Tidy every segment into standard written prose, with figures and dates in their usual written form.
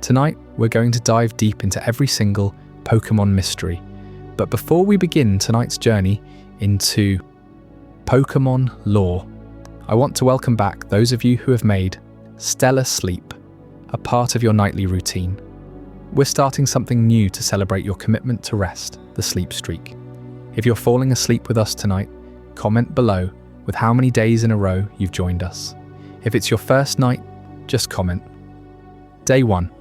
Tonight, we're going to dive deep into every single Pokémon mystery. But before we begin tonight's journey into Pokémon lore, I want to welcome back those of you who have made stellar sleep a part of your nightly routine. We're starting something new to celebrate your commitment to rest, the sleep streak. If you're falling asleep with us tonight, comment below with how many days in a row you've joined us. If it's your first night, just comment Day 1,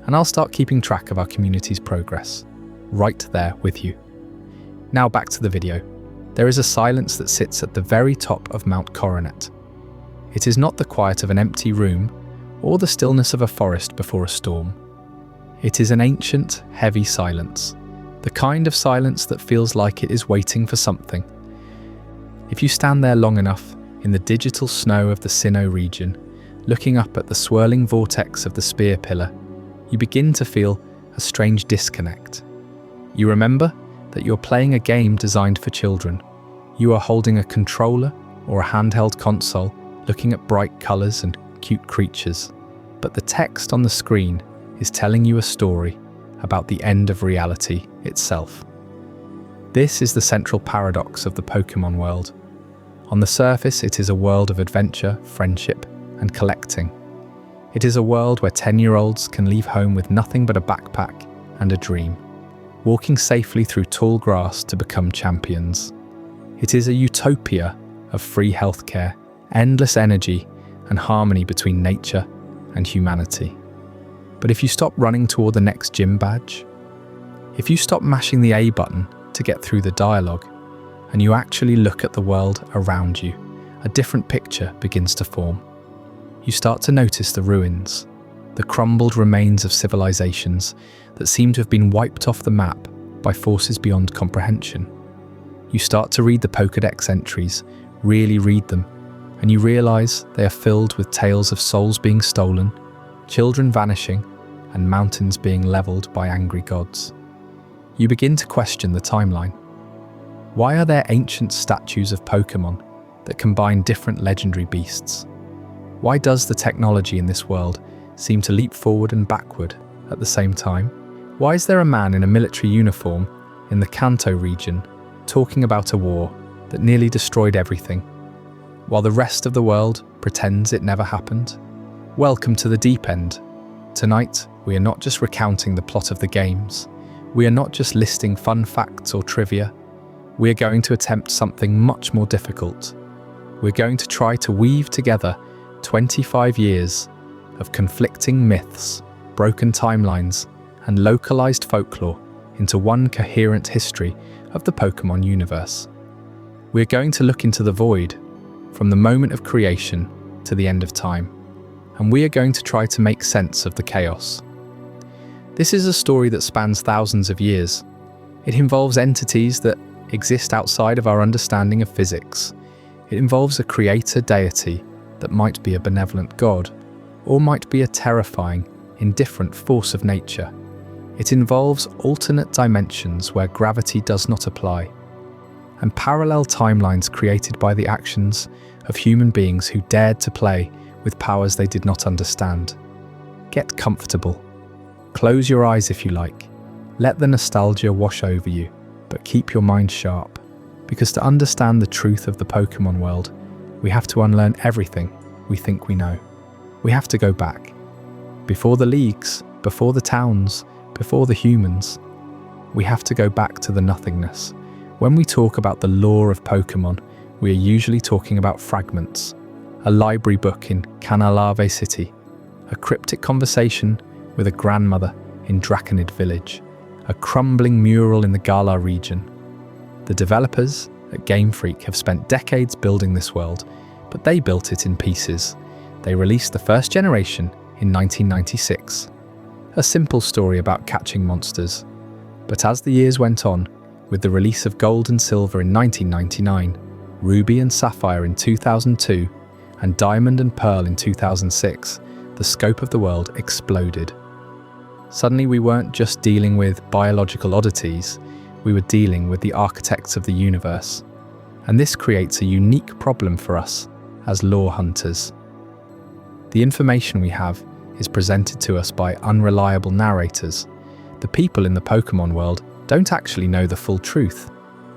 and I'll start keeping track of our community's progress, right there with you. Now back to the video. There is a silence that sits at the very top of Mount Coronet. It is not the quiet of an empty room or the stillness of a forest before a storm. It is an ancient, heavy silence, the kind of silence that feels like it is waiting for something. If you stand there long enough in the digital snow of the Sinnoh region, looking up at the swirling vortex of the spear pillar, you begin to feel a strange disconnect. You remember that you're playing a game designed for children. You are holding a controller or a handheld console, looking at bright colours and cute creatures, but the text on the screen is telling you a story about the end of reality itself. This is the central paradox of the Pokémon world. On the surface, it is a world of adventure, friendship, and collecting. It is a world where 10-year-olds can leave home with nothing but a backpack and a dream, walking safely through tall grass to become champions. It is a utopia of free healthcare, endless energy, and harmony between nature and humanity. But if you stop running toward the next gym badge, if you stop mashing the A button to get through the dialogue, and you actually look at the world around you, a different picture begins to form. You start to notice the ruins, the crumbled remains of civilizations that seem to have been wiped off the map by forces beyond comprehension. You start to read the Pokédex entries, really read them, and you realize they are filled with tales of souls being stolen, children vanishing, and mountains being leveled by angry gods. You begin to question the timeline. Why are there ancient statues of Pokémon that combine different legendary beasts? Why does the technology in this world seem to leap forward and backward at the same time? Why is there a man in a military uniform in the Kanto region talking about a war that nearly destroyed everything, while the rest of the world pretends it never happened? Welcome to the deep end. Tonight, we are not just recounting the plot of the games. We are not just listing fun facts or trivia. We are going to attempt something much more difficult. We're going to try to weave together 25 years of conflicting myths, broken timelines, and localized folklore into one coherent history of the Pokémon universe. We're going to look into the void, from the moment of creation to the end of time, and we are going to try to make sense of the chaos. This is a story that spans thousands of years. It involves entities that exist outside of our understanding of physics. It involves a creator deity that might be a benevolent god, or might be a terrifying, indifferent force of nature. It involves alternate dimensions where gravity does not apply, and parallel timelines created by the actions of human beings who dared to play with powers they did not understand. Get comfortable. Close your eyes if you like. Let the nostalgia wash over you, but keep your mind sharp, because to understand the truth of the Pokémon world, we have to unlearn everything we think we know. We have to go back. Before the leagues, before the towns, before the humans. We have to go back to the nothingness. When we talk about the lore of Pokémon, we are usually talking about fragments. A library book in Canalave City, a cryptic conversation with a grandmother in Draconid Village, a crumbling mural in the Galar region. The developers at Game Freak have spent decades building this world, but they built it in pieces. They released the first generation in 1996. A simple story about catching monsters. But as the years went on, with the release of Gold and Silver in 1999, Ruby and Sapphire in 2002, and Diamond and Pearl in 2006, the scope of the world exploded. Suddenly we weren't just dealing with biological oddities, we were dealing with the architects of the universe. And this creates a unique problem for us as lore hunters. The information we have is presented to us by unreliable narrators, the people in the Pokémon world don't actually know the full truth.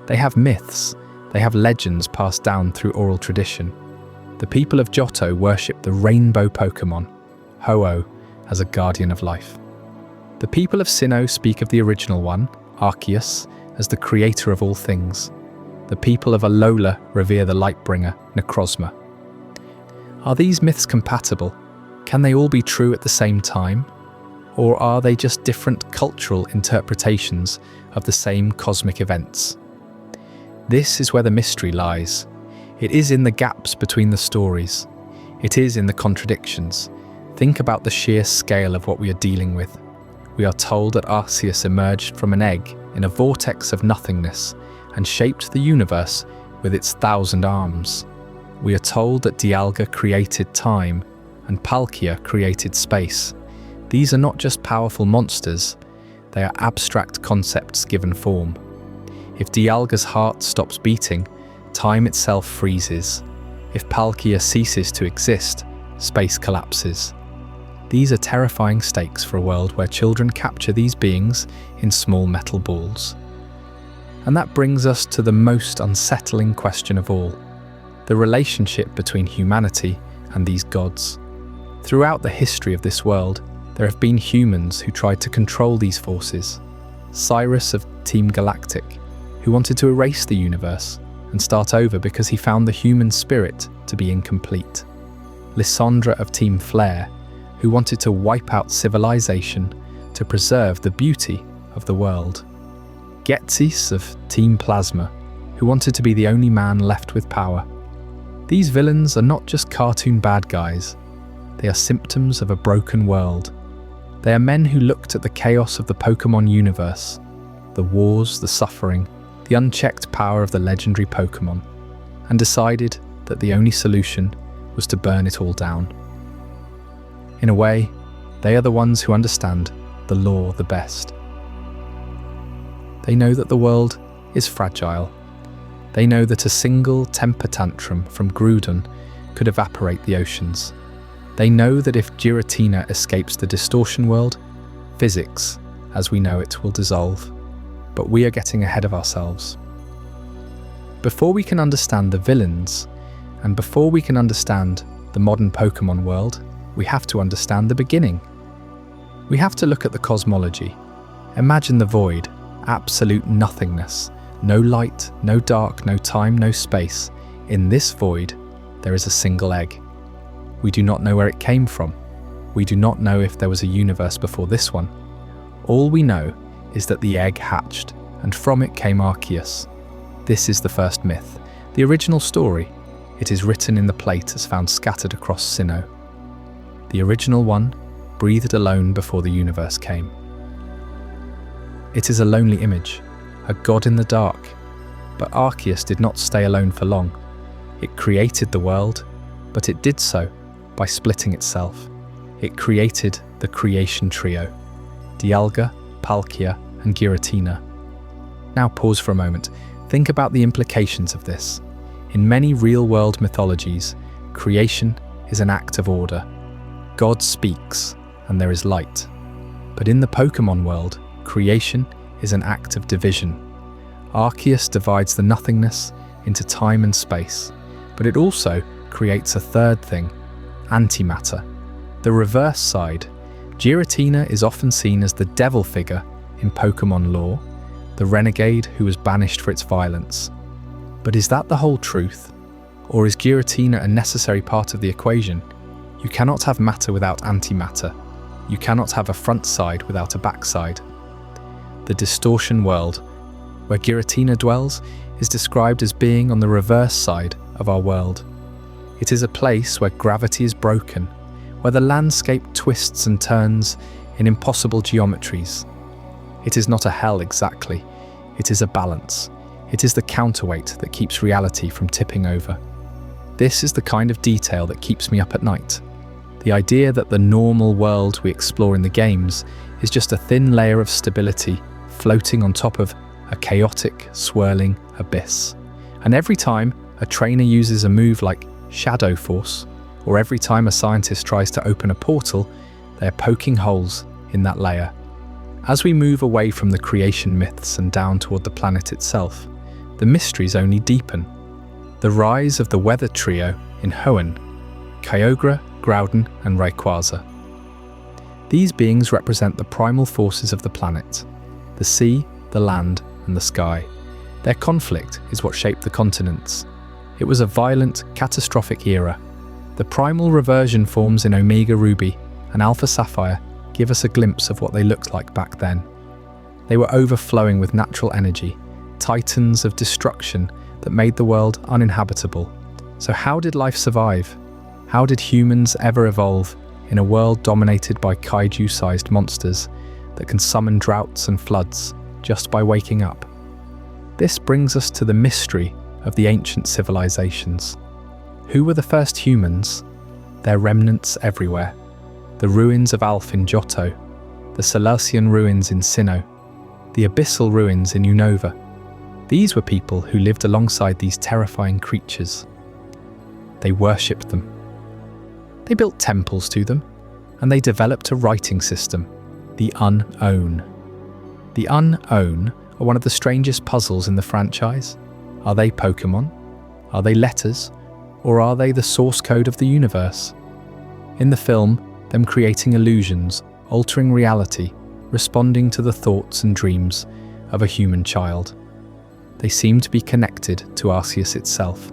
They have myths, they have legends passed down through oral tradition. The people of Johto worship the rainbow Pokémon, Ho-Oh, as a guardian of life. The people of Sinnoh speak of the original one, Arceus, as the creator of all things. The people of Alola revere the Lightbringer, Necrozma. Are these myths compatible? Can they all be true at the same time? Or are they just different cultural interpretations of the same cosmic events? This is where the mystery lies. It is in the gaps between the stories. It is in the contradictions. Think about the sheer scale of what we are dealing with. We are told that Arceus emerged from an egg in a vortex of nothingness and shaped the universe with its 1,000 arms. We are told that Dialga created time and Palkia created space. These are not just powerful monsters, they are abstract concepts given form. If Dialga's heart stops beating, time itself freezes. If Palkia ceases to exist, space collapses. These are terrifying stakes for a world where children capture these beings in small metal balls. And that brings us to the most unsettling question of all, the relationship between humanity and these gods. Throughout the history of this world, there have been humans who tried to control these forces. Cyrus of Team Galactic, who wanted to erase the universe and start over because he found the human spirit to be incomplete. Lysandra of Team Flare, who wanted to wipe out civilization to preserve the beauty of the world. Getsis of Team Plasma, who wanted to be the only man left with power. These villains are not just cartoon bad guys, they are symptoms of a broken world. They are men who looked at the chaos of the Pokémon universe, the wars, the suffering, the unchecked power of the legendary Pokémon, and decided that the only solution was to burn it all down. In a way, they are the ones who understand the law the best. They know that the world is fragile. They know that a single temper tantrum from Grudge could evaporate the oceans. They know that if Giratina escapes the distortion world, physics, as we know it, will dissolve. But we are getting ahead of ourselves. Before we can understand the villains, and before we can understand the modern Pokémon world, we have to understand the beginning. We have to look at the cosmology. Imagine the void, absolute nothingness. No light, no dark, no time, no space. In this void, there is a single egg. We do not know where it came from. We do not know if there was a universe before this one. All we know is that the egg hatched, and from it came Arceus. This is the first myth, the original story. It is written in the plate as found scattered across Sinnoh. The original one breathed alone before the universe came. It is a lonely image, a god in the dark. But Arceus did not stay alone for long. It created the world, but it did so by splitting itself. It created the creation trio, Dialga, Palkia, and Giratina. Now pause for a moment. Think about the implications of this. In many real-world mythologies, creation is an act of order. God speaks, and there is light. But in the Pokémon world, creation is an act of division. Arceus divides the nothingness into time and space, but it also creates a third thing, antimatter. The reverse side. Giratina is often seen as the devil figure in Pokémon lore, the renegade who was banished for its violence. But is that the whole truth? Or is Giratina a necessary part of the equation? You cannot have matter without antimatter. You cannot have a front side without a back side. The distortion world, where Giratina dwells, is described as being on the reverse side of our world. It is a place where gravity is broken, where the landscape twists and turns in impossible geometries. It is not a hell exactly, it is a balance. It is the counterweight that keeps reality from tipping over. This is the kind of detail that keeps me up at night. The idea that the normal world we explore in the games is just a thin layer of stability floating on top of a chaotic, swirling abyss. And every time a trainer uses a move like Shadow Force, or every time a scientist tries to open a portal, They are poking holes in that layer. As we move away from the creation myths and down toward the planet itself, the mysteries only deepen. The rise of the weather trio in Hoenn, Kyogre, Groudon and Rayquaza. These beings represent the primal forces of the planet, the sea, the land and the sky. Their conflict is what shaped the continents. It was a violent, catastrophic era. The primal reversion forms in Omega Ruby and Alpha Sapphire give us a glimpse of what they looked like back then. They were overflowing with natural energy, titans of destruction that made the world uninhabitable. So how did life survive? How did humans ever evolve in a world dominated by kaiju-sized monsters that can summon droughts and floods just by waking up? This brings us to the mystery of the ancient civilizations. Who were the first humans? Their remnants everywhere. The ruins of Alph in Johto, the Celestian ruins in Sinnoh, the abyssal ruins in Unova. These were people who lived alongside these terrifying creatures. They worshipped them. They built temples to them, and they developed a writing system, the Unown. The Unown are one of the strangest puzzles in the franchise. Are they Pokémon? Are they letters? Or are they the source code of the universe? In the film, them creating illusions, altering reality, responding to the thoughts and dreams of a human child. They seem to be connected to Arceus itself.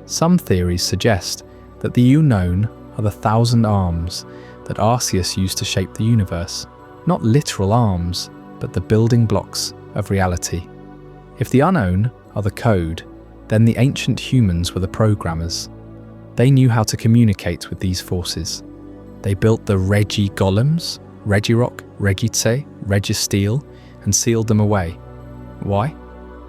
Some theories suggest that the Unown are the 1,000 arms that Arceus used to shape the universe. Not literal arms, but the building blocks of reality. If the Unown are the code, then the ancient humans were the programmers. They knew how to communicate with these forces. They built the Regigolems, Regirock, Regitse, Registeel, and sealed them away. Why?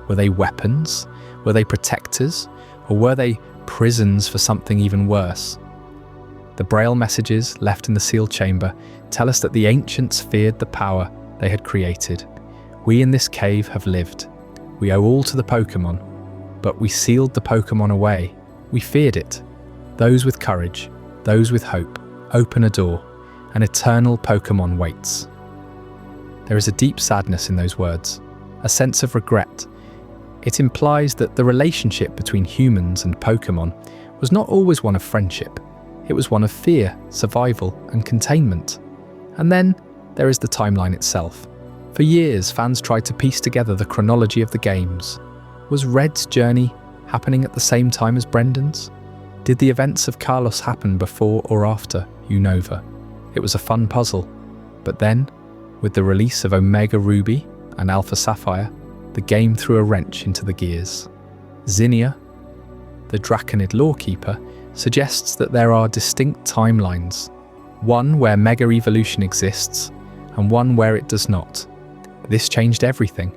Were they weapons? Were they protectors? Or were they prisons for something even worse? The Braille messages left in the sealed chamber tell us that the ancients feared the power they had created. We in this cave have lived. We owe all to the Pokémon, but we sealed the Pokémon away. We feared it. Those with courage, those with hope, open a door. An eternal Pokémon waits. There is a deep sadness in those words, a sense of regret. It implies that the relationship between humans and Pokémon was not always one of friendship. It was one of fear, survival, and containment. And then there is the timeline itself. For years, fans tried to piece together the chronology of the games. Was Red's journey happening at the same time as Brendan's? Did the events of Carlos happen before or after Unova? It was a fun puzzle. But then, with the release of Omega Ruby and Alpha Sapphire, the game threw a wrench into the gears. Zinnia, the Draconid Lawkeeper, suggests that there are distinct timelines. One where Mega Evolution exists, and one where it does not. This changed everything.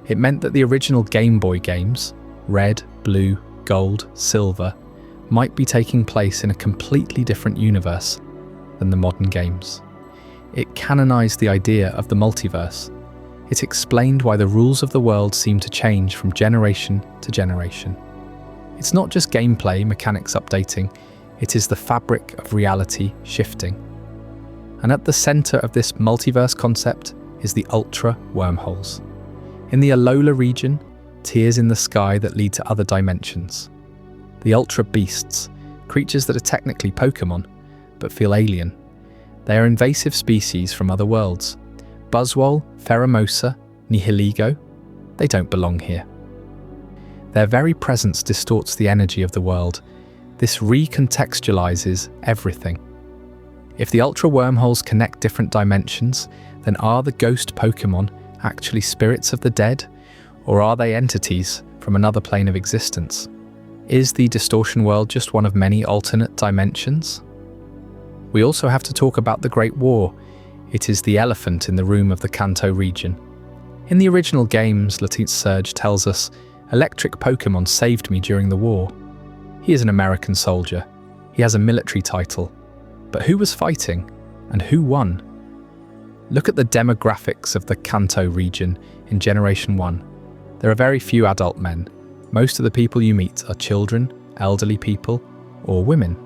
It meant that the original Game Boy games, Red, Blue, Gold, Silver, might be taking place in a completely different universe than the modern games. It canonized the idea of the multiverse. It explained why the rules of the world seem to change from generation to generation. It's not just gameplay mechanics updating, it is the fabric of reality shifting. And at the center of this multiverse concept is the Ultra Wormholes. In the Alola region, tiers in the sky that lead to other dimensions. The Ultra Beasts, creatures that are technically Pokémon, but feel alien. They are invasive species from other worlds. Buzzwole, Pheromosa, Nihiligo, they don't belong here. Their very presence distorts the energy of the world. This recontextualizes everything. If the Ultra Wormholes connect different dimensions, then are the ghost Pokémon actually spirits of the dead, or are they entities from another plane of existence? Is the Distortion World just one of many alternate dimensions? We also have to talk about the Great War. It is the elephant in the room of the Kanto region. In the original games, Latit Surge tells us, "Electric Pokémon saved me during the war." He is an American soldier. He has a military title. But who was fighting, and who won? Look at the demographics of the Kanto region in Generation 1. There are very few adult men. Most of the people you meet are children, elderly people, or women.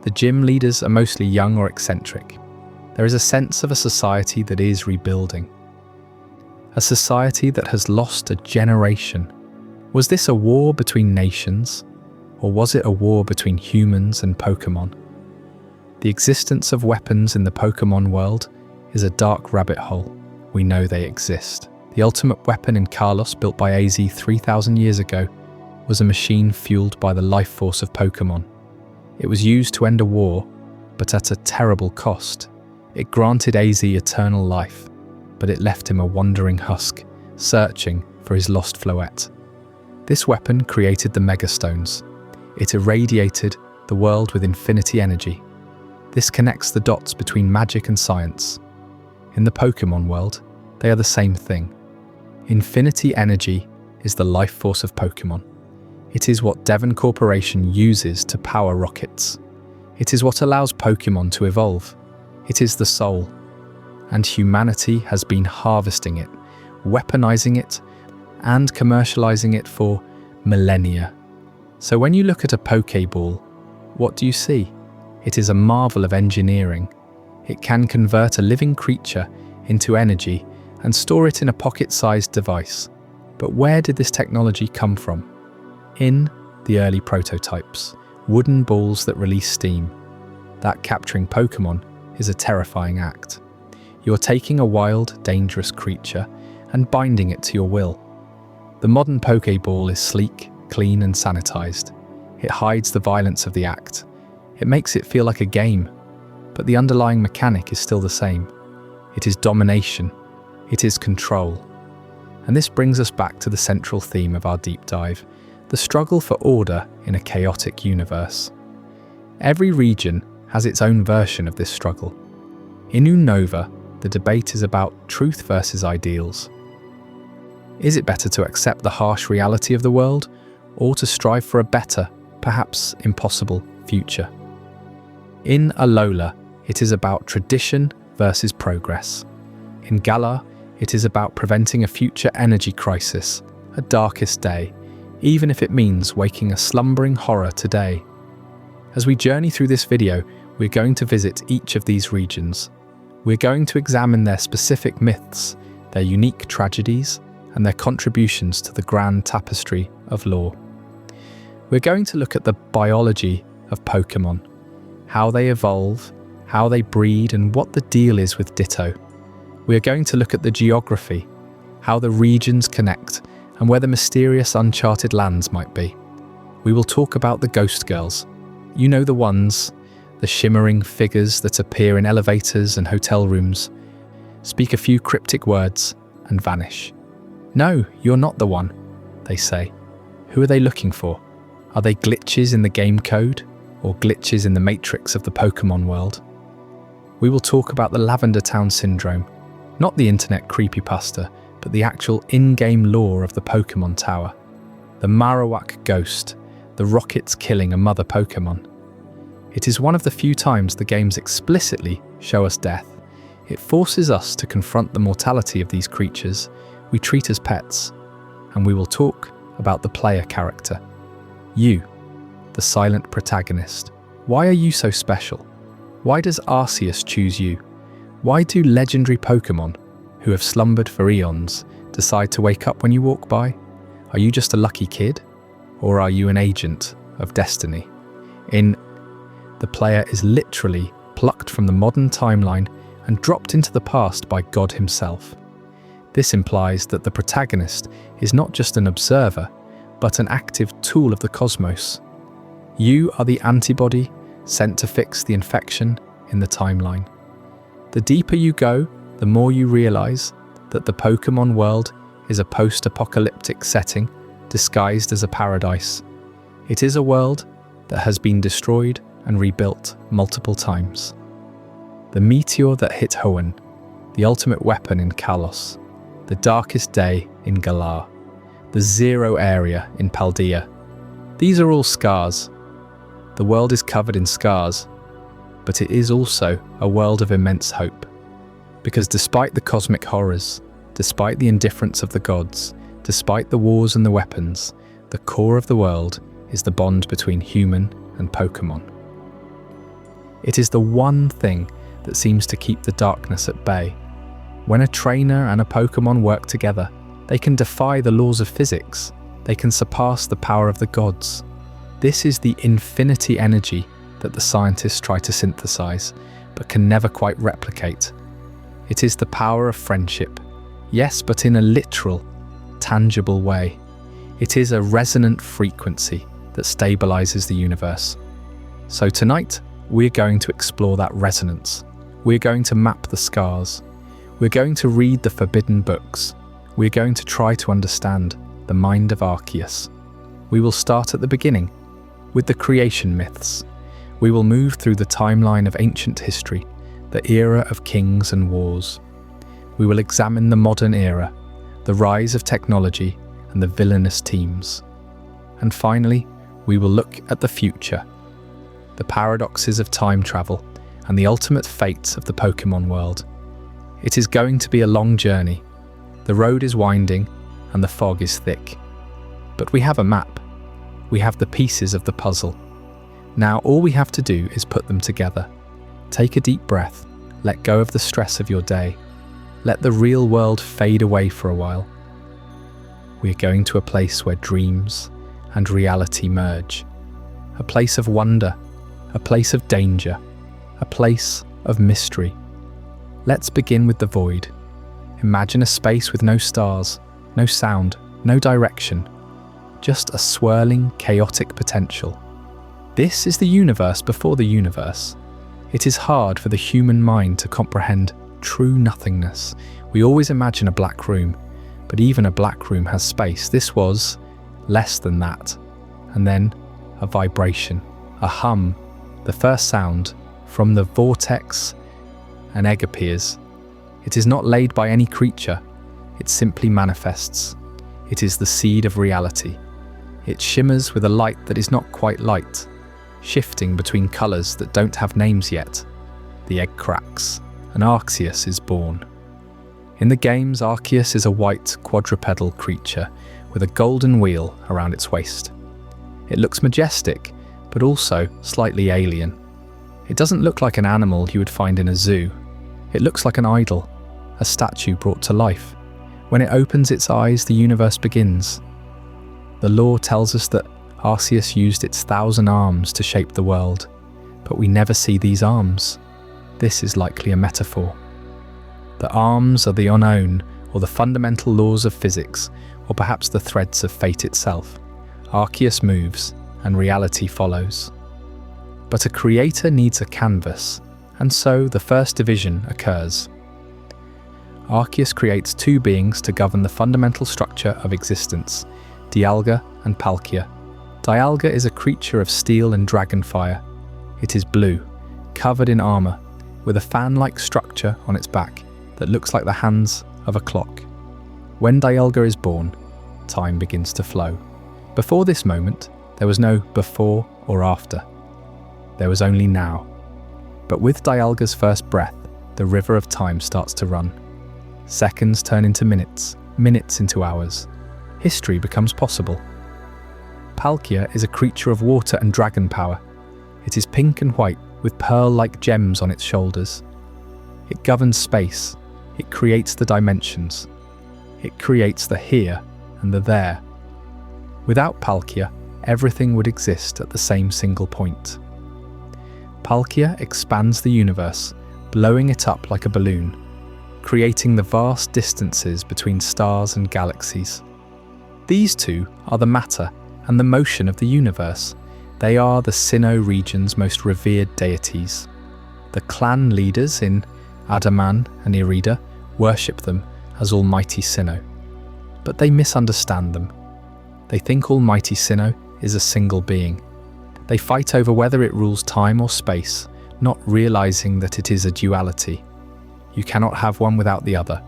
The gym leaders are mostly young or eccentric. There is a sense of a society that is rebuilding. A society that has lost a generation. Was this a war between nations? Or was it a war between humans and Pokémon? The existence of weapons in the Pokémon world is a dark rabbit hole. We know they exist. The ultimate weapon in Kalos, built by AZ 3,000 years ago, was a machine fueled by the life force of Pokémon. It was used to end a war, but at a terrible cost. It granted AZ eternal life, but it left him a wandering husk, searching for his lost Floette. This weapon created the Megastones. It irradiated the world with infinity energy. This connects the dots between magic and science. In the Pokémon world, they are the same thing. Infinity energy is the life force of Pokémon. It is what Devon Corporation uses to power rockets. It is what allows Pokémon to evolve. It is the soul. And humanity has been harvesting it, weaponizing it, and commercializing it for millennia. So when you look at a Pokéball, what do you see? It is a marvel of engineering. It can convert a living creature into energy and store it in a pocket-sized device. But where did this technology come from? In the early prototypes, wooden balls that release steam. That capturing Pokémon is a terrifying act. You're taking a wild, dangerous creature and binding it to your will. The modern Pokéball is sleek, clean and sanitized. It hides the violence of the act. It makes it feel like a game, but the underlying mechanic is still the same. It is domination. It is control. And this brings us back to the central theme of our deep dive, the struggle for order in a chaotic universe. Every region has its own version of this struggle. In Unova, the debate is about truth versus ideals. Is it better to accept the harsh reality of the world, or to strive for a better, perhaps impossible, future? In Alola, it is about tradition versus progress. In Galar, it is about preventing a future energy crisis, a darkest day, even if it means waking a slumbering horror today. As we journey through this video, we're going to visit each of these regions. We're going to examine their specific myths, their unique tragedies, and their contributions to the grand tapestry of lore. We're going to look at the biology of Pokémon, how they evolve, how they breed, and what the deal is with Ditto. We're going to look at the geography, how the regions connect, and where the mysterious uncharted lands might be. We will talk about the ghost girls. You know the ones, the shimmering figures that appear in elevators and hotel rooms, speak a few cryptic words, and vanish. No, you're not the one, they say. Who are they looking for? Are they glitches in the game code, or glitches in the matrix of the Pokémon world? We will talk about the Lavender Town Syndrome, not the internet creepypasta, but the actual in-game lore of the Pokémon Tower. The Marowak ghost, the rockets killing a mother Pokémon. It is one of the few times the games explicitly show us death. It forces us to confront the mortality of these creatures we treat as pets. And we will talk about the player character. You, the silent protagonist. Why are you so special? Why does Arceus choose you? Why do legendary Pokémon, who have slumbered for eons, decide to wake up when you walk by? Are you just a lucky kid? Or are you an agent of destiny? The player is literally plucked from the modern timeline and dropped into the past by God himself. This implies that the protagonist is not just an observer, but an active tool of the cosmos. You are the antibody sent to fix the infection in the timeline. The deeper you go, the more you realize that the Pokémon world is a post-apocalyptic setting disguised as a paradise. It is a world that has been destroyed and rebuilt multiple times. The meteor that hit Hoenn, the ultimate weapon in Kalos, the darkest day in Galar, the zero area in Paldea. These are all scars. The world is covered in scars, but it is also a world of immense hope. Because despite the cosmic horrors, despite the indifference of the gods, despite the wars and the weapons, the core of the world is the bond between human and Pokémon. It is the one thing that seems to keep the darkness at bay. When a trainer and a Pokémon work together, they can defy the laws of physics. They can surpass the power of the gods. This is the infinity energy that the scientists try to synthesize, but can never quite replicate. It is the power of friendship. Yes, but in a literal, tangible way. It is a resonant frequency that stabilizes the universe. So tonight, we're going to explore that resonance. We're going to map the scars. We're going to read the forbidden books. We're going to try to understand the mind of Arceus. We will start at the beginning, with the creation myths. We will move through the timeline of ancient history, the era of kings and wars. We will examine the modern era, the rise of technology and the villainous teams. And finally, we will look at the future, the paradoxes of time travel and the ultimate fates of the Pokémon world. It is going to be a long journey. The road is winding and the fog is thick. But we have a map. We have the pieces of the puzzle. Now all we have to do is put them together. Take a deep breath. Let go of the stress of your day. Let the real world fade away for a while. We are going to a place where dreams and reality merge. A place of wonder, a place of danger, a place of mystery. Let's begin with the void. Imagine a space with no stars, no sound, no direction, just a swirling, chaotic potential. This is the universe before the universe. It is hard for the human mind to comprehend true nothingness. We always imagine a black room, but even a black room has space. This was less than that. And then a vibration, a hum, the first sound from the vortex. An egg appears. It is not laid by any creature. It simply manifests. It is the seed of reality. It shimmers with a light that is not quite light, shifting between colours that don't have names yet. The egg cracks, and Arceus is born. In the games, Arceus is a white quadrupedal creature with a golden wheel around its waist. It looks majestic, but also slightly alien. It doesn't look like an animal you would find in a zoo. It looks like an idol, a statue brought to life. When it opens its eyes, the universe begins. The lore tells us that Arceus used its 1,000 arms to shape the world, but we never see these arms. This is likely a metaphor. The arms are the unknown, or the fundamental laws of physics, or perhaps the threads of fate itself. Arceus moves, and reality follows. But a creator needs a canvas, and so the first division occurs. Arceus creates two beings to govern the fundamental structure of existence, Dialga and Palkia. Dialga is a creature of steel and dragonfire. It is blue, covered in armour, with a fan-like structure on its back that looks like the hands of a clock. When Dialga is born, time begins to flow. Before this moment, there was no before or after. There was only now. But with Dialga's first breath, the river of time starts to run. Seconds turn into minutes, minutes into hours. History becomes possible. Palkia is a creature of water and dragon power. It is pink and white with pearl-like gems on its shoulders. It governs space. It creates the dimensions. It creates the here and the there. Without Palkia, everything would exist at the same single point. Palkia expands the universe, blowing it up like a balloon, creating the vast distances between stars and galaxies. These two are the matter and the motion of the universe. They are the Sinnoh region's most revered deities. The clan leaders in Adaman and Irida worship them as Almighty Sinnoh. But they misunderstand them. They think Almighty Sinnoh is a single being. They fight over whether it rules time or space, not realizing that it is a duality. You cannot have one without the other.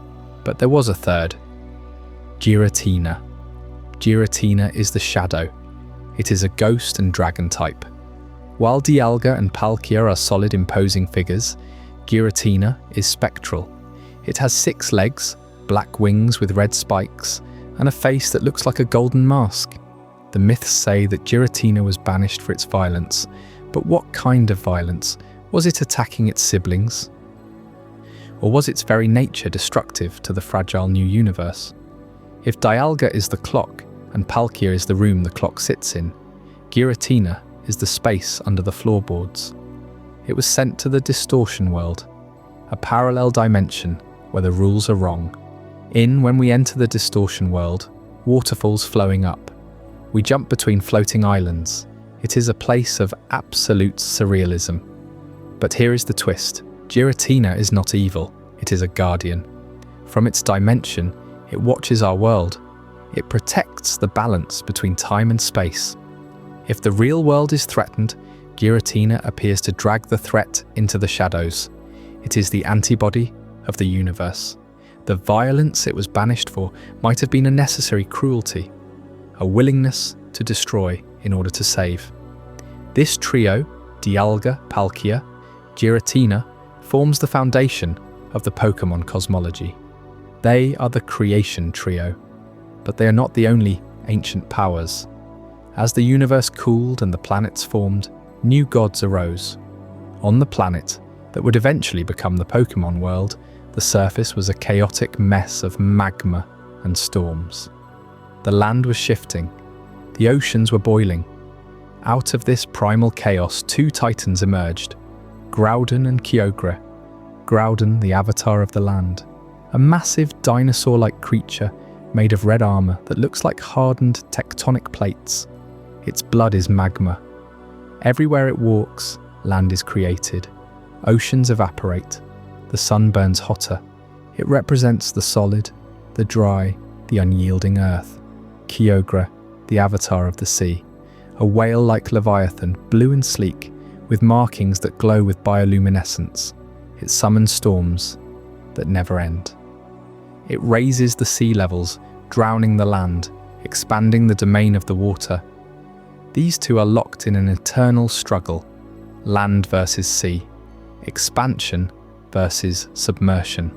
But there was a third. Giratina. Giratina is the shadow. It is a ghost and dragon type. While Dialga and Palkia are solid, imposing figures, Giratina is spectral. It has 6 legs, black wings with red spikes, and a face that looks like a golden mask. The myths say that Giratina was banished for its violence, but what kind of violence? Was it attacking its siblings? Or was its very nature destructive to the fragile new universe? If Dialga is the clock and Palkia is the room the clock sits in, Giratina is the space under the floorboards. It was sent to the distortion world, a parallel dimension where the rules are wrong. When we enter the distortion world, waterfalls flowing up. We jump between floating islands. It is a place of absolute surrealism. But here is the twist. Giratina is not evil, it is a guardian. From its dimension, it watches our world. It protects the balance between time and space. If the real world is threatened, Giratina appears to drag the threat into the shadows. It is the antibody of the universe. The violence it was banished for might have been a necessary cruelty, a willingness to destroy in order to save. This trio, Dialga, Palkia, Giratina, forms the foundation of the Pokémon cosmology. They are the creation trio, but they are not the only ancient powers. As the universe cooled and the planets formed, new gods arose. On the planet that would eventually become the Pokémon world, the surface was a chaotic mess of magma and storms. The land was shifting. The oceans were boiling. Out of this primal chaos, two titans emerged, Groudon and Kyogre. Groudon, the avatar of the land, a massive dinosaur-like creature made of red armor that looks like hardened tectonic plates. Its blood is magma. Everywhere it walks, land is created. Oceans evaporate. The sun burns hotter. It represents the solid, the dry, the unyielding earth. Kyogre, the avatar of the sea, a whale-like leviathan, blue and sleek, with markings that glow with bioluminescence. It summons storms that never end. It raises the sea levels, drowning the land, expanding the domain of the water. These two are locked in an eternal struggle, land versus sea, expansion versus submersion.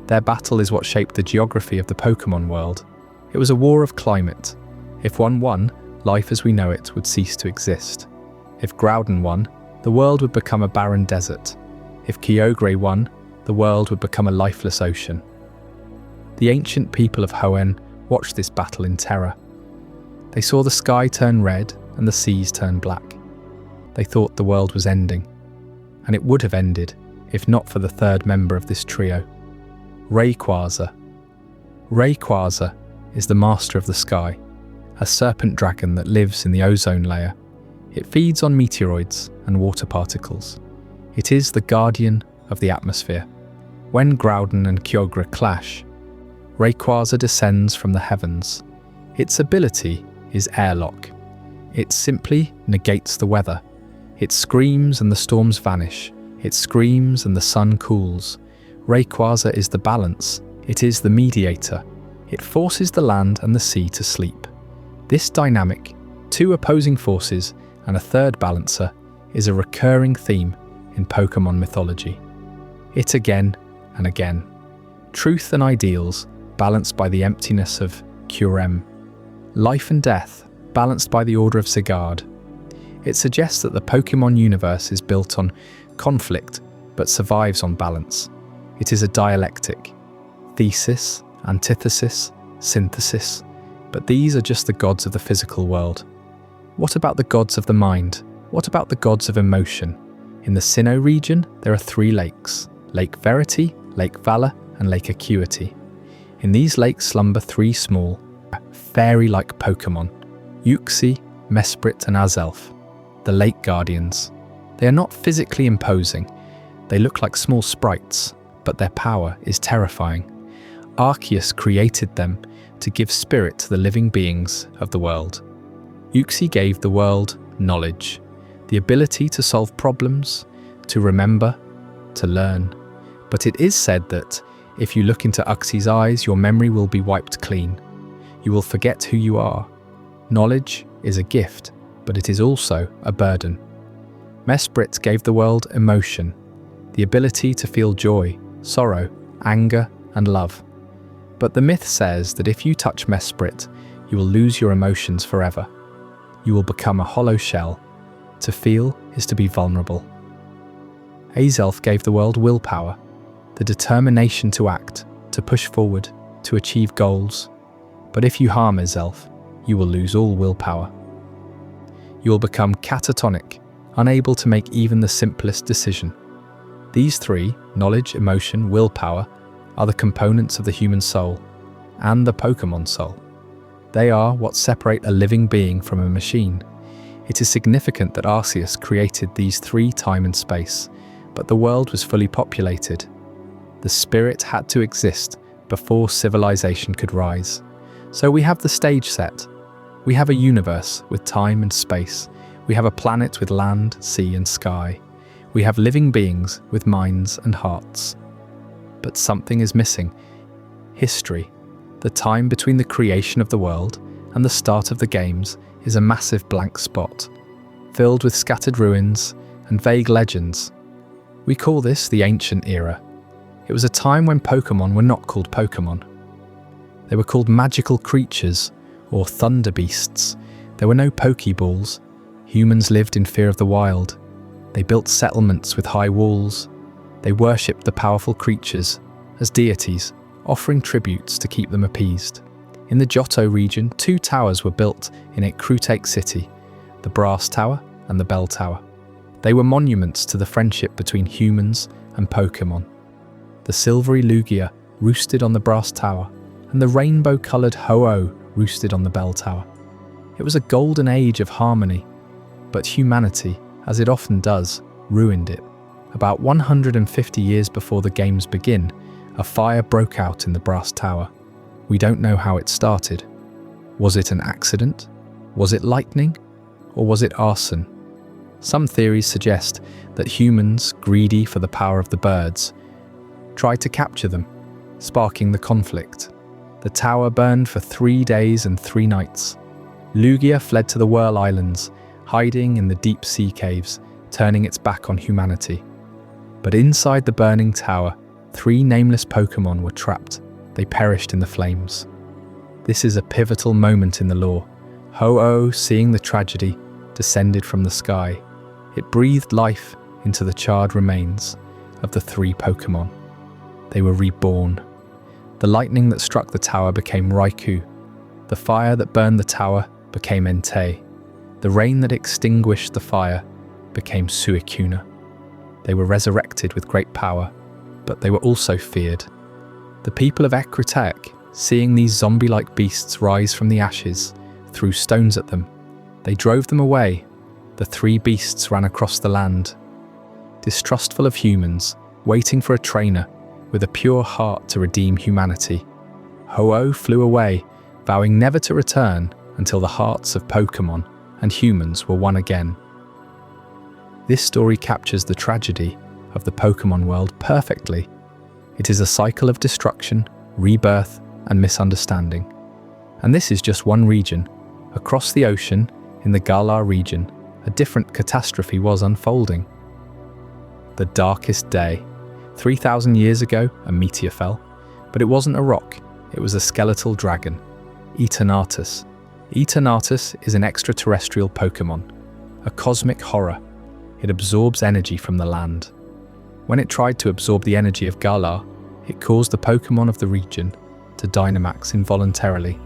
Their battle is what shaped the geography of the Pokémon world. It was a war of climate. If one won, life as we know it would cease to exist. If Groudon won, the world would become a barren desert. If Kyogre won, the world would become a lifeless ocean. The ancient people of Hoenn watched this battle in terror. They saw the sky turn red and the seas turn black. They thought the world was ending, and it would have ended if not for the third member of this trio, Rayquaza. Rayquaza is the master of the sky, a serpent dragon that lives in the ozone layer. It feeds on meteoroids and water particles. It is the guardian of the atmosphere. When Groudon and Kyogre clash, Rayquaza descends from the heavens. Its ability is airlock. It simply negates the weather. It screams and the storms vanish. It screams and the sun cools. Rayquaza is the balance. It is the mediator. It forces the land and the sea to sleep. This dynamic, two opposing forces and a third balancer, is a recurring theme in Pokémon mythology. It again and again. Truth and ideals balanced by the emptiness of Curem. Life and death balanced by the Order of Sigard. It suggests that the Pokémon universe is built on conflict but survives on balance. It is a dialectic. Thesis, antithesis, synthesis. But these are just the gods of the physical world. What about the gods of the mind? What about the gods of emotion? In the Sinnoh region, there are 3 lakes: Lake Verity, Lake Valor, and Lake Acuity. In these lakes slumber 3 small, fairy-like Pokémon: Uxie, Mesprit, and Azelf, the Lake Guardians. They are not physically imposing. They look like small sprites, but their power is terrifying. Arceus created them to give spirit to the living beings of the world. Uxie gave the world knowledge, the ability to solve problems, to remember, to learn. But it is said that if you look into Uxie's eyes, your memory will be wiped clean. You will forget who you are. Knowledge is a gift, but it is also a burden. Mesprit gave the world emotion, the ability to feel joy, sorrow, anger, and love. But the myth says that if you touch Mesprit, you will lose your emotions forever. You will become a hollow shell. To feel is to be vulnerable. Azelf gave the world willpower, the determination to act, to push forward, to achieve goals. But if you harm Azelf, you will lose all willpower. You will become catatonic, unable to make even the simplest decision. These three, knowledge, emotion, willpower, are the components of the human soul and the Pokémon soul. They are what separate a living being from a machine. It is significant that Arceus created these three, time and space, but the world was fully populated. The spirit had to exist before civilization could rise. So we have the stage set. We have a universe with time and space. We have a planet with land, sea and sky. We have living beings with minds and hearts. But something is missing. History. The time between the creation of the world and the start of the games is a massive blank spot, filled with scattered ruins and vague legends. We call this the Ancient Era. It was a time when Pokémon were not called Pokémon. They were called magical creatures or thunder beasts. There were no Pokeballs. Humans lived in fear of the wild. They built settlements with high walls. They worshipped the powerful creatures as deities, offering tributes to keep them appeased. In the Johto region, 2 towers were built in Ecruteak City, the Brass Tower and the Bell Tower. They were monuments to the friendship between humans and Pokémon. The silvery Lugia roosted on the Brass Tower, and the rainbow-coloured Ho-Oh roosted on the Bell Tower. It was a golden age of harmony, but humanity, as it often does, ruined it. About 150 years before the games begin, a fire broke out in the Brass Tower. We don't know how it started. Was it an accident? Was it lightning? Or was it arson? Some theories suggest that humans, greedy for the power of the birds, tried to capture them, sparking the conflict. The tower burned for 3 days and 3 nights. Lugia fled to the Whirl Islands, hiding in the deep sea caves, turning its back on humanity. But inside the burning tower, 3 nameless Pokémon were trapped. They perished in the flames. This is a pivotal moment in the lore. Ho-Oh, seeing the tragedy, descended from the sky. It breathed life into the charred remains of the 3 Pokémon. They were reborn. The lightning that struck the tower became Raikou. The fire that burned the tower became Entei. The rain that extinguished the fire became Suicune. They were resurrected with great power, but they were also feared. The people of Ecruteak, seeing these zombie-like beasts rise from the ashes, threw stones at them. They drove them away. The 3 beasts ran across the land. Distrustful of humans, waiting for a trainer with a pure heart to redeem humanity, Ho-Oh flew away, vowing never to return until the hearts of Pokémon and humans were one again. This story captures the tragedy of the Pokémon world perfectly. It is a cycle of destruction, rebirth, and misunderstanding. And this is just one region. Across the ocean, in the Galar region, a different catastrophe was unfolding. The darkest day. 3,000 years ago, a meteor fell, but it wasn't a rock, it was a skeletal dragon, Eternatus. Eternatus is an extraterrestrial Pokémon, a cosmic horror. It absorbs energy from the land. When it tried to absorb the energy of Galar, it caused the Pokémon of the region to Dynamax involuntarily.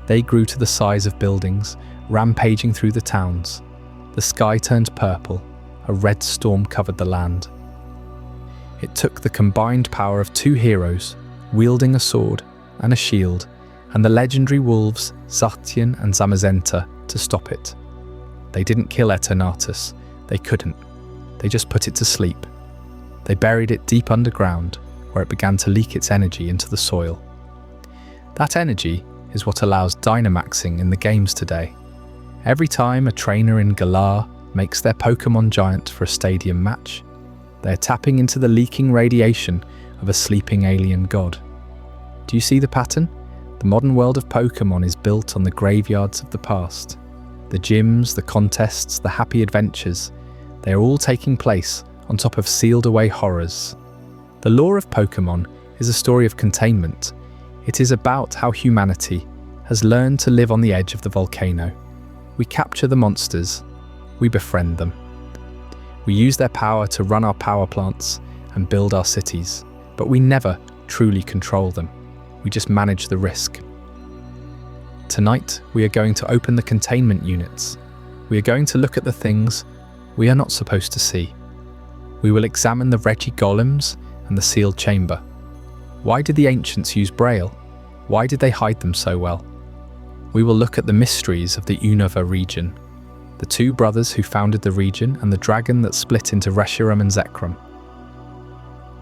They grew to the size of buildings, rampaging through the towns. The sky turned purple, a red storm covered the land. It took the combined power of 2 heroes, wielding a sword and a shield, and the legendary wolves Zacian and Zamazenta to stop it. They didn't kill Eternatus, they couldn't. They just put it to sleep. They buried it deep underground, where it began to leak its energy into the soil. That energy is what allows Dynamaxing in the games today. Every time a trainer in Galar makes their Pokémon giant for a stadium match, they're tapping into the leaking radiation of a sleeping alien god. Do you see the pattern? The modern world of Pokémon is built on the graveyards of the past. The gyms, the contests, the happy adventures, they are all taking place on top of sealed-away horrors. The lore of Pokémon is a story of containment. It is about how humanity has learned to live on the edge of the volcano. We capture the monsters. We befriend them. We use their power to run our power plants and build our cities, but we never truly control them. We just manage the risk. Tonight, we are going to open the containment units. We are going to look at the things we are not supposed to see. We will examine the Reggie golems and the sealed chamber. Why did the ancients use Braille? Why did they hide them so well? We will look at the mysteries of the Unova region, the two brothers who founded the region and the dragon that split into Reshiram and Zekrom.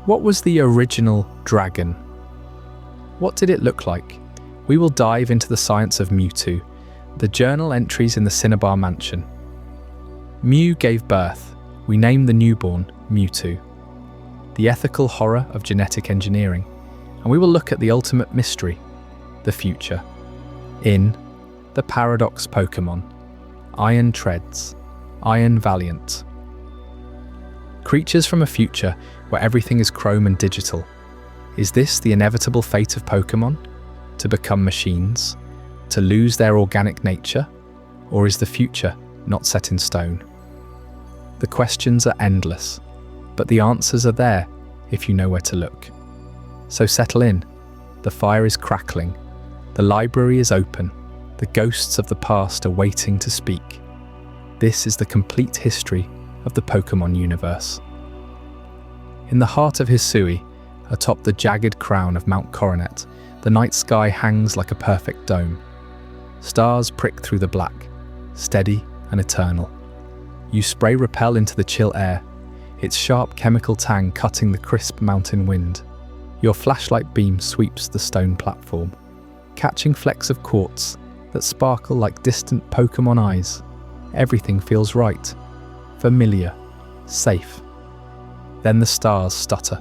What was the original dragon? What did it look like? We will dive into the science of Mewtwo, the journal entries in the Cinnabar mansion. Mew gave birth. We named the newborn Mewtwo. The ethical horror of genetic engineering. And we will look at the ultimate mystery, the future. In The Paradox Pokémon, Iron Treads, Iron Valiant. Creatures from a future where everything is chrome and digital. Is this the inevitable fate of Pokémon? To become machines? To lose their organic nature? Or is the future not set in stone? The questions are endless, but the answers are there if you know where to look. So settle in. The fire is crackling. The library is open. The ghosts of the past are waiting to speak. This is the complete history of the Pokémon universe. In the heart of Hisui, atop the jagged crown of Mount Coronet, the night sky hangs like a perfect dome. Stars prick through the black, steady and eternal. You spray repel into the chill air, its sharp chemical tang cutting the crisp mountain wind. Your flashlight beam sweeps the stone platform, catching flecks of quartz that sparkle like distant Pokémon eyes. Everything feels right, familiar, safe. Then the stars stutter.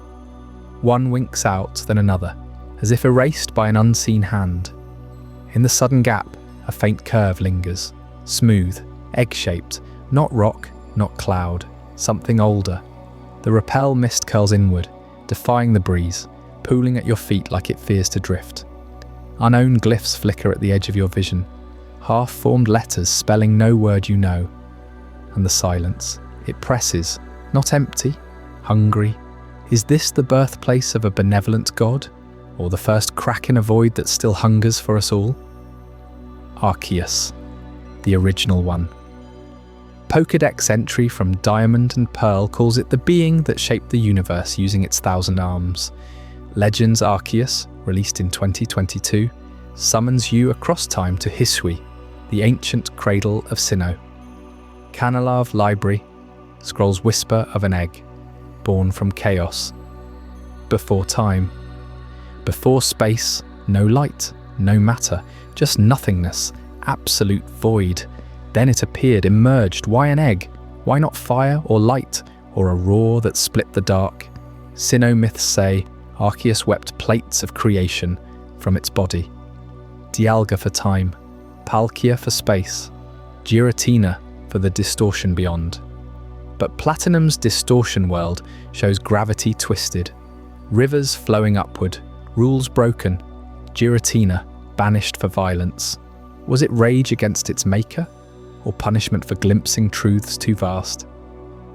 One winks out, then another, as if erased by an unseen hand. In the sudden gap, a faint curve lingers, smooth, egg-shaped, not rock, not cloud, something older. The repel mist curls inward, defying the breeze, pooling at your feet like it fears to drift. Unknown glyphs flicker at the edge of your vision, half-formed letters spelling no word you know. And the silence, it presses, not empty, hungry. Is this the birthplace of a benevolent god, or the first crack in a void that still hungers for us all? Arceus, the original one. Pokédex entry from Diamond and Pearl calls it the being that shaped the universe using its 1,000 arms. Legends Arceus, released in 2022, summons you across time to Hisui, the ancient cradle of Sinnoh. Canalave Library scrolls whisper of an egg, born from chaos. Before time. Before space, no light, no matter, just nothingness, absolute void. Then it appeared, emerged. Why an egg? Why not fire or light, or a roar that split the dark? Sinnoh myths say Arceus wept plates of creation from its body. Dialga for time, Palkia for space, Giratina for the distortion beyond. But Platinum's distortion world shows gravity twisted, rivers flowing upward, rules broken, Giratina banished for violence. Was it rage against its maker? Or punishment for glimpsing truths too vast?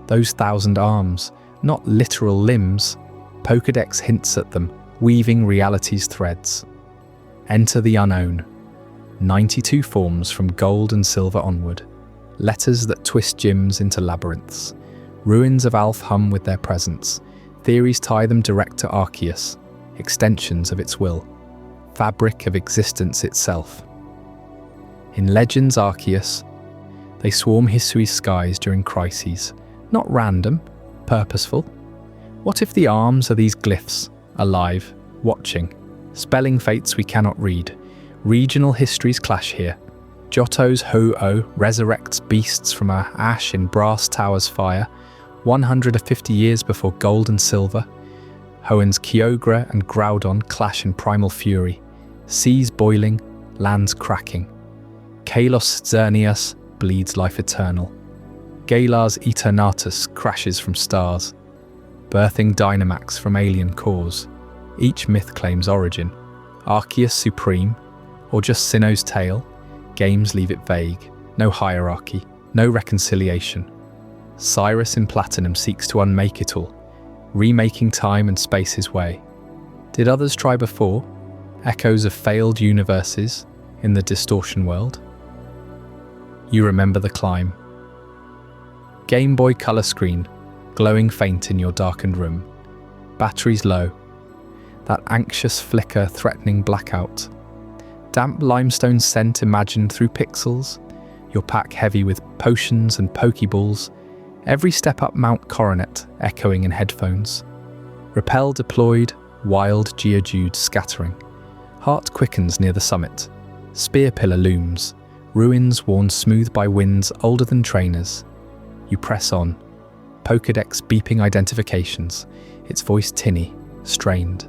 Those 1,000 arms, not literal limbs, Pokédex hints at them, weaving reality's threads. Enter the unknown. 92 forms from gold and silver onward. Letters that twist gyms into labyrinths. Ruins of Alfheim with their presence. Theories tie them direct to Arceus, extensions of its will. Fabric of existence itself. In Legends Arceus, they swarm Hisui's skies during crises. Not random, purposeful. What if the arms are these glyphs, alive, watching, spelling fates we cannot read? Regional histories clash here. Johto's Ho-Oh resurrects beasts from our ash in Brass Tower's fire, 150 years before gold and silver. Hoenn's Kyogre and Groudon clash in primal fury, seas boiling, lands cracking. Kalos Xerneas bleeds life eternal. Galar's Eternatus crashes from stars, birthing Dynamax from alien cores. Each myth claims origin. Arceus supreme, or just Sinnoh's tale? Games leave it vague. No hierarchy, no reconciliation. Cyrus in Platinum seeks to unmake it all, remaking time and space his way. Did others try before? Echoes of failed universes in the distortion world? You remember the climb. Game Boy Color screen, glowing faint in your darkened room. Batteries low. That anxious flicker threatening blackout. Damp limestone scent imagined through pixels. Your pack heavy with potions and pokeballs. Every step up Mount Coronet echoing in headphones. Rappel deployed, wild Geodude scattering. Heart quickens near the summit. Spear pillar looms. Ruins worn smooth by winds older than trainers. You press on. Pokédex beeping identifications. Its voice tinny, strained.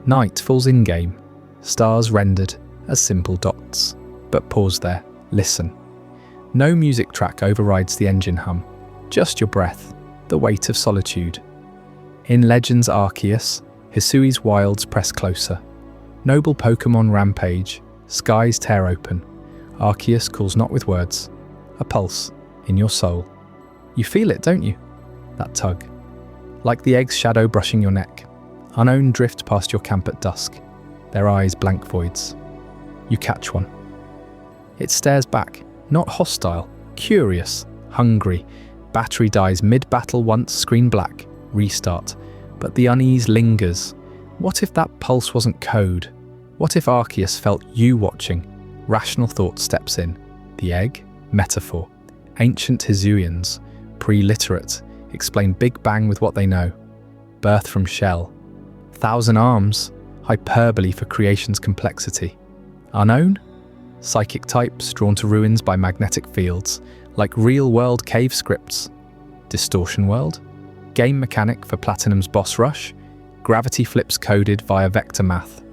Night falls in-game. Stars rendered as simple dots. But pause there. Listen. No music track overrides the engine hum. Just your breath, the weight of solitude. In Legends Arceus, Hisui's wilds press closer. Noble Pokémon rampage, skies tear open. Arceus calls not with words, a pulse in your soul. You feel it, don't you? That tug. Like the egg's shadow brushing your neck. Unown drift past your camp at dusk, their eyes blank voids. You catch one. It stares back, not hostile, curious, hungry. Battery dies mid-battle once, screen black, restart. But the unease lingers. What if that pulse wasn't code? What if Arceus felt you watching? Rational thought steps in. The egg? Metaphor. Ancient Hisuians, pre-literate, explain Big Bang with what they know. Birth from shell. 1,000 arms, hyperbole for creation's complexity. Unknown? Psychic types drawn to ruins by magnetic fields, like real-world cave scripts. Distortion world? Game mechanic for Platinum's boss rush? Gravity flips coded via vector math.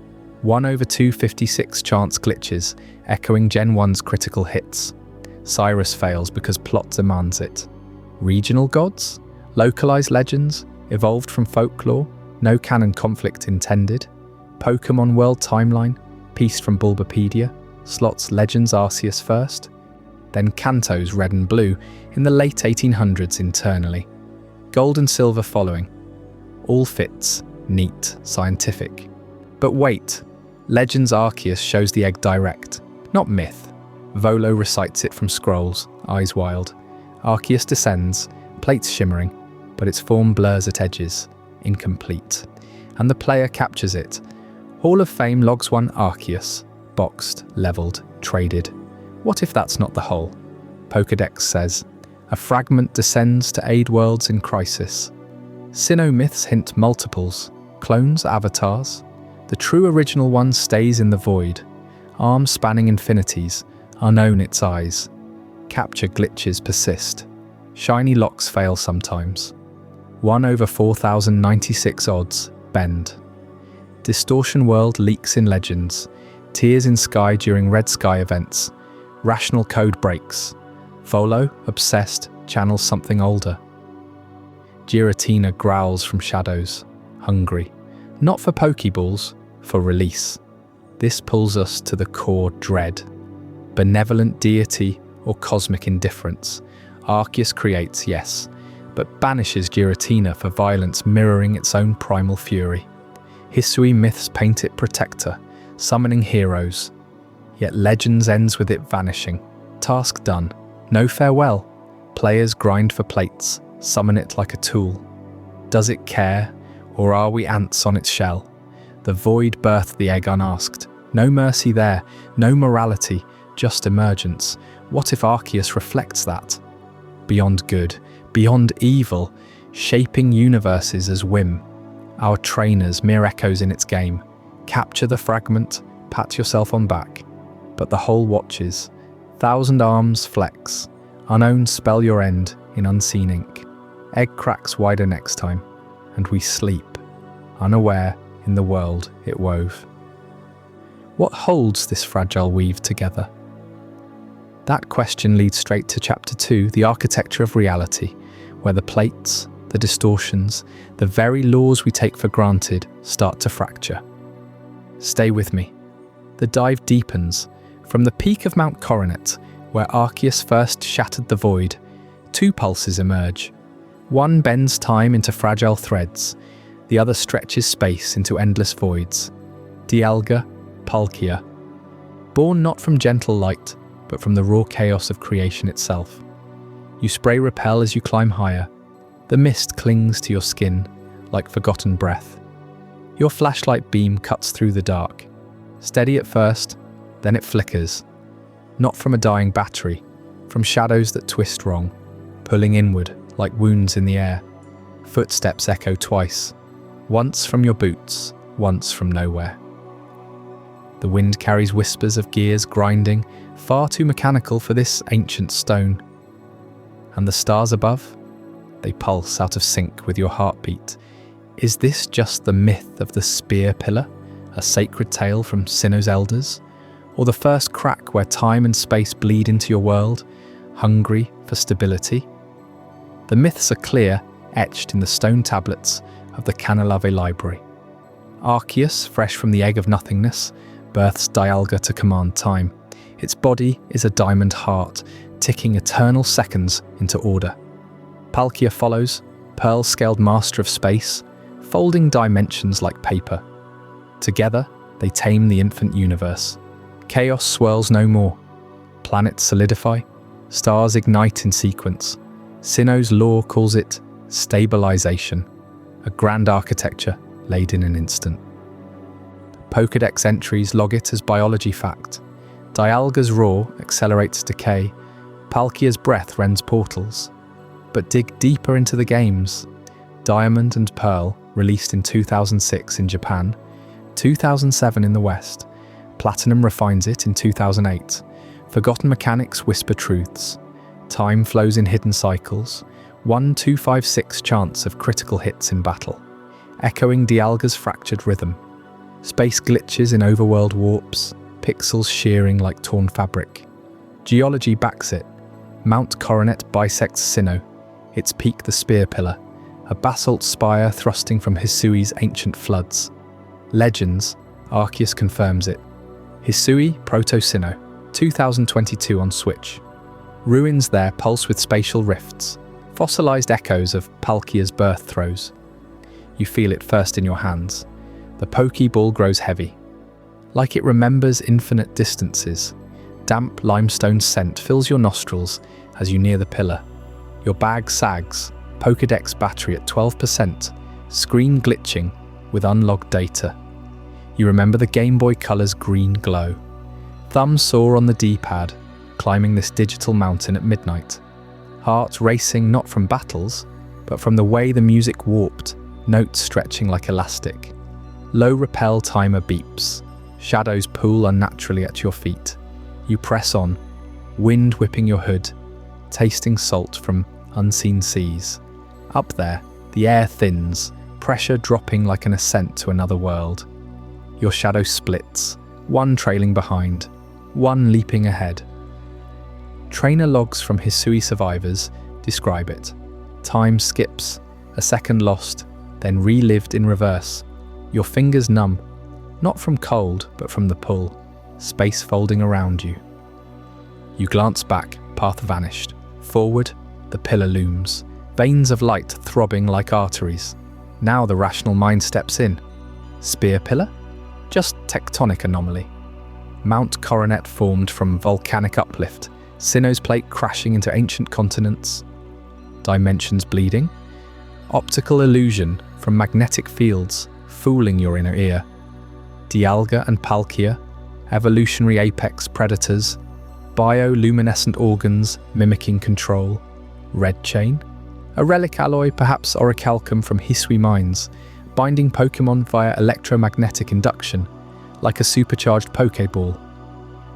1/256 chance glitches, echoing Gen 1's critical hits. Cyrus fails because plot demands it. Regional gods? Localized legends? Evolved from folklore? No canon conflict intended? Pokémon world timeline? Pieced from Bulbapedia? Slots Legends Arceus first? Then Kanto's red and blue in the late 1800s internally. Gold and silver following. All fits, neat, scientific. But wait, Legends Arceus shows the egg direct, not myth. Volo recites it from scrolls, eyes wild. Arceus descends, plates shimmering, but its form blurs at edges, incomplete. And the player captures it. Hall of Fame logs one Arceus, boxed, leveled, traded. What if that's not the whole? Pokédex says, a fragment descends to aid worlds in crisis. Sinnoh-myths hint multiples, clones, avatars. The true original one stays in the void. Arms spanning infinities, unknown its eyes. Capture glitches persist. Shiny locks fail sometimes. 1/4096 odds, bend. Distortion world leaks in legends. Tears in sky during red sky events. Rational code breaks. Volo, obsessed, channels something older. Giratina growls from shadows, hungry. Not for Pokeballs, for release. This pulls us to the core dread. Benevolent deity or cosmic indifference. Arceus creates, yes, but banishes Giratina for violence mirroring its own primal fury. Hisui myths paint it protector, summoning heroes. Yet Legends ends with it vanishing. Task done. No farewell. Players grind for plates, summon it like a tool. Does it care, or are we ants on its shell? The void birthed the egg unasked. No mercy there, no morality, just emergence. What if Arceus reflects that? Beyond good, beyond evil, shaping universes as whim. Our trainers, mere echoes in its game. Capture the fragment, pat yourself on back. But the whole watches. 1,000 arms flex. Unown spell your end in unseen ink. Egg cracks wider next time, and we sleep, unaware in the world it wove. What holds this fragile weave together? That question leads straight to Chapter 2, the architecture of reality, where the plates, the distortions, the very laws we take for granted start to fracture. Stay with me. The dive deepens, from the peak of Mount Coronet, where Arceus first shattered the void, Two pulses emerge. One bends time into fragile threads, the other stretches space into endless voids. Dialga, Palkia. Born not from gentle light, but from the raw chaos of creation itself. You spray repel as you climb higher. The mist clings to your skin like forgotten breath. Your flashlight beam cuts through the dark. Steady at first, then it flickers. Not from a dying battery, from shadows that twist wrong, pulling inward like wounds in the air. Footsteps echo twice, once from your boots, once from nowhere. The wind carries whispers of gears grinding, far too mechanical for this ancient stone. And the stars above? They pulse out of sync with your heartbeat. Is this just the myth of the spear pillar, a sacred tale from Sinnoh's elders? Or the first crack where time and space bleed into your world, hungry for stability? The myths are clear, etched in the stone tablets of the Canalave library. Arceus, fresh from the egg of nothingness, births Dialga to command time. Its body is a diamond heart, ticking eternal seconds into order. Palkia follows, pearl-scaled master of space, folding dimensions like paper. Together, they tame the infant universe. Chaos swirls no more. Planets solidify, stars ignite in sequence. Sinnoh's lore calls it stabilization, a grand architecture laid in an instant. Pokédex entries log it as biology fact. Dialga's roar accelerates decay. Palkia's breath rends portals. But dig deeper into the games. Diamond and Pearl, released in 2006 in Japan, 2007 in the West. Platinum refines it in 2008. Forgotten mechanics whisper truths. Time flows in hidden cycles. 1-2-5-6 chance of critical hits in battle, echoing Dialga's fractured rhythm. Space glitches in overworld warps, pixels shearing like torn fabric. Geology backs it. Mount Coronet bisects Sinnoh, its peak the spear pillar, a basalt spire thrusting from Hisui's ancient floods. Legends, Arceus confirms it. Hisui Proto-Sinnoh, 2022 on Switch. Ruins there pulse with spatial rifts, fossilized echoes of Palkia's birth throes. You feel it first in your hands. The Pokeball grows heavy. Like it remembers infinite distances. Damp limestone scent fills your nostrils as you near the pillar. Your bag sags, Pokédex battery at 12%, screen glitching with unlogged data. You remember the Game Boy Color's green glow. Thumb sore on the D-pad, climbing this digital mountain at midnight. Heart racing not from battles, but from the way the music warped, notes stretching like elastic. Low repel timer beeps. Shadows pool unnaturally at your feet. You press on, wind whipping your hood, tasting salt from unseen seas. Up there, the air thins, pressure dropping like an ascent to another world. Your shadow splits, one trailing behind, one leaping ahead. Trainer logs from Hisui survivors describe it. Time skips, a second lost, then relived in reverse. Your fingers numb, not from cold, but from the pull, space folding around you. You glance back, path vanished. Forward, the pillar looms, veins of light throbbing like arteries. Now the rational mind steps in. Spear pillar? Just tectonic anomaly. Mount Coronet formed from volcanic uplift, Sinnoh's plate crashing into ancient continents. Dimensions bleeding? Optical illusion from magnetic fields, fooling your inner ear. Dialga and Palkia, evolutionary apex predators, bioluminescent organs mimicking control. Red chain? A relic alloy, perhaps orichalcum from Hisui mines, binding Pokémon via electromagnetic induction, like a supercharged Pokeball.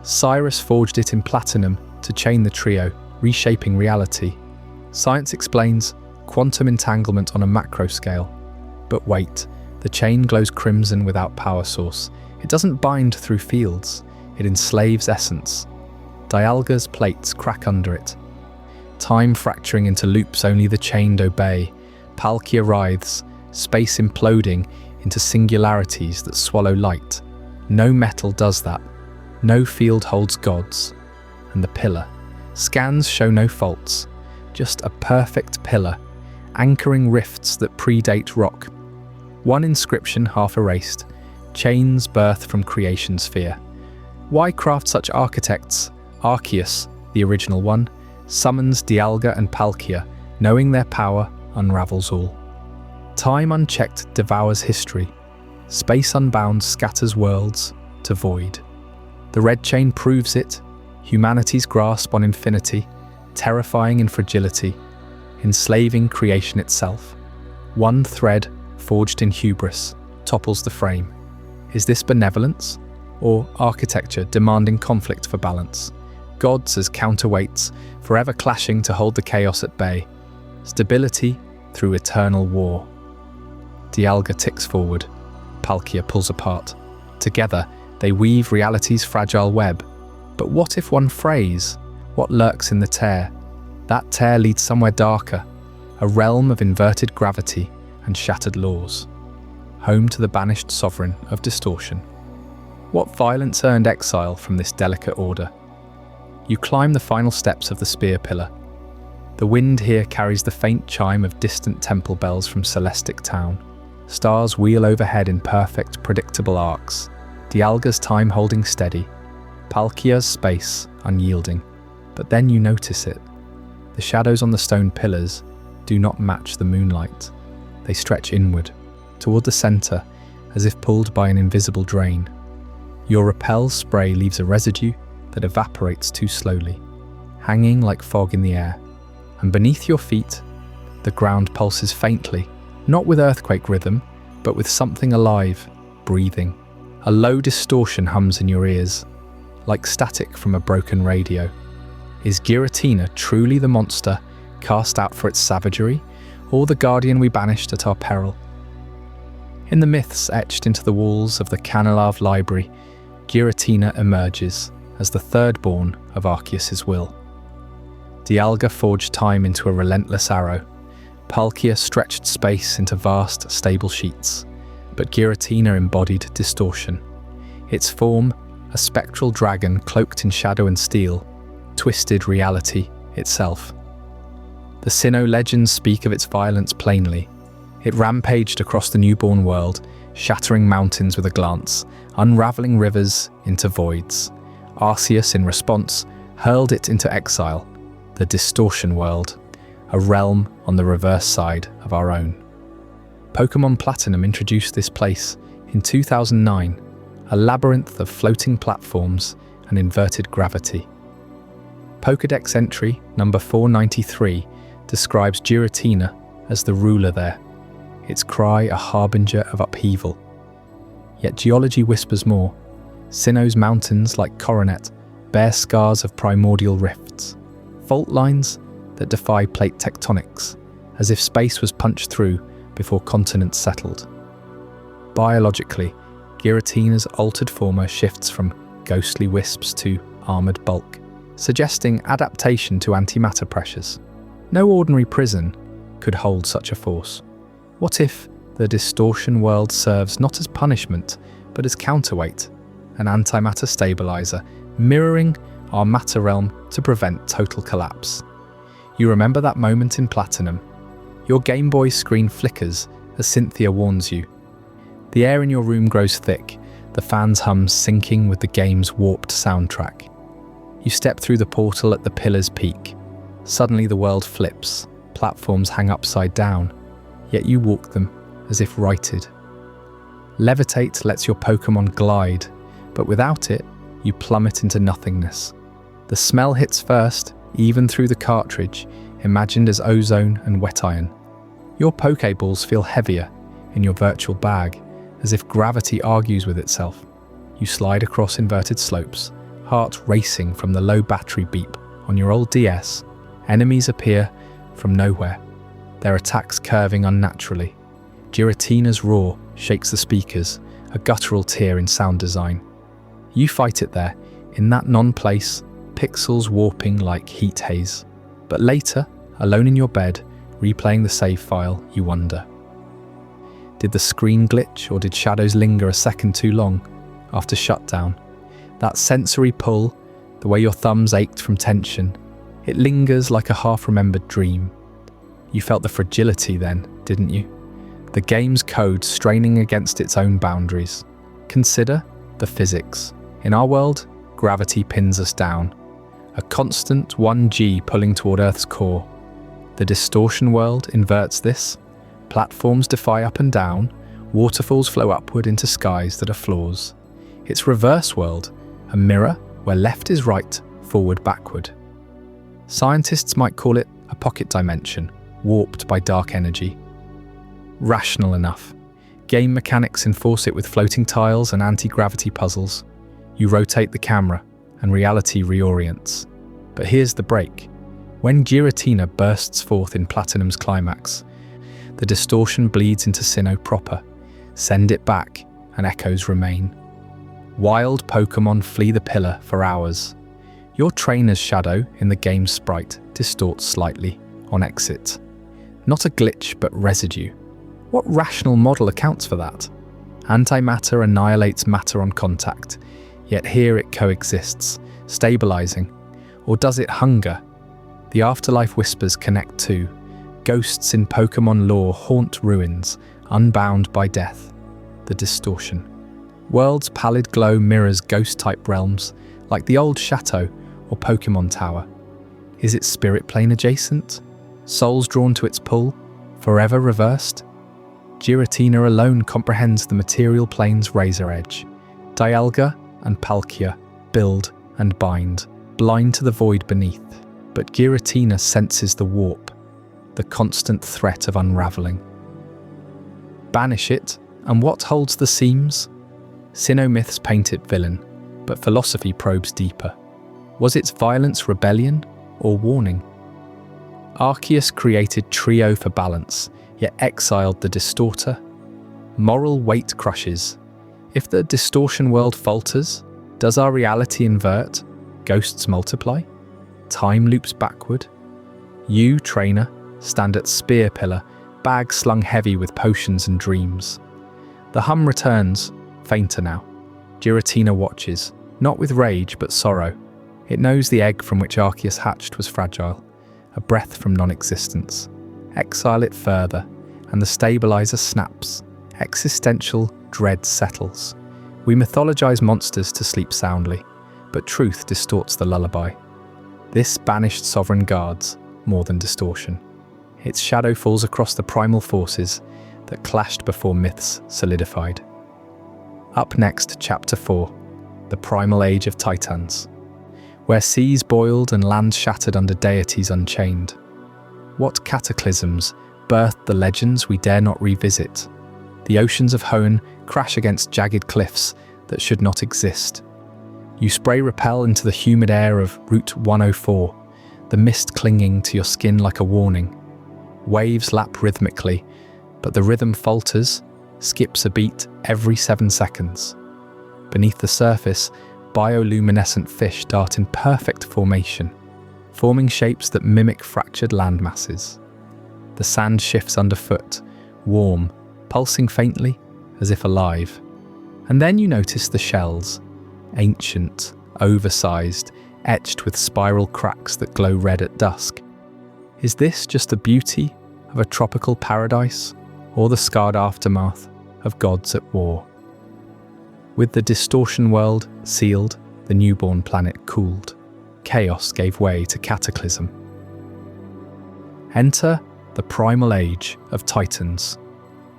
Cyrus forged it in platinum to chain the trio, reshaping reality. Science explains quantum entanglement on a macro scale. But wait, the chain glows crimson without power source. It doesn't bind through fields, it enslaves essence. Dialga's plates crack under it. Time fracturing into loops only the chained obey. Palkia writhes, space imploding into singularities that swallow light. No metal does that. No field holds gods. And the pillar. Scans show no faults. just a perfect pillar, anchoring rifts that predate rock. One inscription half erased, chains birth from creation's fear. Why craft such architects? Arceus, the original one, summons Dialga and Palkia, knowing their power unravels all. Time unchecked devours history. Space unbound scatters worlds to void. The red chain proves it, humanity's grasp on infinity, terrifying in fragility, enslaving creation itself. One thread, forged in hubris, topples the frame. Is this benevolence, or architecture demanding conflict for balance? Gods as counterweights, forever clashing to hold the chaos at bay. Stability through eternal war. Dialga ticks forward, Palkia pulls apart. Together, they weave reality's fragile web. But what if one phrase, what lurks in the tear? That tear leads somewhere darker, a realm of inverted gravity and shattered laws, home to the banished sovereign of distortion. What violence earned exile from this delicate order? You climb the final steps of the spear pillar. The wind here carries the faint chime of distant temple bells from Celestic Town. Stars wheel overhead in perfect, predictable arcs. Dialga's time holding steady. Palkia's space unyielding. But then you notice it. The shadows on the stone pillars do not match the moonlight. They stretch inward, toward the center, as if pulled by an invisible drain. Your repel spray leaves a residue that evaporates too slowly, hanging like fog in the air. And beneath your feet, the ground pulses faintly, not with earthquake rhythm, but with something alive, breathing. A low distortion hums in your ears, like static from a broken radio. Is Giratina truly the monster cast out for its savagery, or the guardian we banished at our peril? In the myths etched into the walls of the Canelav library, Giratina emerges as the third-born of Arceus' will. Dialga forged time into a relentless arrow. Palkia stretched space into vast, stable sheets. But Giratina embodied distortion. Its form, a spectral dragon cloaked in shadow and steel, twisted reality itself. The Sinnoh legends speak of its violence plainly. It rampaged across the newborn world, shattering mountains with a glance, unraveling rivers into voids. Arceus, in response, hurled it into exile, the distortion world, a realm on the reverse side of our own. Pokémon Platinum introduced this place in 2009, a labyrinth of floating platforms and inverted gravity. Pokédex entry number 493 describes Giratina as the ruler there, its cry a harbinger of upheaval. Yet geology whispers more. Sinnoh's mountains, like Coronet, bear scars of primordial rifts, fault lines that defy plate tectonics, as if space was punched through before continents settled. Biologically, Giratina's altered former shifts from ghostly wisps to armoured bulk, suggesting adaptation to antimatter pressures. No ordinary prison could hold such a force. What if the distortion world serves not as punishment, but as counterweight, an antimatter stabilizer, mirroring our matter realm to prevent total collapse? You remember that moment in Platinum? Your Game Boy screen flickers as Cynthia warns you. The air in your room grows thick, the fan's hum syncing with the game's warped soundtrack. You step through the portal at the pillar's peak. Suddenly the world flips, platforms hang upside down, yet you walk them as if righted. Levitate lets your Pokémon glide, but without it, you plummet into nothingness. The smell hits first, even through the cartridge, imagined as ozone and wet iron. Your Pokéballs feel heavier in your virtual bag, as if gravity argues with itself. You slide across inverted slopes, heart racing from the low battery beep on your old DS. Enemies appear from nowhere, their attacks curving unnaturally. Giratina's roar shakes the speakers, a guttural tear in sound design. You fight it there, in that non-place, pixels warping like heat haze. But later, alone in your bed, replaying the save file, you wonder. Did the screen glitch, or did shadows linger a second too long after shutdown? That sensory pull, the way your thumbs ached from tension, It lingers like a half-remembered dream. You felt the fragility then, didn't you? The game's code straining against its own boundaries. Consider the physics. In our world, gravity pins us down. A constant 1G pulling toward Earth's core. The distortion world inverts this. Platforms defy up and down. Waterfalls flow upward into skies that are floors. It's reverse world, a mirror where left is right, forward backward. Scientists might call it a pocket dimension, warped by dark energy. Rational enough. Game mechanics enforce it with floating tiles and anti-gravity puzzles. You rotate the camera, and reality reorients. But here's the break. When Giratina bursts forth in Platinum's climax, the distortion bleeds into Sinnoh proper. Send it back, and echoes remain. Wild Pokémon flee the pillar for hours. Your trainer's shadow in the game's sprite distorts slightly on exit. Not a glitch, but residue. What rational model accounts for that? Antimatter annihilates matter on contact, yet here it coexists, stabilizing. Or does it hunger? The Afterlife whispers connect too. Ghosts in Pokémon lore haunt ruins, unbound by death. The distortion. World's pallid glow mirrors ghost-type realms, like the old chateau or Pokémon tower. Is it spirit plane adjacent? Souls drawn to its pull? Forever reversed? Giratina alone comprehends the material plane's razor edge. Dialga and Palkia build and bind, blind to the void beneath. But Giratina senses the warp, the constant threat of unraveling. Banish it, and what holds the seams? Sinnoh myths paint it villain, but philosophy probes deeper. Was its violence rebellion or warning? Arceus created Trio for balance, yet exiled the distorter. Moral weight crushes. If the distortion world falters, does our reality invert? Ghosts multiply? Time loops backward? You, trainer, stand at spear pillar, bag slung heavy with potions and dreams. The hum returns, fainter now. Giratina watches, not with rage but sorrow. It knows the egg from which Arceus hatched was fragile, a breath from non-existence. Exile it further, and the stabilizer snaps. Existential dread settles. We mythologize monsters to sleep soundly, but truth distorts the lullaby. This banished sovereign guards more than distortion. Its shadow falls across the primal forces that clashed before myths solidified. Up next, Chapter 4, the Primal Age of Titans, where seas boiled and lands shattered under deities unchained. What cataclysms birthed the legends we dare not revisit? The oceans of Hoenn crash against jagged cliffs that should not exist. You spray repel into the humid air of Route 104, the mist clinging to your skin like a warning. Waves lap rhythmically, but the rhythm falters, skips a beat every 7 seconds. Beneath the surface, bioluminescent fish dart in perfect formation, forming shapes that mimic fractured landmasses. The sand shifts underfoot, warm, pulsing faintly, as if alive. And then you notice the shells, ancient, oversized, etched with spiral cracks that glow red at dusk. Is this just the beauty of a tropical paradise, or the scarred aftermath of gods at war? With the distortion world sealed, the newborn planet cooled. Chaos gave way to cataclysm. Enter the Primal Age of Titans.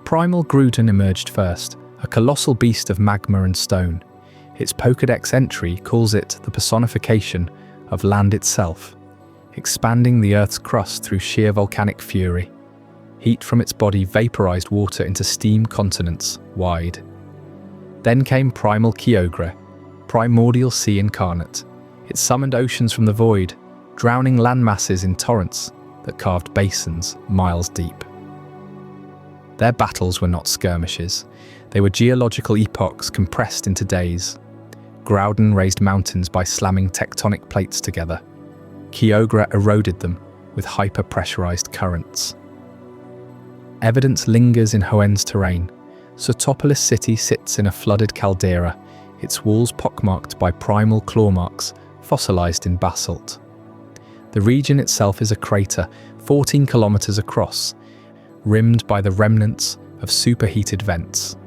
Primal Grudge emerged first, a colossal beast of magma and stone. Its Pokédex entry calls it the personification of land itself, expanding the Earth's crust through sheer volcanic fury. Heat from its body vaporized water into steam continents wide. Then came Primal Kyogre, primordial sea incarnate. It summoned oceans from the void, drowning landmasses in torrents that carved basins miles deep. Their battles were not skirmishes. They were geological epochs compressed into days. Groudon raised mountains by slamming tectonic plates together. Kyogre eroded them with hyper-pressurized currents. Evidence lingers in Hoenn's terrain. Sotopolis City sits in a flooded caldera, its walls pockmarked by primal claw marks fossilized in basalt. The region itself is a crater 14 kilometers across, rimmed by the remnants of superheated vents.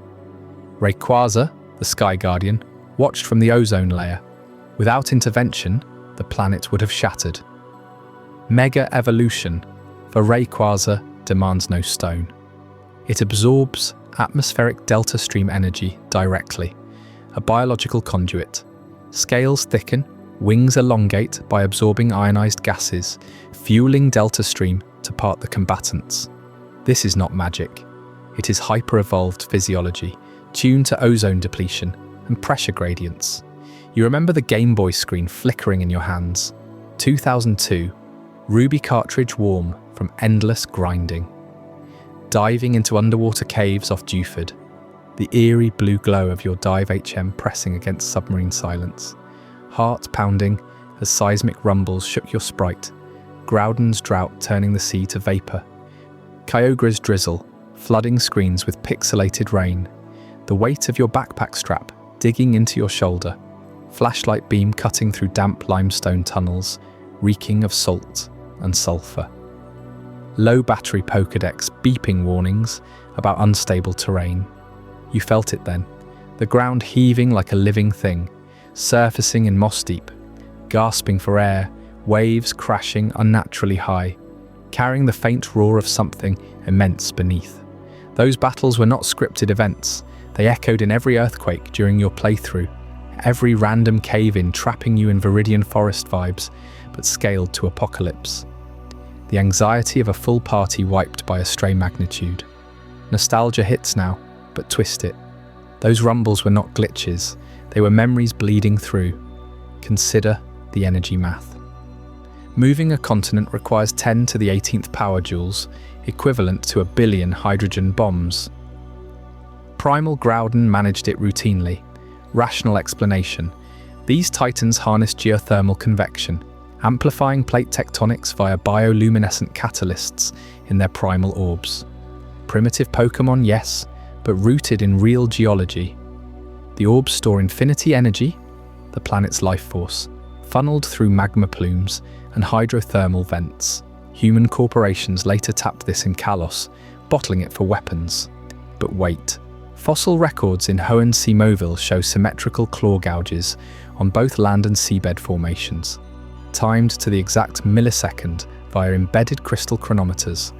Rayquaza, the Sky Guardian, watched from the ozone layer. Without intervention, the planet would have shattered. Mega evolution, for Rayquaza, demands no stone. It absorbs atmospheric delta stream energy directly, a biological conduit. Scales thicken, wings elongate by absorbing ionized gases, fueling delta stream to part the combatants. This is not magic. It is hyper-evolved physiology, tuned to ozone depletion and pressure gradients. You remember the Game Boy screen flickering in your hands. 2002, Ruby cartridge warm from endless grinding. Diving into underwater caves off Dewford, the eerie blue glow of your Dive HM pressing against submarine silence. Heart pounding as seismic rumbles shook your sprite, Groudon's drought turning the sea to vapour. Kyogre's drizzle, flooding screens with pixelated rain. The weight of your backpack strap digging into your shoulder. Flashlight beam cutting through damp limestone tunnels, reeking of salt and sulphur. Low battery Pokédex beeping warnings about unstable terrain. You felt it then, the ground heaving like a living thing, surfacing in moss deep, gasping for air, waves crashing unnaturally high, carrying the faint roar of something immense beneath. Those battles were not scripted events. They echoed in every earthquake during your playthrough, every random cave-in trapping you in Viridian Forest vibes, but scaled to apocalypse. The anxiety of a full party wiped by a stray magnitude. Nostalgia hits now, but twist it. Those rumbles were not glitches, they were memories bleeding through. Consider the energy math. Moving a continent requires 10 to the 18th power joules, equivalent to 1 billion hydrogen bombs. Primal Groudon managed it routinely. Rational explanation. These titans harness geothermal convection, amplifying plate tectonics via bioluminescent catalysts in their primal orbs. Primitive Pokémon, yes, but rooted in real geology. The orbs store infinity energy, the planet's life force, funneled through magma plumes and hydrothermal vents. Human corporations later tapped this in Kalos, bottling it for weapons. But wait. Fossil records in Hoenn-Simoville show symmetrical claw gouges on both land and seabed formations, timed to the exact millisecond via embedded crystal chronometers.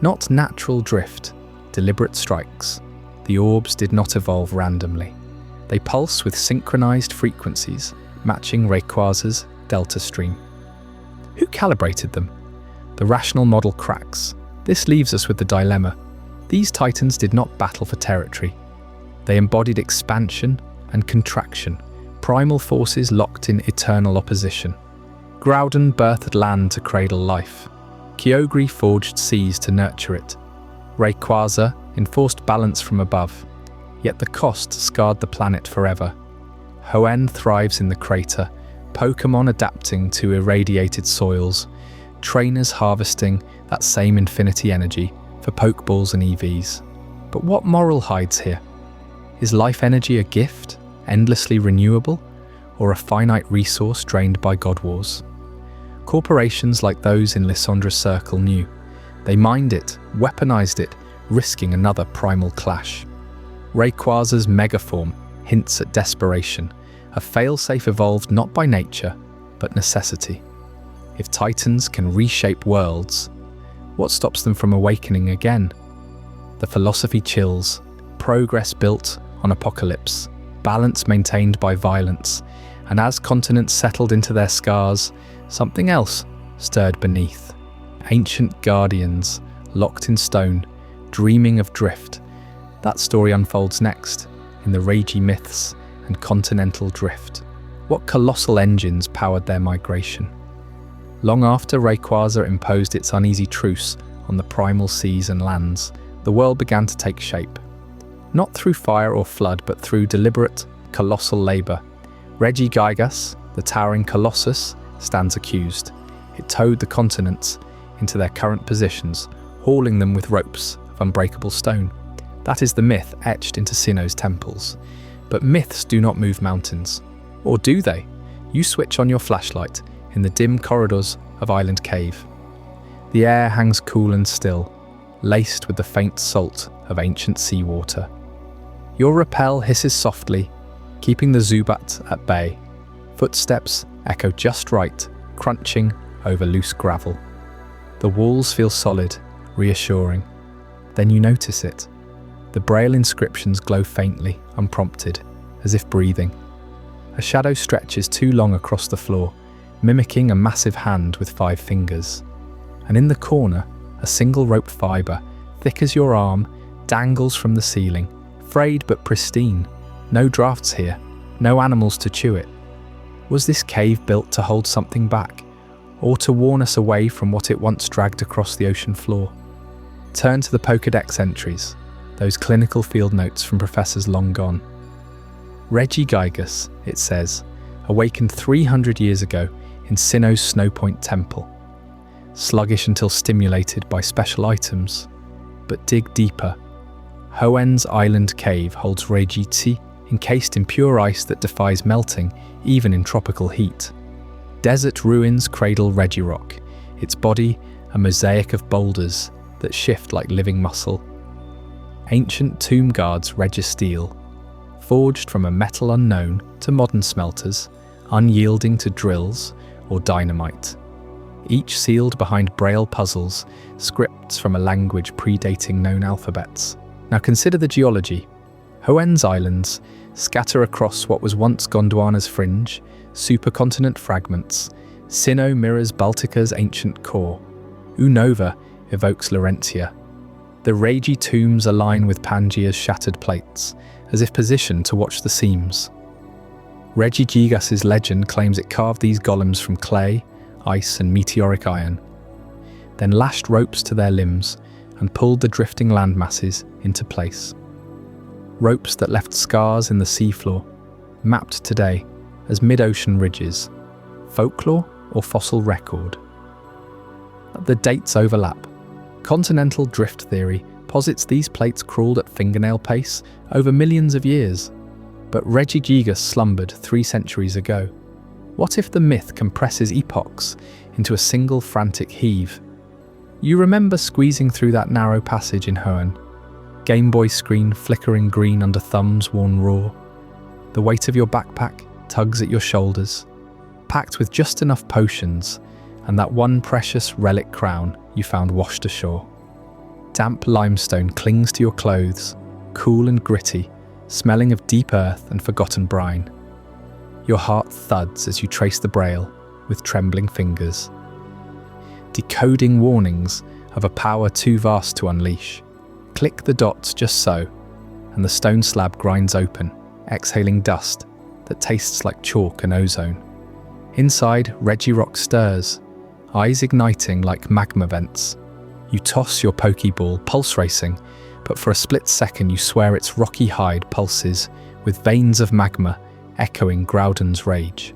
Not natural drift, deliberate strikes. The orbs did not evolve randomly. They pulse with synchronized frequencies, matching Rayquaza's delta stream. Who calibrated them? The rational model cracks. This leaves us with the dilemma. These titans did not battle for territory. They embodied expansion and contraction, primal forces locked in eternal opposition. Groudon birthed land to cradle life. Kyogre forged seas to nurture it. Rayquaza enforced balance from above, yet the cost scarred the planet forever. Hoenn thrives in the crater, Pokémon adapting to irradiated soils, trainers harvesting that same infinity energy for Pokeballs and EVs. But what moral hides here? Is life energy a gift, endlessly renewable, or a finite resource drained by God Wars? Corporations like those in Lissandra's circle knew. They mined it, weaponized it, risking another primal clash. Rayquaza's megaform hints at desperation, a failsafe evolved not by nature, but necessity. If titans can reshape worlds, what stops them from awakening again? The philosophy chills, progress built on apocalypse, balance maintained by violence, and as continents settled into their scars, something else stirred beneath. Ancient guardians, locked in stone, dreaming of drift. That story unfolds next, in the Ragi myths and continental drift. What colossal engines powered their migration? Long after Rayquaza imposed its uneasy truce on the primal seas and lands, the world began to take shape. Not through fire or flood, but through deliberate, colossal labour. Regigigas, the towering Colossus, stands accused. It towed the continents into their current positions, hauling them with ropes of unbreakable stone. That is the myth etched into Sinnoh's temples. But myths do not move mountains. Or do they? You switch on your flashlight in the dim corridors of Island Cave. The air hangs cool and still, laced with the faint salt of ancient seawater. Your rappel hisses softly, keeping the Zubat at bay. Footsteps echo just right, crunching over loose gravel. The walls feel solid, reassuring. Then you notice it. The Braille inscriptions glow faintly, unprompted, as if breathing. A shadow stretches too long across the floor, mimicking a massive hand with 5 fingers. And in the corner, a single rope fibre, thick as your arm, dangles from the ceiling, frayed but pristine. No drafts here, no animals to chew it. Was this cave built to hold something back, or to warn us away from what it once dragged across the ocean floor? Turn to the Pokédex entries, those clinical field notes from professors long gone. Regigigas, it says, awakened 300 years ago in Sinnoh's Snowpoint Temple. Sluggish until stimulated by special items. But dig deeper. Hoenn's Island Cave holds Regiti, encased in pure ice that defies melting, even in tropical heat. Desert ruins cradle Regirock, its body a mosaic of boulders that shift like living muscle. Ancient tomb guards Registeel, forged from a metal unknown to modern smelters, unyielding to drills or dynamite. Each sealed behind Braille puzzles, scripts from a language predating known alphabets. Now consider the geology. Hoenn's islands scatter across what was once Gondwana's fringe, supercontinent fragments. Sinnoh mirrors Baltica's ancient core. Unova evokes Laurentia. The Regi tombs align with Pangea's shattered plates, as if positioned to watch the seams. Regigigas' legend claims it carved these golems from clay, ice and meteoric iron, then lashed ropes to their limbs and pulled the drifting landmasses into place. Ropes that left scars in the seafloor, mapped today as mid-ocean ridges. Folklore or fossil record? The dates overlap. Continental drift theory posits these plates crawled at fingernail pace over millions of years. But Regigigas slumbered 3 centuries ago. What if the myth compresses epochs into a single frantic heave? You remember squeezing through that narrow passage in Hoenn, Game Boy screen flickering green under thumbs worn raw. The weight of your backpack tugs at your shoulders, packed with just enough potions and that one precious relic crown you found washed ashore. Damp limestone clings to your clothes, cool and gritty, smelling of deep earth and forgotten brine. Your heart thuds as you trace the Braille with trembling fingers. Decoding warnings of a power too vast to unleash. Click the dots just so, and the stone slab grinds open, exhaling dust that tastes like chalk and ozone. Inside, Regirock stirs, eyes igniting like magma vents. You toss your Pokeball, pulse racing, but for a split second you swear its rocky hide pulses with veins of magma echoing Groudon's rage.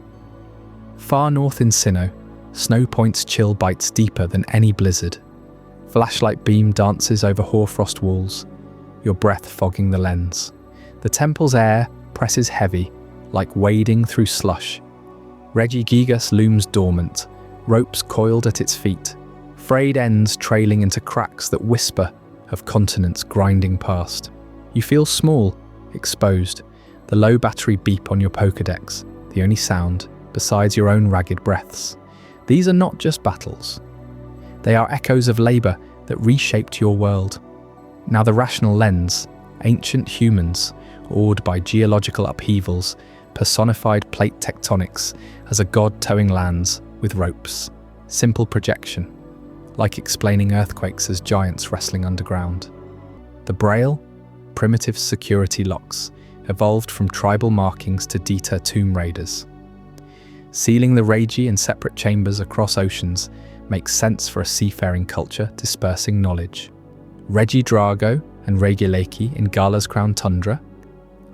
Far north in Sinnoh, Snowpoint's chill bites deeper than any blizzard. Flashlight beam dances over hoarfrost walls, your breath fogging the lens. The temple's air presses heavy, like wading through slush. Regigigas looms dormant, ropes coiled at its feet, frayed ends trailing into cracks that whisper of continents grinding past. You feel small, exposed, the low battery beep on your Pokédex, the only sound, besides your own ragged breaths. These are not just battles. They are echoes of labour that reshaped your world. Now the rational lens, ancient humans, awed by geological upheavals, personified plate tectonics as a god towing lands with ropes. Simple projection, like explaining earthquakes as giants wrestling underground. The Braille, primitive security locks, evolved from tribal markings to deter tomb raiders. Sealing the Regi in separate chambers across oceans makes sense for a seafaring culture dispersing knowledge. Regidrago and Regilaki in Gala's Crown Tundra,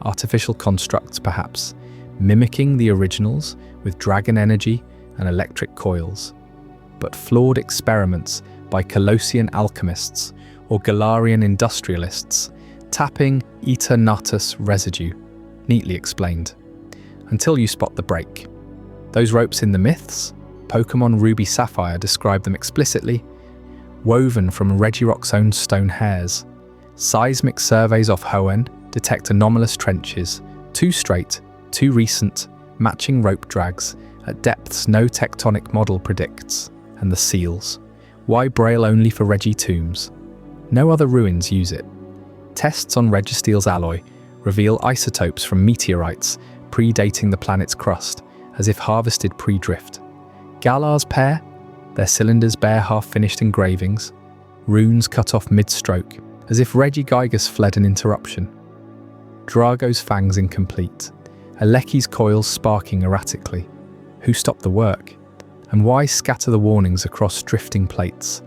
artificial constructs perhaps, mimicking the originals with dragon energy and electric coils, but flawed experiments by Colossian alchemists or Galarian industrialists, tapping Eternatus residue, neatly explained, until you spot the break. Those ropes in the myths? Pokémon Ruby Sapphire described them explicitly, woven from Regirock's own stone hairs. Seismic surveys off Hoenn detect anomalous trenches, too straight, too recent, matching rope drags, at depths no tectonic model predicts. And the seals. Why Braille only for Regitombs? No other ruins use it. Tests on Registeel's alloy reveal isotopes from meteorites predating the planet's crust, as if harvested pre-drift. Galar's pair, their cylinders bear half-finished engravings, runes cut off mid-stroke, as if Regigigas fled an interruption. Drago's fangs incomplete, Aleki's coils sparking erratically. Who stopped the work? And why scatter the warnings across drifting plates,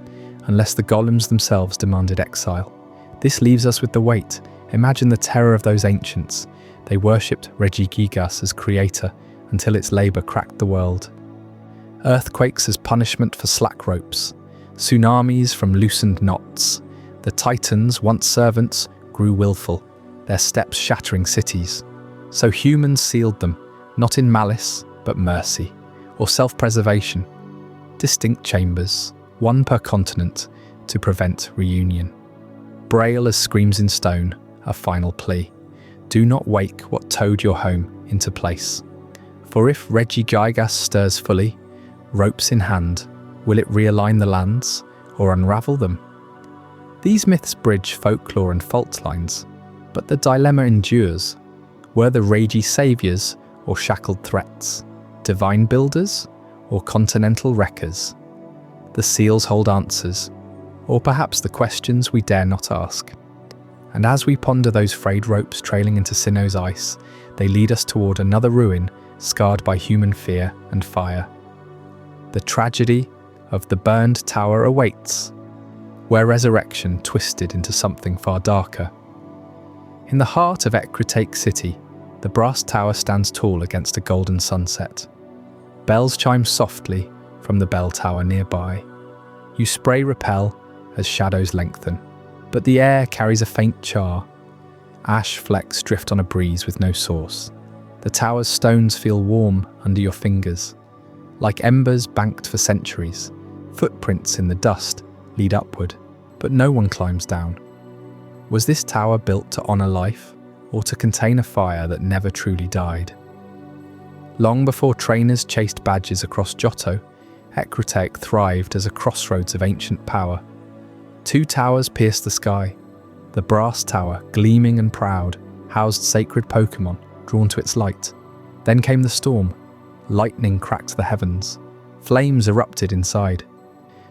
unless the golems themselves demanded exile? This leaves us with the weight. Imagine the terror of those ancients. They worshipped Regigigas as creator until its labour cracked the world. Earthquakes as punishment for slack ropes, tsunamis from loosened knots. The titans, once servants, grew willful, their steps shattering cities. So humans sealed them, not in malice, but mercy, or self-preservation. Distinct chambers, one per continent, to prevent reunion. Braille as screams in stone, a final plea. Do not wake what towed your home into place. For if Regigigas stirs fully, ropes in hand, will it realign the lands, or unravel them? These myths bridge folklore and fault lines, but the dilemma endures. Were the Regi saviours or shackled threats? Divine builders or continental wreckers? The seals hold answers, or perhaps the questions we dare not ask. And as we ponder those frayed ropes trailing into Sinnoh's ice, they lead us toward another ruin scarred by human fear and fire. The tragedy of the burned tower awaits, where resurrection twisted into something far darker. In the heart of Ecruteak City, the brass tower stands tall against a golden sunset. Bells chime softly from the bell tower nearby. You spray repel as shadows lengthen, but the air carries a faint char. Ash flecks drift on a breeze with no source. The tower's stones feel warm under your fingers, like embers banked for centuries. Footprints in the dust lead upward, but no one climbs down. Was this tower built to honour life, or to contain a fire that never truly died? Long before trainers chased badges across Johto, Ecruteak thrived as a crossroads of ancient power. Two towers pierced the sky. The brass tower, gleaming and proud, housed sacred Pokémon drawn to its light. Then came the storm. Lightning cracked the heavens. Flames erupted inside.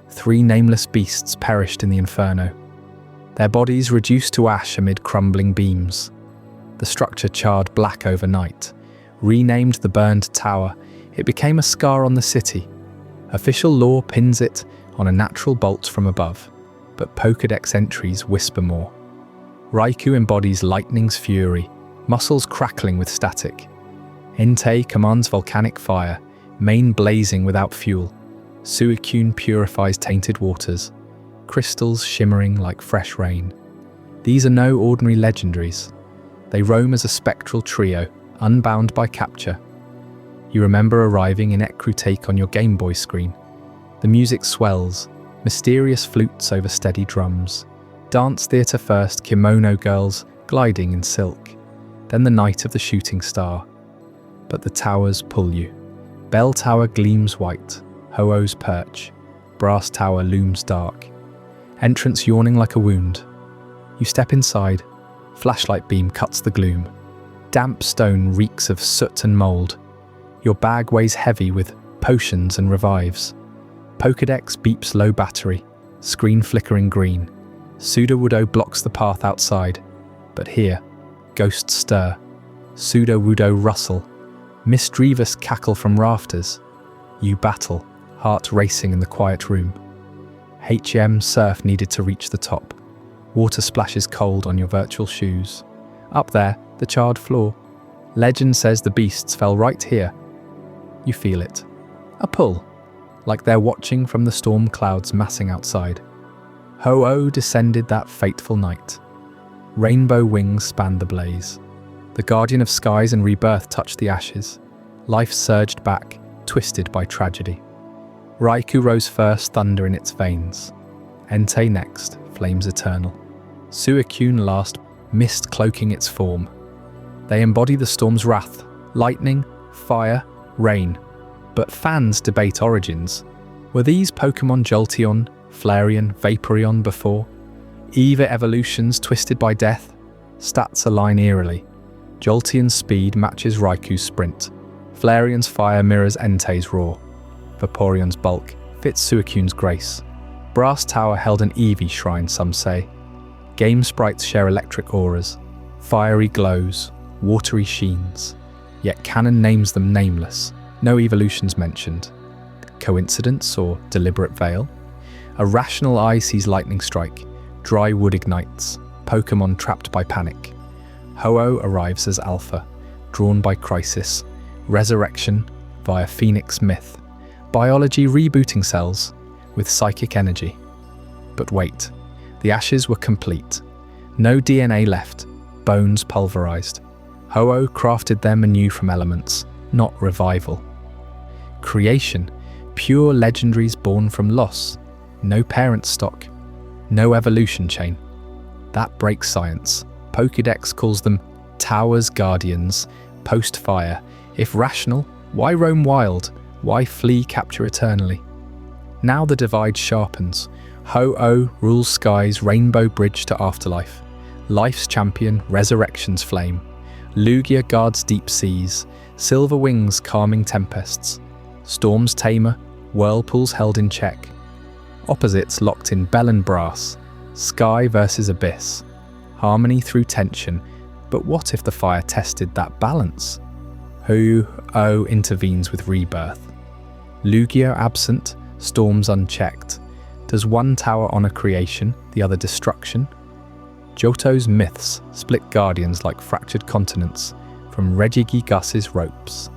3 nameless beasts perished in the inferno, their bodies reduced to ash amid crumbling beams. The structure charred black overnight. Renamed the burned tower, it became a scar on the city. Official law pins it on a natural bolt from above, but Pokédex entries whisper more. Raikou embodies lightning's fury, muscles crackling with static. Entei commands volcanic fire, mane blazing without fuel. Suicune purifies tainted waters, crystals shimmering like fresh rain. These are no ordinary legendaries. They roam as a spectral trio, unbound by capture. You remember arriving in Ecruteak on your Game Boy screen. The music swells, mysterious flutes over steady drums. Dance theatre first, kimono girls gliding in silk. Then the night of the shooting star. But the towers pull you. Bell Tower gleams white, Ho-Oh's perch. Brass Tower looms dark. Entrance yawning like a wound. You step inside. Flashlight beam cuts the gloom. Damp stone reeks of soot and mould. Your bag weighs heavy with potions and revives. Pokédex beeps low battery, screen flickering green. Sudowoodo blocks the path outside. But here, ghosts stir. Sudowoodo rustle. Misdreavus cackle from rafters. You battle, heart racing in the quiet room. HM surf needed to reach the top. Water splashes cold on your virtual shoes. Up there, the charred floor. Legend says the beasts fell right here. You feel it. A pull, like they're watching from the storm clouds massing outside. Ho-Oh descended that fateful night. Rainbow wings spanned the blaze. The guardian of skies and rebirth touched the ashes. Life surged back, twisted by tragedy. Raikou rose first, thunder in its veins. Entei next, flames eternal. Suicune last, mist cloaking its form. They embody the storm's wrath, lightning, fire, rain. But fans debate origins. Were these Pokémon Jolteon, Flareon, Vaporeon before? EVA evolutions twisted by death? Stats align eerily. Jolteon's speed matches Raikou's sprint. Flareon's fire mirrors Entei's roar. Vaporeon's bulk fits Suicune's grace. Brass Tower held an Eevee shrine, some say. Game sprites share electric auras, fiery glows, watery sheens. Yet canon names them nameless. No evolutions mentioned. Coincidence or deliberate veil? A rational eye sees lightning strike. Dry wood ignites. Pokémon trapped by panic. Ho-Oh arrives as Alpha, drawn by crisis. Resurrection via Phoenix myth. Biology rebooting cells with psychic energy. But wait, the ashes were complete. No DNA left, bones pulverized. Ho-Oh crafted them anew from elements, not revival. Creation, pure legendaries born from loss. No parent stock, no evolution chain. That breaks science. Pokédex calls them Towers Guardians, post-fire. If rational, why roam wild? Why flee capture eternally? Now the divide sharpens. Ho-Oh rules skies, rainbow bridge to afterlife. Life's champion, resurrection's flame. Lugia guards deep seas. Silver wings calming tempests. Storm's tamer, whirlpools held in check. Opposites locked in bell and brass. Sky versus abyss. Harmony through tension. But what if the fire tested that balance? Ho-Oh intervenes with Rebirth. Lugia absent, storms unchecked. Does one tower honour creation, the other destruction? Johto's myths split guardians like fractured continents, from Regigigus's ropes.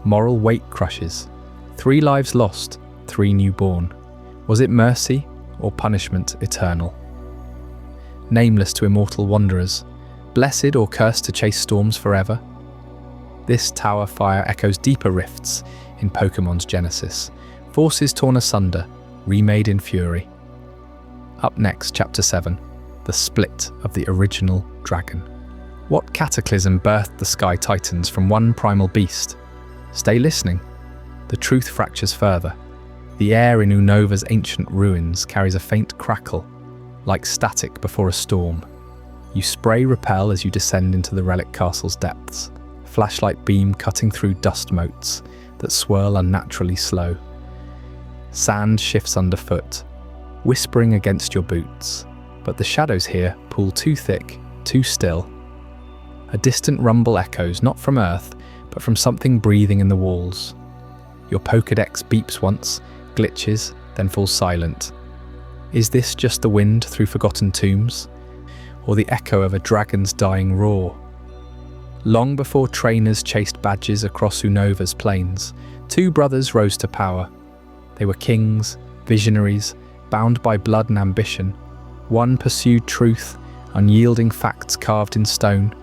Moral weight crushes. 3 lives lost, 3 newborn. Was it mercy or punishment eternal? Nameless to immortal wanderers, blessed or cursed to chase storms forever? This tower fire echoes deeper rifts in Pokémon's genesis, forces torn asunder, remade in fury. Up next, Chapter 7, the split of the original dragon. What cataclysm birthed the Sky Titans from one primal beast? Stay listening. The truth fractures further. The air in Unova's ancient ruins carries a faint crackle, like static before a storm. You spray repel as you descend into the relic castle's depths, flashlight beam cutting through dust motes that swirl unnaturally slow. Sand shifts underfoot, whispering against your boots, but the shadows here pull too thick, too still. A distant rumble echoes not from earth, but from something breathing in the walls. Your Pokédex beeps once, glitches, then falls silent. Is this just the wind through forgotten tombs, or the echo of a dragon's dying roar? Long before trainers chased badges across Unova's plains, 2 brothers rose to power. They were kings, visionaries, bound by blood and ambition. One pursued truth, unyielding facts carved in stone.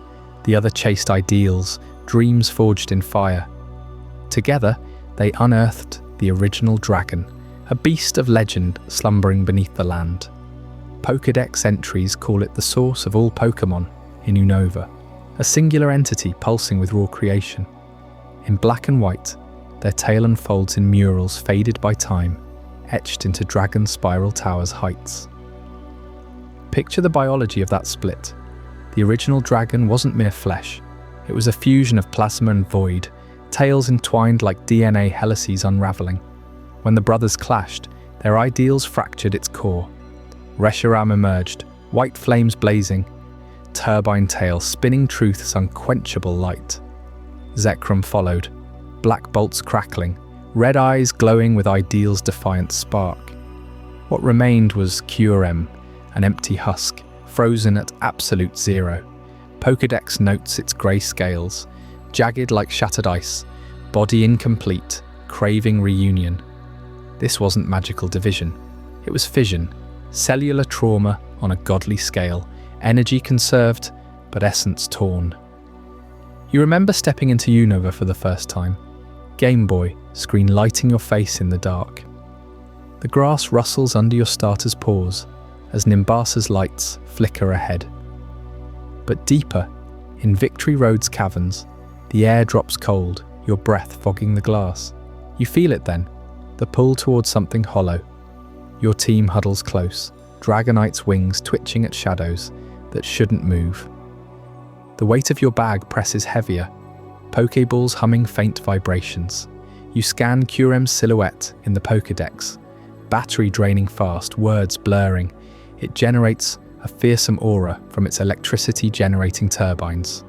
The other chased ideals, dreams forged in fire. Together, they unearthed the original dragon, a beast of legend slumbering beneath the land. Pokédex entries call it the source of all Pokémon in Unova, a singular entity pulsing with raw creation. In black and white, their tale unfolds in murals faded by time, etched into Dragon Spiral Tower's heights. Picture the biology of that split. The original dragon wasn't mere flesh. It was a fusion of plasma and void, tales entwined like DNA helices unraveling. When the brothers clashed, their ideals fractured its core. Reshiram emerged, white flames blazing, turbine tail spinning truth's unquenchable light. Zekrom followed, black bolts crackling, red eyes glowing with ideal's defiant spark. What remained was Curem, an empty husk, frozen at absolute zero. Pokédex notes its grey scales, jagged like shattered ice, body incomplete, craving reunion. This wasn't magical division, it was fission, cellular trauma on a godly scale, energy conserved, but essence torn. You remember stepping into Unova for the first time. Game Boy, screen lighting your face in the dark. The grass rustles under your starter's paws as Nimbasa's lights flicker ahead. But deeper, in Victory Road's caverns, the air drops cold, your breath fogging the glass. You feel it then, the pull towards something hollow. Your team huddles close, Dragonite's wings twitching at shadows that shouldn't move. The weight of your bag presses heavier, Pokeballs humming faint vibrations. You scan Curem's silhouette in the Pokédex, battery draining fast, words blurring. It generates a fearsome aura from its electricity-generating turbines.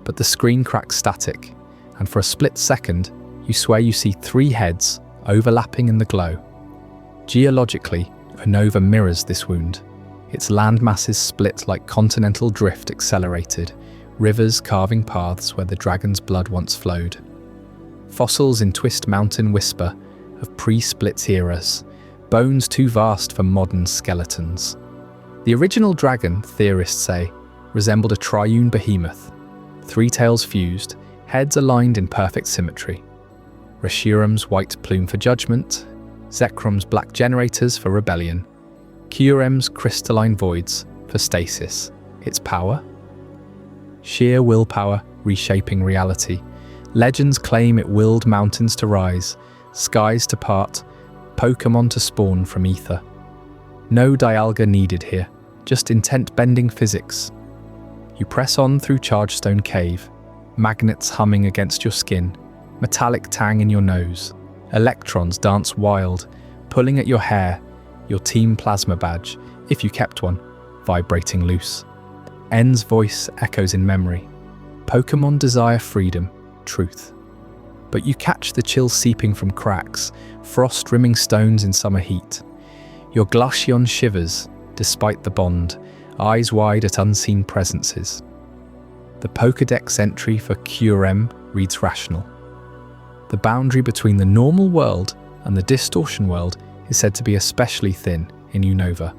But the screen cracks static, and for a split second, you swear you see 3 heads overlapping in the glow. Geologically, Unova mirrors this wound. Its landmasses split like continental drift accelerated, rivers carving paths where the dragon's blood once flowed. Fossils in Twist Mountain whisper of pre-split eras, bones too vast for modern skeletons. The original dragon, theorists say, resembled a triune behemoth, 3 tails fused, heads aligned in perfect symmetry. Reshiram's white plume for judgment, Zekrom's black generators for rebellion, Curem's crystalline voids for stasis. Its power? Sheer willpower reshaping reality. Legends claim it willed mountains to rise, skies to part, Pokémon to spawn from ether. No Dialga needed here, just intent-bending physics. You press on through Chargestone Cave, magnets humming against your skin, metallic tang in your nose. Electrons dance wild, pulling at your hair, your team plasma badge, if you kept one, vibrating loose. N's voice echoes in memory. Pokémon desire freedom, truth. But you catch the chill seeping from cracks, frost rimming stones in summer heat. Your Glaceon shivers, despite the bond, eyes wide at unseen presences. The Pokédex entry for Curem reads rational. The boundary between the normal world and the distortion world is said to be especially thin in Unova.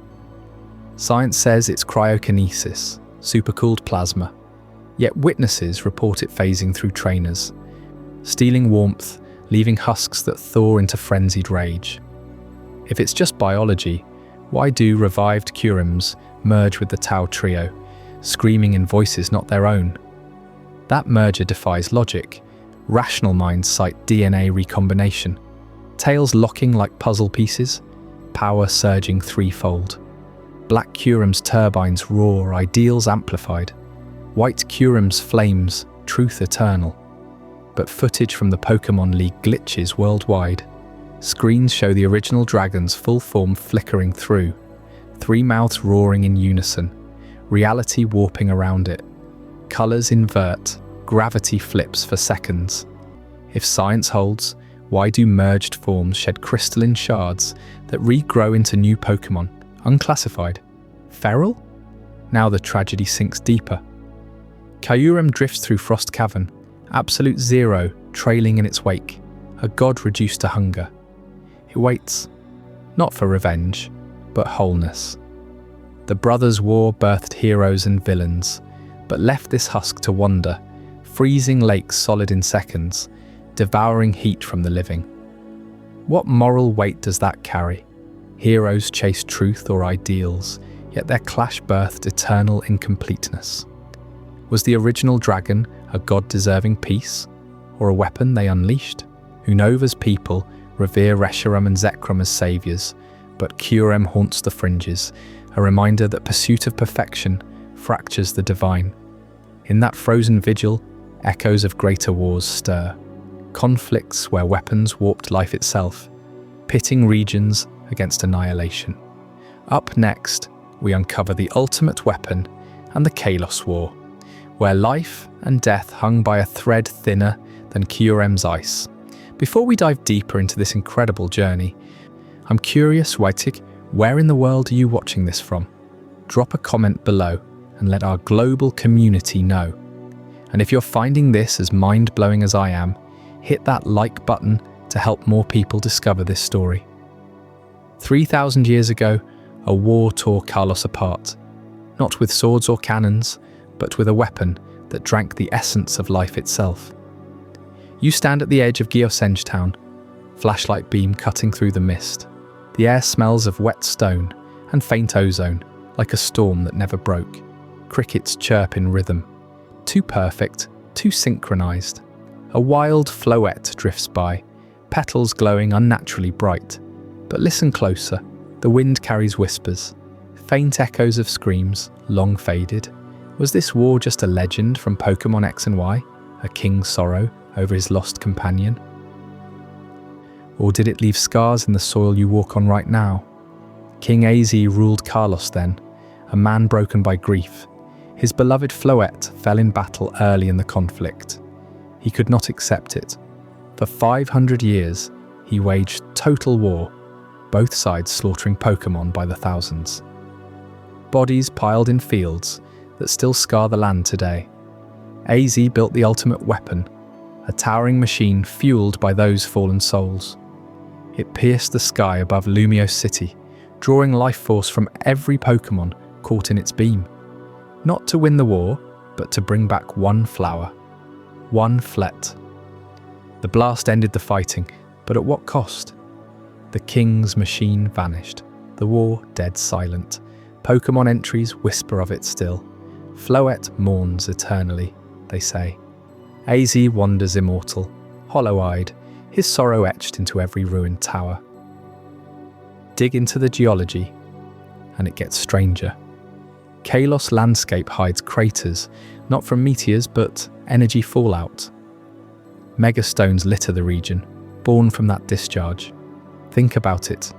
Science says it's cryokinesis, supercooled plasma, yet witnesses report it phasing through trainers, stealing warmth, leaving husks that thaw into frenzied rage. If it's just biology, why do revived Curems merge with the Tau trio, screaming in voices not their own? That merger defies logic. Rational minds cite DNA recombination, tails locking like puzzle pieces, power surging threefold. Black Curem's turbines roar, ideals amplified. White Curem's flames, truth eternal. But footage from the Pokémon League glitches worldwide. Screens show the original dragon's full form flickering through, 3 mouths roaring in unison, reality warping around it. Colors invert, gravity flips for seconds. If science holds, why do merged forms shed crystalline shards that regrow into new Pokémon, unclassified? Feral? Now the tragedy sinks deeper. Kyurem drifts through Frost Cavern, absolute zero trailing in its wake, a god reduced to hunger. It waits, not for revenge, but wholeness. The brothers' war birthed heroes and villains, but left this husk to wander, freezing lakes solid in seconds, devouring heat from the living. What moral weight does that carry? Heroes chase truth or ideals, yet their clash birthed eternal incompleteness. Was the original dragon a god-deserving piece, or a weapon they unleashed? Unova's people revere Reshiram and Zekrom as saviours, but Curem haunts the fringes, a reminder that pursuit of perfection fractures the divine. In that frozen vigil, echoes of greater wars stir, conflicts where weapons warped life itself, pitting regions against annihilation. Up next, we uncover the ultimate weapon and the Kalos War, where life and death hung by a thread thinner than Curem's ice. Before we dive deeper into this incredible journey, I'm curious, Waitik, where in the world are you watching this from? Drop a comment below and let our global community know. And if you're finding this as mind-blowing as I am, hit that like button to help more people discover this story. 3,000 years ago, a war tore Kalos apart, not with swords or cannons, but with a weapon that drank the essence of life itself. You stand at the edge of Geosenge Town, flashlight beam cutting through the mist. The air smells of wet stone and faint ozone, like a storm that never broke. Crickets chirp in rhythm. Too perfect, too synchronized. A wild floette drifts by, petals glowing unnaturally bright. But listen closer. The wind carries whispers, faint echoes of screams, long faded. Was this war just a legend from Pokémon X and Y? A king's sorrow over his lost companion? Or did it leave scars in the soil you walk on right now? King Az ruled Kalos then, a man broken by grief. His beloved Floette fell in battle early in the conflict. He could not accept it. For 500 years, he waged total war, both sides slaughtering Pokémon by the thousands. Bodies piled in fields that still scar the land today. Az built the ultimate weapon, a towering machine fueled by those fallen souls. It pierced the sky above Lumiose City, drawing life force from every Pokémon caught in its beam. Not to win the war, but to bring back one flower, one Flette. The blast ended the fighting, but at what cost? The king's machine vanished, the war dead silent. Pokémon entries whisper of it still. Floette mourns eternally, they say. Az wanders immortal, hollow-eyed, his sorrow etched into every ruined tower. Dig into the geology, and it gets stranger. Kalos landscape hides craters, not from meteors but energy fallout. Megastones litter the region, born from that discharge. Think about it.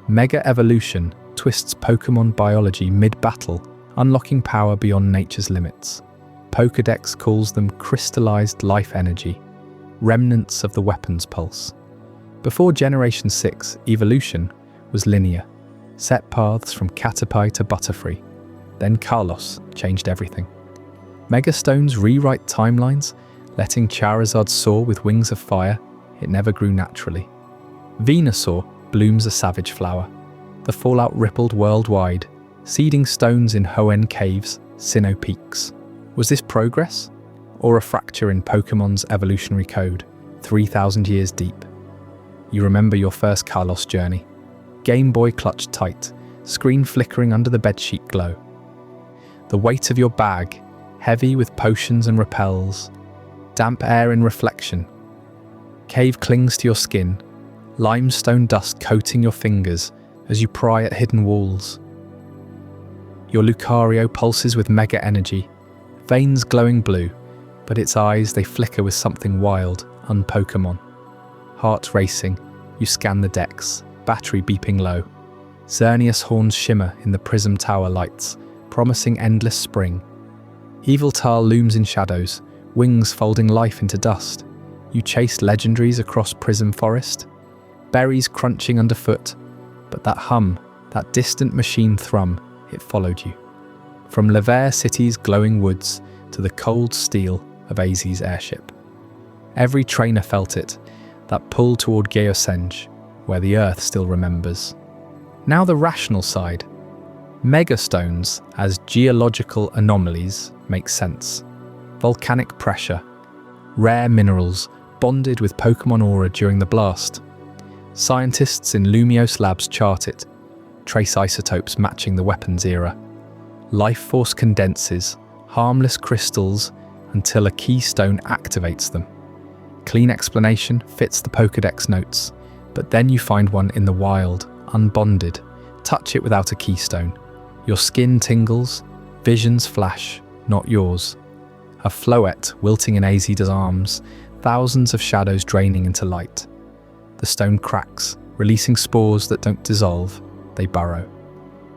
Mega evolution twists Pokémon biology mid-battle, unlocking power beyond nature's limits. Pokédex calls them crystallized life energy, remnants of the weapon's pulse. Before Generation 6, evolution was linear, set paths from Caterpie to Butterfree. Then Kalos changed everything. Megastones rewrite timelines, letting Charizard soar with wings of fire. It never grew naturally. Venusaur blooms a savage flower. The fallout rippled worldwide, seeding stones in Hoenn caves, Sinnoh peaks. Was this progress? Or a fracture in Pokémon's evolutionary code, 3,000 years deep? You remember your first Kalos journey. Game Boy clutched tight, screen flickering under the bedsheet glow. The weight of your bag, heavy with potions and repels. Damp air in reflection. Cave clings to your skin, limestone dust coating your fingers as you pry at hidden walls. Your Lucario pulses with mega energy, veins glowing blue, but its eyes, they flicker with something wild, un-Pokémon. Heart racing, you scan the decks, battery beeping low. Xerneas horns shimmer in the Prism Tower lights, promising endless spring. Yveltal looms in shadows, wings folding life into dust. You chased legendaries across Prism Forest, berries crunching underfoot, but that hum, that distant machine thrum, it followed you. From Levair City's glowing woods to the cold steel of Az's airship. Every trainer felt it, that pull toward Geosenge, where the Earth still remembers. Now the rational side. Megastones as geological anomalies make sense. Volcanic pressure, rare minerals bonded with Pokémon aura during the blast. Scientists in Lumiose labs chart it, trace isotopes matching the weapons era. Life force condenses, harmless crystals, until a keystone activates them. Clean explanation fits the Pokédex notes, but then you find one in the wild, unbonded. Touch it without a keystone. Your skin tingles, visions flash, not yours. A Floette wilting in Az's arms, thousands of shadows draining into light. The stone cracks, releasing spores that don't dissolve, they burrow.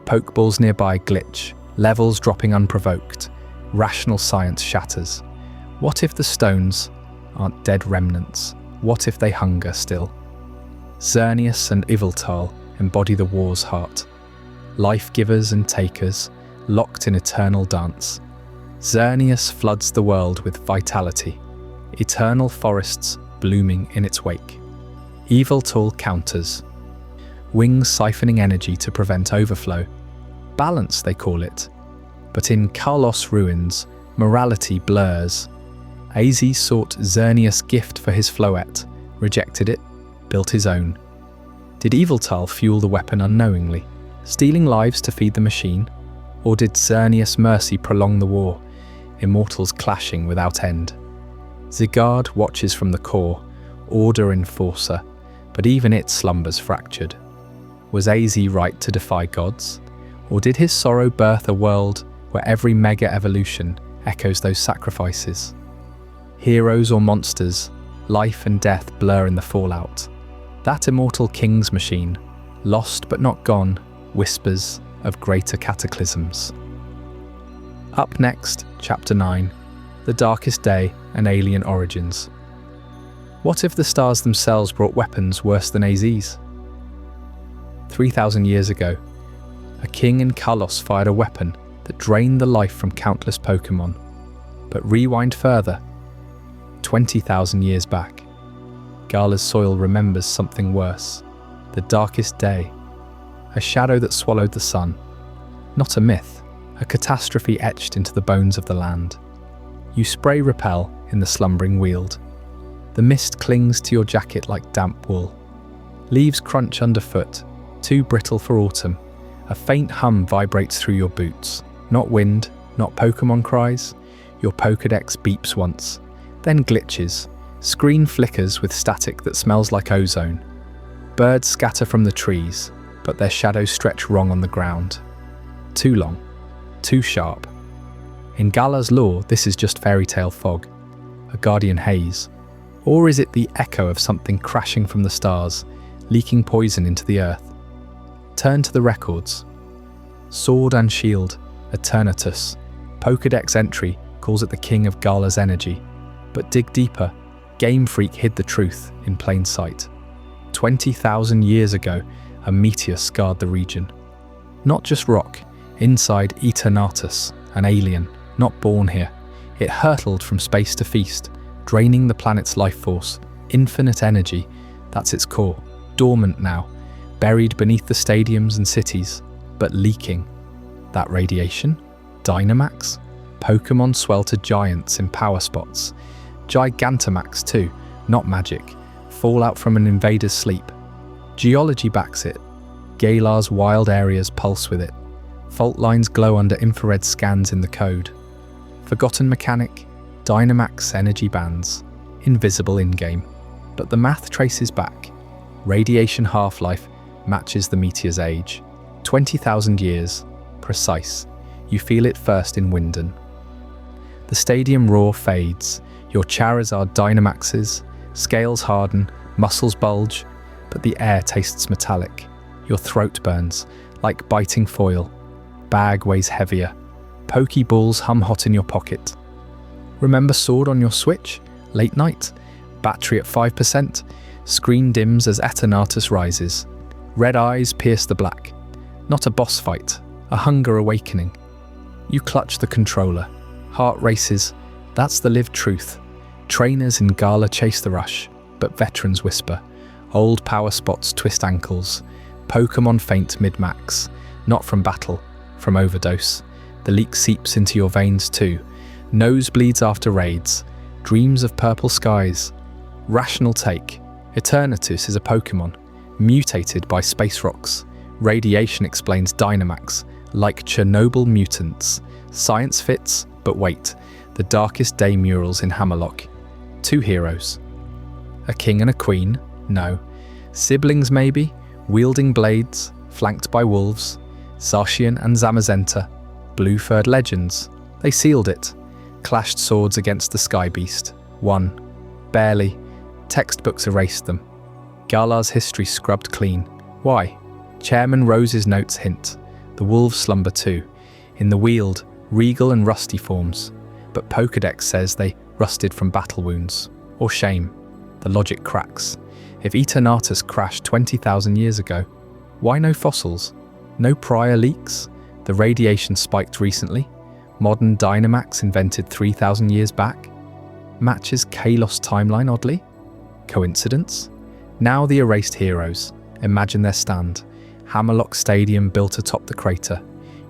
Pokeballs nearby glitch, levels dropping unprovoked. Rational science shatters. What if the stones aren't dead remnants? What if they hunger still? Xerneas and Yveltal embody the war's heart. Life givers and takers, locked in eternal dance. Xerneas floods the world with vitality, eternal forests blooming in its wake. Yveltal counters, wings siphoning energy to prevent overflow. Balance, they call it. But in Kalos ruins, morality blurs. Az sought Xerneas' gift for his Floette, rejected it, built his own. Did Eviltal fuel the weapon unknowingly, stealing lives to feed the machine? Or did Xerneas' mercy prolong the war, immortals clashing without end? Zigard watches from the core, order enforcer, but even it slumbers fractured. Was AZ right to defy gods? Or did his sorrow birth a world where every mega-evolution echoes those sacrifices? Heroes or monsters, life and death blur in the fallout. That immortal king's machine, lost but not gone, whispers of greater cataclysms. Up next, Chapter 9, The Darkest Day and Alien Origins. What if the stars themselves brought weapons worse than AZ's? 3,000 years ago, a king in Kalos fired a weapon that drained the life from countless Pokémon. But rewind further, 20,000 years back, Gala's soil remembers something worse. The darkest day. A shadow that swallowed the sun. Not a myth, a catastrophe etched into the bones of the land. You spray repel in the slumbering Weald. The mist clings to your jacket like damp wool. Leaves crunch underfoot, too brittle for autumn. A faint hum vibrates through your boots. Not wind, not Pokémon cries. Your Pokédex beeps once, then glitches. Screen flickers with static that smells like ozone. Birds scatter from the trees, but their shadows stretch wrong on the ground. Too long, too sharp. In Gala's lore, this is just fairy tale fog, a guardian haze. Or is it the echo of something crashing from the stars, leaking poison into the earth? Turn to the records. Sword and Shield, Eternatus. Pokédex entry calls it the king of Gala's energy. But dig deeper, Game Freak hid the truth in plain sight. 20,000 years ago, a meteor scarred the region. Not just rock, inside Eternatus, an alien, not born here. It hurtled from space to feast, draining the planet's life force. Infinite energy, that's its core. Dormant now, buried beneath the stadiums and cities, but leaking. That radiation? Dynamax? Pokémon sweltered giants in power spots. Gigantamax too, not magic. Fallout from an invader's sleep. Geology backs it. Galar's wild areas pulse with it. Fault lines glow under infrared scans in the code. Forgotten mechanic, Dynamax energy bands. Invisible in-game. But the math traces back. Radiation half-life matches the meteor's age. 20,000 years. Precise. You feel it first in Winden. The stadium roar fades. Your Charizard Dynamaxes, scales harden, muscles bulge, but the air tastes metallic. Your throat burns, like biting foil. Bag weighs heavier. Pokeballs hum hot in your pocket. Remember Sword on your Switch? Late night? Battery at 5%? Screen dims as Eternatus rises. Red eyes pierce the black. Not a boss fight, a hunger awakening. You clutch the controller. Heart races. That's the lived truth. Trainers in Gala chase the rush, but veterans whisper. Old power spots twist ankles. Pokémon faint mid-max. Not from battle, from overdose. The leak seeps into your veins too. Nosebleeds after raids. Dreams of purple skies. Rational take. Eternatus is a Pokémon, mutated by space rocks. Radiation explains Dynamax, like Chernobyl mutants. Science fits, but wait. The darkest day murals in Hammerlock. 2 heroes. A king and a queen? No. Siblings maybe? Wielding blades, flanked by wolves. Zacian and Zamazenta. Blue-furred legends. They sealed it. Clashed swords against the sky beast. Won. Barely. Textbooks erased them. Gala's history scrubbed clean. Why? Chairman Rose's notes hint. The wolves slumber too. In the Weald, regal and rusty forms. But Pokédex says they rusted from battle wounds. Or shame. The logic cracks. If Eternatus crashed 20,000 years ago, why no fossils? No prior leaks? The radiation spiked recently? Modern Dynamax invented 3,000 years back? Matches Kalos timeline oddly? Coincidence? Now the erased heroes. Imagine their stand. Hammerlock Stadium built atop the crater.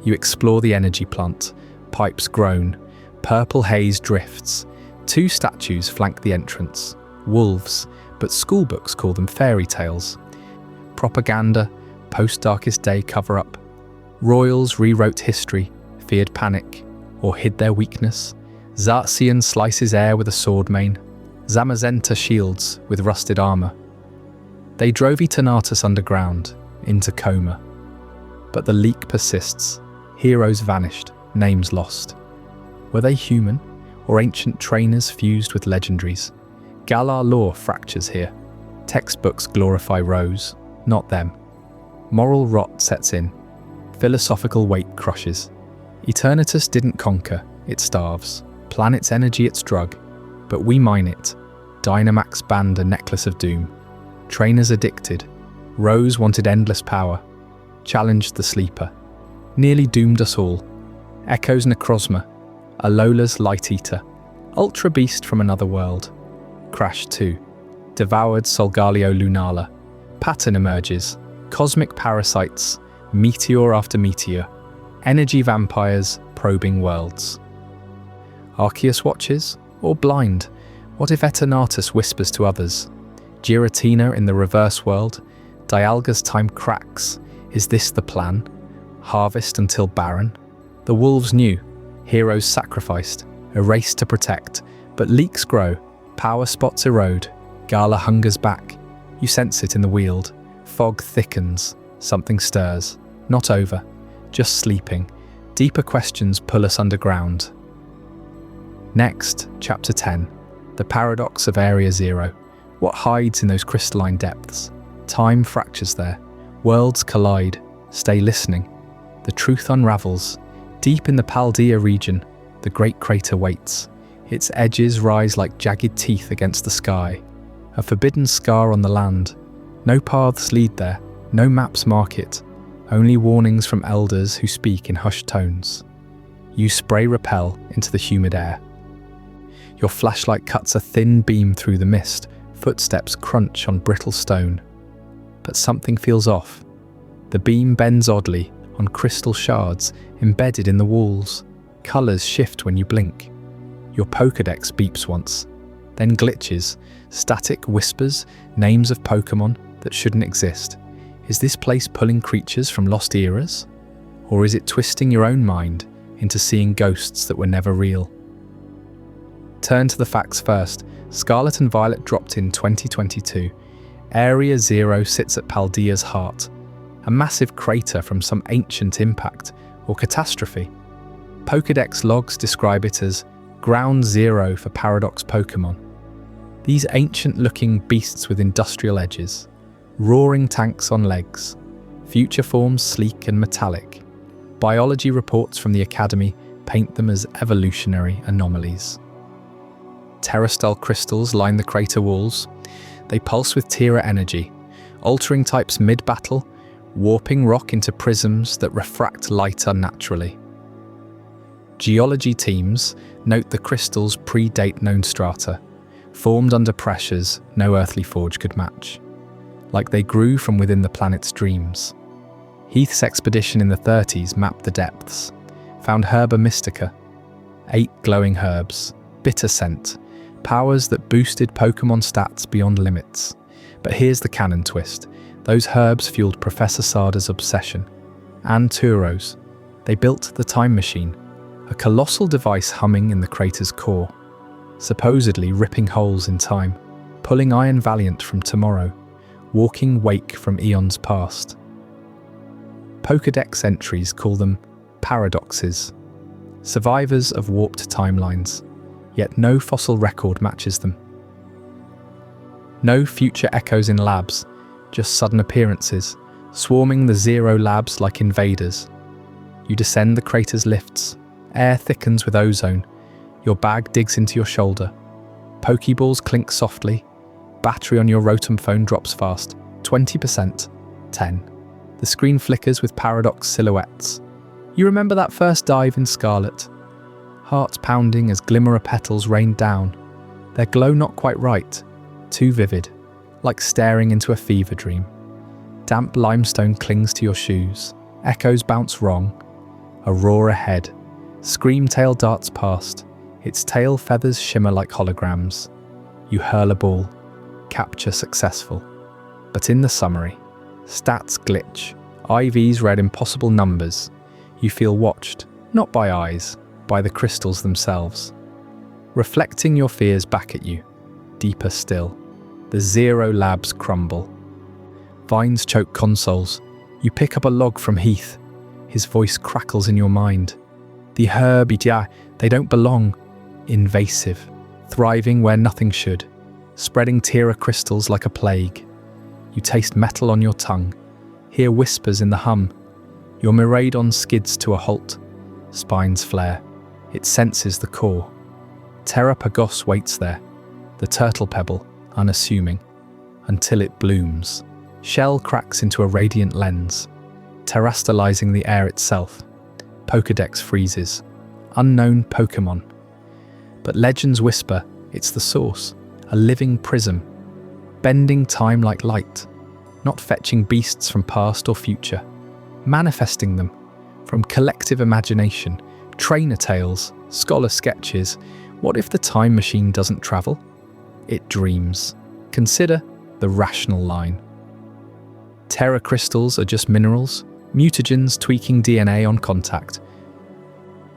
You explore the energy plant. Pipes groan. Purple haze drifts. 2 statues flank the entrance. Wolves, but schoolbooks call them fairy tales. propaganda, post-Darkest Day cover-up. Royals rewrote history, feared panic, or hid their weakness. Zacian slices air with a sword main. Zamazenta shields with rusted armor. They drove Eternatus underground, into coma. But the leak persists. Heroes vanished, names lost. Were they human, or ancient trainers fused with legendaries? Galar lore fractures here. Textbooks glorify Rose, not them. Moral rot sets in. Philosophical weight crushes. Eternatus didn't conquer, it starves. Planet's energy its drug, but we mine it. Dynamax banned a necklace of doom. Trainers addicted. Rose wanted endless power. Challenged the sleeper. Nearly doomed us all. Echo's Necrozma. Alola's Light Eater. Ultra Beast from another world. Crash 2. Devoured Solgaleo Lunala. Pattern emerges. Cosmic parasites. Meteor after meteor. Energy vampires probing worlds. Arceus watches? Or blind? What if Eternatus whispers to others? Giratina in the reverse world? Dialga's time cracks. Is this the plan? Harvest until barren? The wolves knew. Heroes sacrificed. A race to protect. But leaks grow. Power spots erode. Gala hungers back. You sense it in the Weald. Fog thickens. Something stirs. Not over. Just sleeping. Deeper questions pull us underground. Next, Chapter 10. The Paradox of Area Zero. What hides in those crystalline depths? Time fractures there. Worlds collide. Stay listening. The truth unravels. Deep in the Paldea region, the great crater waits. Its edges rise like jagged teeth against the sky. A forbidden scar on the land. No paths lead there. No maps mark it. Only warnings from elders who speak in hushed tones. You spray repel into the humid air. Your flashlight cuts a thin beam through the mist. Footsteps crunch on brittle stone. But something feels off. The beam bends oddly on crystal shards embedded in the walls. Colors shift when you blink. Your Pokédex beeps once, then glitches. Static whispers names of Pokémon that shouldn't exist. Is this place pulling creatures from lost eras? Or is it twisting your own mind into seeing ghosts that were never real? Turn to the facts first. Scarlet and Violet dropped in 2022. Area Zero sits at Paldea's heart. A massive crater from some ancient impact or catastrophe. Pokédex logs describe it as Ground Zero for Paradox Pokémon. These ancient-looking beasts with industrial edges. Roaring tanks on legs. Future forms sleek and metallic. Biology reports from the Academy paint them as evolutionary anomalies. Terastal crystals line the crater walls. They pulse with Tera energy, altering types mid-battle, warping rock into prisms that refract light unnaturally. Geology teams note the crystals predate known strata, formed under pressures no earthly forge could match, like they grew from within the planet's dreams. Heath's expedition in the 30s mapped the depths, found Herba Mystica, 8 glowing herbs, bitter scent, powers that boosted Pokémon stats beyond limits. But here's the canon twist. Those herbs fueled Professor Sada's obsession. And Turo's. They built the time machine, a colossal device humming in the crater's core, supposedly ripping holes in time, pulling Iron Valiant from tomorrow, walking Wake from eons past. Pokédex entries call them paradoxes, survivors of warped timelines. Yet no fossil record matches them. No future echoes in labs, just sudden appearances, swarming the Zero labs like invaders. You descend the crater's lifts, air thickens with ozone, your bag digs into your shoulder. Pokeballs clink softly, battery on your Rotom phone drops fast, 20%, 10. The screen flickers with paradox silhouettes. You remember that first dive in Scarlet? Heart pounding as glimmerer petals rain down. Their glow not quite right, too vivid, like staring into a fever dream. Damp limestone clings to your shoes, echoes bounce wrong. A roar ahead, Screamtail darts past, its tail feathers shimmer like holograms. You hurl a ball, capture successful. But in the summary, Stats glitch. IVs read impossible numbers. You feel watched, not by eyes, by the crystals themselves. Reflecting your fears back at you. Deeper still. The zero labs crumble. Vines choke consoles. You pick up a log from Heath. His voice crackles in your mind. The herbia, they don't belong. Invasive. Thriving where nothing should. Spreading Tera crystals like a plague. You taste metal on your tongue. Hear whispers in the hum. Your Miraidon skids to a halt. Spines flare. It senses the core. Terapagos waits there. The turtle pebble, unassuming. Until it blooms. Shell cracks into a radiant lens. Terastalizing the air itself. Pokédex freezes. Unknown Pokémon. But legends whisper it's the source. A living prism. Bending time like light. Not fetching beasts from past or future. Manifesting them. From collective imagination. Trainer tales. Scholar sketches. What if the time machine doesn't travel? It dreams. Consider the rational line. Terra crystals are just minerals. Mutagens tweaking DNA on contact.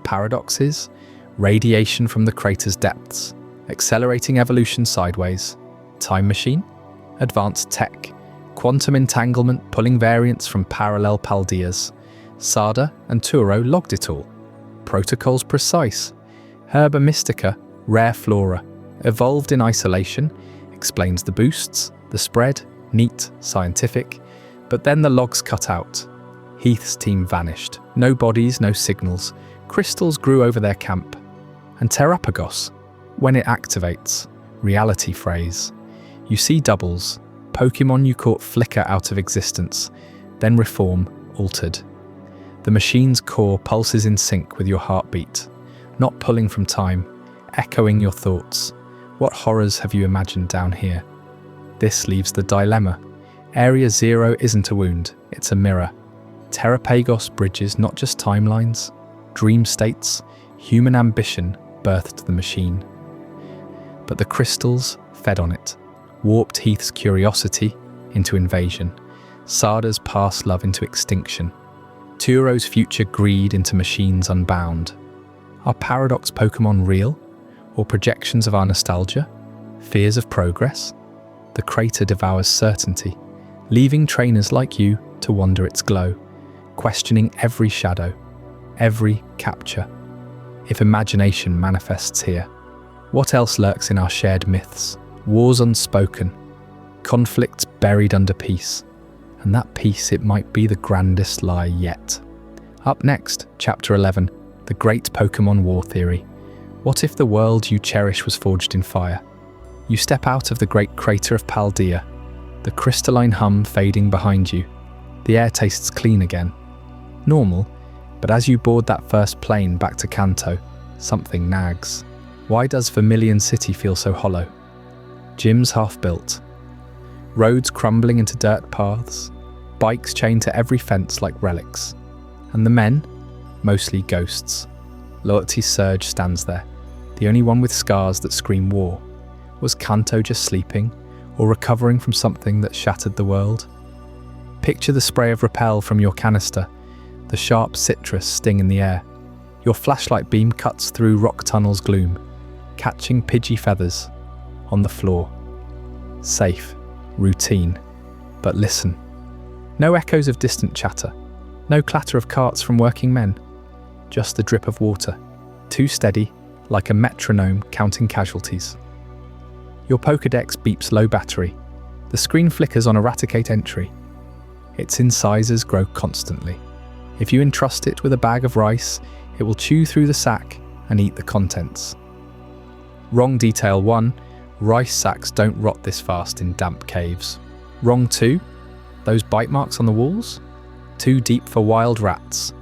Paradoxes? Radiation from the crater's depths. Accelerating evolution sideways. Time machine? Advanced tech. Quantum entanglement pulling variants from parallel Paldeas. Sada and Turo logged it all. Protocols precise. Herba mystica, rare flora. Evolved in isolation. Explains the boosts, the spread, neat, scientific. But then the logs cut out. Heath's team vanished. No bodies, no signals. Crystals grew over their camp. And Terapagos, when it activates, reality phrase. You see doubles, Pokémon you caught flicker out of existence, then reform, altered. The machine's core pulses in sync with your heartbeat, not pulling from time, echoing your thoughts. What horrors have you imagined down here? This leaves the dilemma. Area 0 isn't a wound, it's a mirror. Terapagos bridges not just timelines, dream states, human ambition birthed the machine. But the crystals fed on it, warped Heath's curiosity into invasion, Sada's past love into extinction, Turo's future greed into machines unbound. Are paradox Pokémon real? Or projections of our nostalgia? Fears of progress? The crater devours certainty, leaving trainers like you to wander its glow, questioning every shadow, every capture. If imagination manifests here, what else lurks in our shared myths? Wars unspoken, conflicts buried under peace, and that peace, it might be the grandest lie yet. Up next, Chapter 11, The Great Pokémon War Theory. What if the world you cherish was forged in fire? You step out of the great crater of Paldea, the crystalline hum fading behind you. The air tastes clean again. Normal, but as you board that first plane back to Kanto, something nags. Why does Vermilion City feel so hollow? Gyms half-built. Roads crumbling into dirt paths. Bikes chained to every fence like relics. And the men? Mostly ghosts. Loyalty's surge stands there, the only one with scars that scream war. Was Kanto just sleeping, or recovering from something that shattered the world? Picture the spray of repel from your canister, the sharp citrus sting in the air. Your flashlight beam cuts through rock tunnel's gloom, catching Pidgey feathers on the floor. Safe, routine, but listen. No echoes of distant chatter, no clatter of carts from working men, just the drip of water, too steady, like a metronome counting casualties. Your Pokédex beeps low battery. The screen flickers on Eradicate entry. Its incisors grow constantly. If you entrust it with a bag of rice, it will chew through the sack and eat the contents. Wrong detail 1, rice sacks don't rot this fast in damp caves. Wrong 2, those bite marks on the walls? Too deep for wild rats.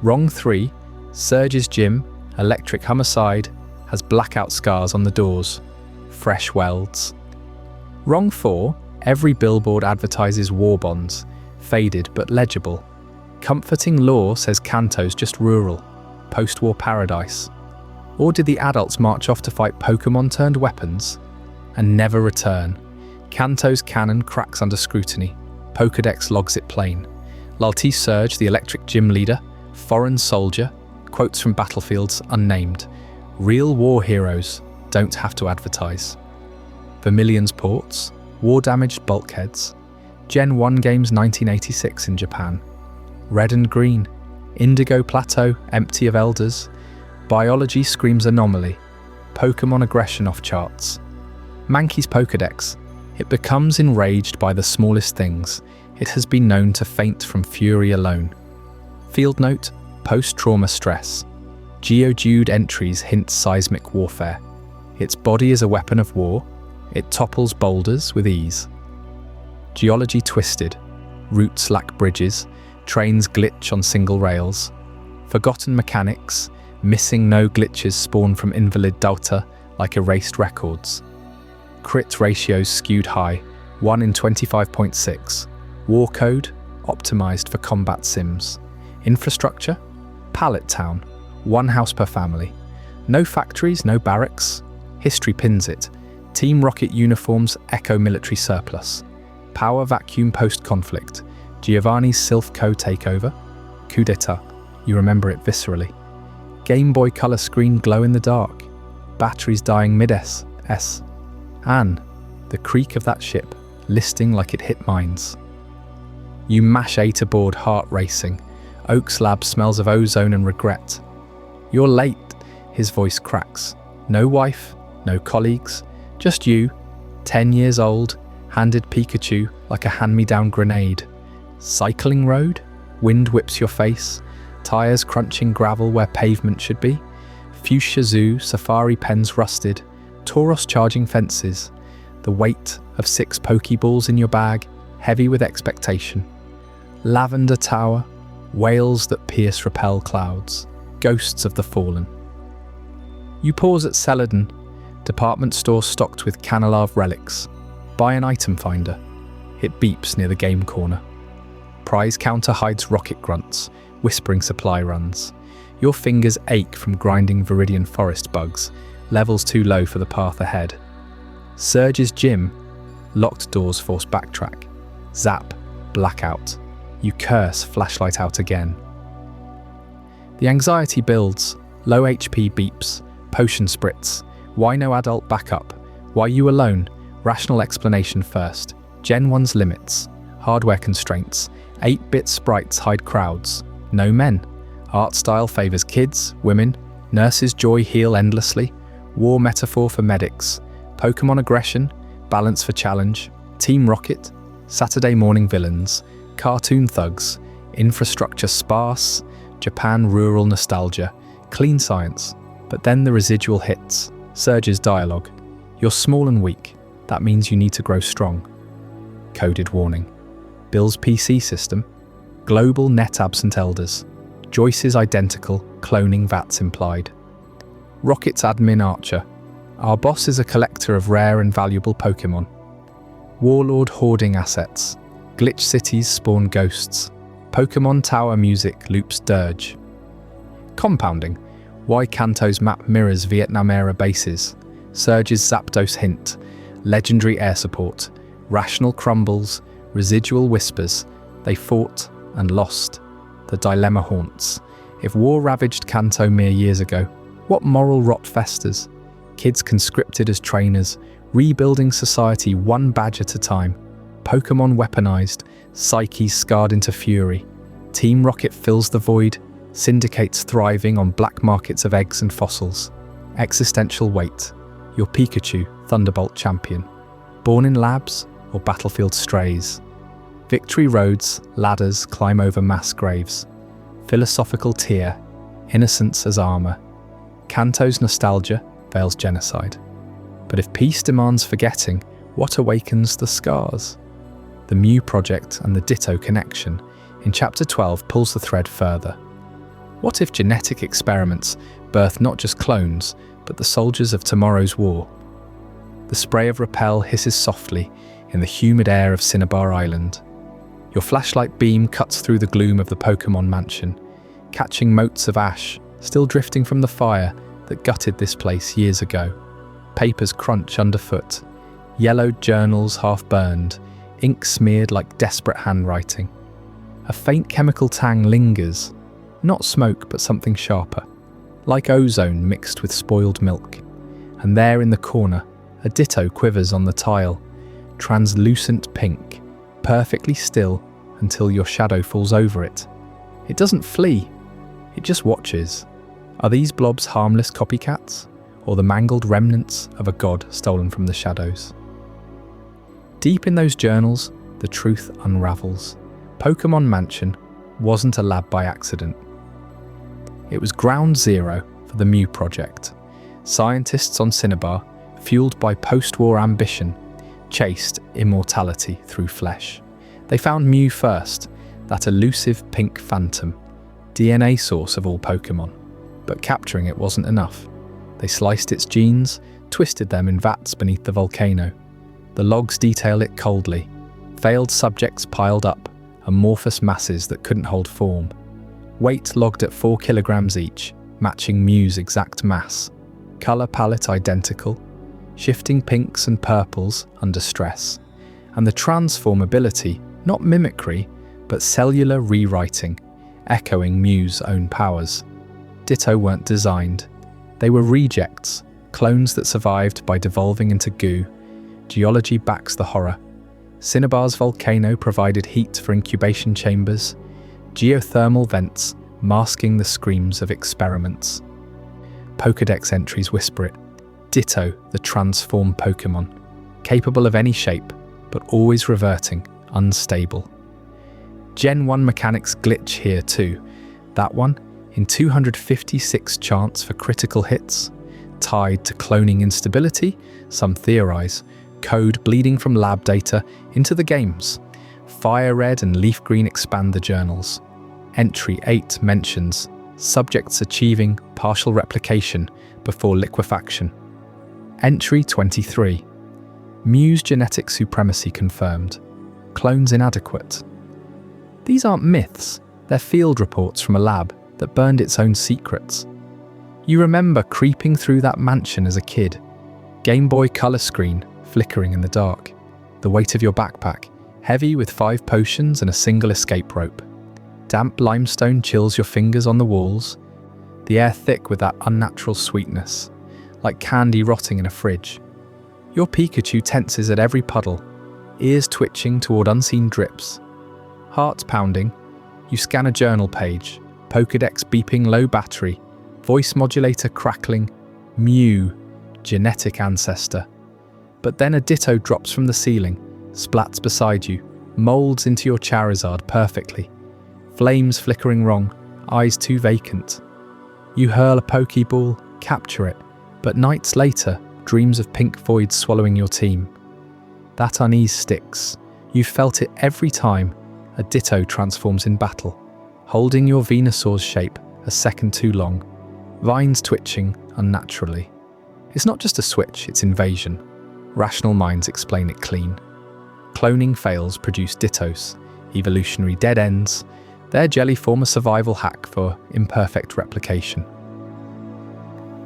Wrong 3, Surge's gym, electric homicide, has blackout scars on the doors. Fresh welds. Wrong 4, every billboard advertises war bonds, faded but legible. Comforting lore says Kanto's just rural, post-war paradise. Or did the adults march off to fight Pokémon turned weapons and never return? Kanto's canon cracks under scrutiny, Pokédex logs it plain. Lalti Surge, the electric gym leader, foreign soldier, quotes from battlefields unnamed. Real war heroes don't have to advertise. Vermilion's ports, war-damaged bulkheads. Gen 1 games 1986 in Japan. Red and green, Indigo Plateau empty of elders. Biology screams anomaly. Pokémon aggression off charts. Mankey's Pokédex. It becomes enraged by the smallest things. It has been known to faint from fury alone. Field note, post-trauma stress. Geodude entries hint seismic warfare. Its body is a weapon of war. It topples boulders with ease. Geology twisted. Routes lack bridges. Trains glitch on single rails. Forgotten mechanics. Missing no glitches spawn from invalid data like erased records. Crit ratios skewed high, 1 in 25.6. War code, optimized for combat sims. Infrastructure, pallet town, 1 house per family. No factories, no barracks. History pins it. Team Rocket uniforms echo military surplus. Power vacuum post-conflict. Giovanni's Silphco takeover. Coup d'etat. You remember it viscerally. Game Boy Color screen glow in the dark. Batteries dying mid-S. Anne, the creak of that ship, listing like it hit mines. You mash A to board, heart racing. Oak's lab smells of ozone and regret. You're late, his voice cracks. No wife, no colleagues, just you, 10 years old, handed Pikachu like a hand-me-down grenade. Cycling road, wind whips your face, tires crunching gravel where pavement should be. Fuchsia zoo, safari pens rusted, Tauros charging fences. The weight of 6 Pokeballs in your bag, heavy with expectation. Lavender tower, whales that pierce repel clouds, ghosts of the fallen. You pause at Celadon, department store stocked with Canalave relics. Buy an item finder. It beeps near the game corner. Prize counter hides rocket grunts, whispering supply runs. Your fingers ache from grinding Viridian forest bugs, levels too low for the path ahead. Surge's gym, locked doors force backtrack. Zap, blackout. You curse, flashlight out again. The anxiety builds, low HP beeps, potion spritz. Why no adult backup? Why you alone? Rational explanation first. Gen 1's limits, hardware constraints, 8-bit sprites hide crowds. No men. Art style favours kids, women. Nurses' joy heal endlessly. War metaphor for medics. Pokémon aggression, balance for challenge. Team Rocket, Saturday morning villains. Cartoon thugs, infrastructure sparse. Japan rural nostalgia, clean science. But then the residual hits. Surge's dialogue. You're small and weak. That means you need to grow strong. Coded warning. Bill's PC system. Global net absent elders. Joyce's identical, cloning VATs implied. Rocket's admin Archer. Our boss is a collector of rare and valuable Pokémon. Warlord hoarding assets. Glitch cities spawn ghosts. Pokémon tower music loops dirge. Compounding. Why Kanto's map mirrors Vietnam-era bases. Surge's Zapdos hint. Legendary air support. Rational crumbles. Residual whispers. They fought and lost. The dilemma haunts. If war ravaged Kanto mere years ago, what moral rot festers? Kids conscripted as trainers, rebuilding society one badge at a time. Pokémon weaponized, psyches scarred into fury. Team Rocket fills the void, syndicates thriving on black markets of eggs and fossils. Existential weight. Your Pikachu, Thunderbolt champion. Born in labs or battlefield strays. Victory roads, ladders climb over mass graves. Philosophical tear, innocence as armor. Kanto's nostalgia veils genocide. But if peace demands forgetting, what awakens the scars? The Mew project and the Ditto connection in Chapter 12 pulls the thread further. What if genetic experiments birth not just clones, but the soldiers of tomorrow's war? The spray of repel hisses softly in the humid air of Cinnabar Island. Your flashlight beam cuts through the gloom of the Pokémon mansion, catching motes of ash still drifting from the fire that gutted this place years ago. Papers crunch underfoot, yellowed journals half burned, ink smeared like desperate handwriting. A faint chemical tang lingers, not smoke but something sharper, like ozone mixed with spoiled milk. And there in the corner, a ditto quivers on the tile, translucent pink, perfectly still until your shadow falls over it. It doesn't flee, it just watches. Are these blobs harmless copycats, or the mangled remnants of a god stolen from the shadows? Deep in those journals, the truth unravels. Pokémon Mansion wasn't a lab by accident. It was ground zero for the Mew project. Scientists on Cinnabar, fueled by post-war ambition, chased immortality through flesh. They found Mew first, that elusive pink phantom, DNA source of all Pokémon. But capturing it wasn't enough. They sliced its genes, twisted them in vats beneath the volcano. The logs detail it coldly. Failed subjects piled up, amorphous masses that couldn't hold form. Weight logged at 4 kilograms each, matching Mew's exact mass. Colour palette identical, shifting pinks and purples under stress. And the transformability, not mimicry, but cellular rewriting, echoing Mew's own powers. Ditto weren't designed. They were rejects, clones that survived by devolving into goo. Geology backs the horror. Cinnabar's volcano provided heat for incubation chambers, geothermal vents masking the screams of experiments. Pokédex entries whisper it. Ditto, the transformed Pokémon, capable of any shape, but always reverting, unstable. Gen 1 mechanics glitch here too. That one, in 256 chance for critical hits, tied to cloning instability, some theorize, code bleeding from lab data into the games. Fire Red and Leaf Green expand the journals. Entry 8 mentions subjects achieving partial replication before liquefaction. Entry 23. Mew's genetic supremacy confirmed. Clones inadequate. These aren't myths, they're field reports from a lab that burned its own secrets. You remember creeping through that mansion as a kid, Game Boy Color screen flickering in the dark, the weight of your backpack, heavy with 5 potions and a single escape rope. Damp limestone chills your fingers on the walls, the air thick with that unnatural sweetness, like candy rotting in a fridge. Your Pikachu tenses at every puddle, ears twitching toward unseen drips. Heart pounding, you scan a journal page, Pokédex beeping low battery, voice modulator crackling, Mew, genetic ancestor. But then a Ditto drops from the ceiling, splats beside you, molds into your Charizard perfectly. Flames flickering wrong, eyes too vacant. You hurl a Pokeball, capture it, but nights later, dreams of pink voids swallowing your team. That unease sticks. You've felt it every time a Ditto transforms in battle, holding your Venusaur's shape a second too long, vines twitching unnaturally. It's not just a switch, it's invasion. Rational minds explain it clean. Cloning fails produce Dittos, evolutionary dead ends. Their jelly form a survival hack for imperfect replication.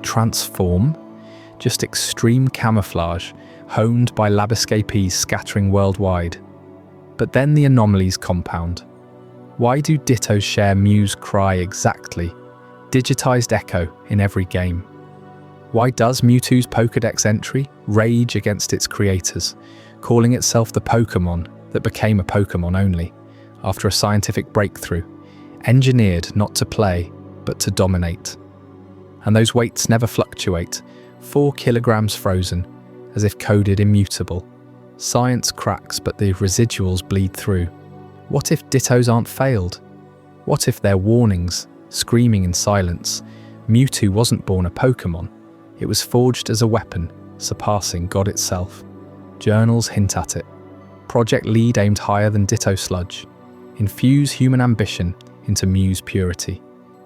Transform? Just extreme camouflage, honed by lab escapees scattering worldwide. But then the anomalies compound. Why do Dittos share Mew's cry exactly? Digitized echo in every game. Why does Mewtwo's Pokédex entry rage against its creators, calling itself the Pokémon that became a Pokémon only, after a scientific breakthrough, engineered not to play, but to dominate? And those weights never fluctuate, 4 kilograms frozen, as if coded immutable. Science cracks, but the residuals bleed through. What if Dittos aren't failed? What if they're warnings, screaming in silence? Mewtwo wasn't born a Pokémon. It was forged as a weapon, surpassing God itself. Journals hint at it. Project lead aimed higher than Ditto sludge. Infuse human ambition into Mew's purity.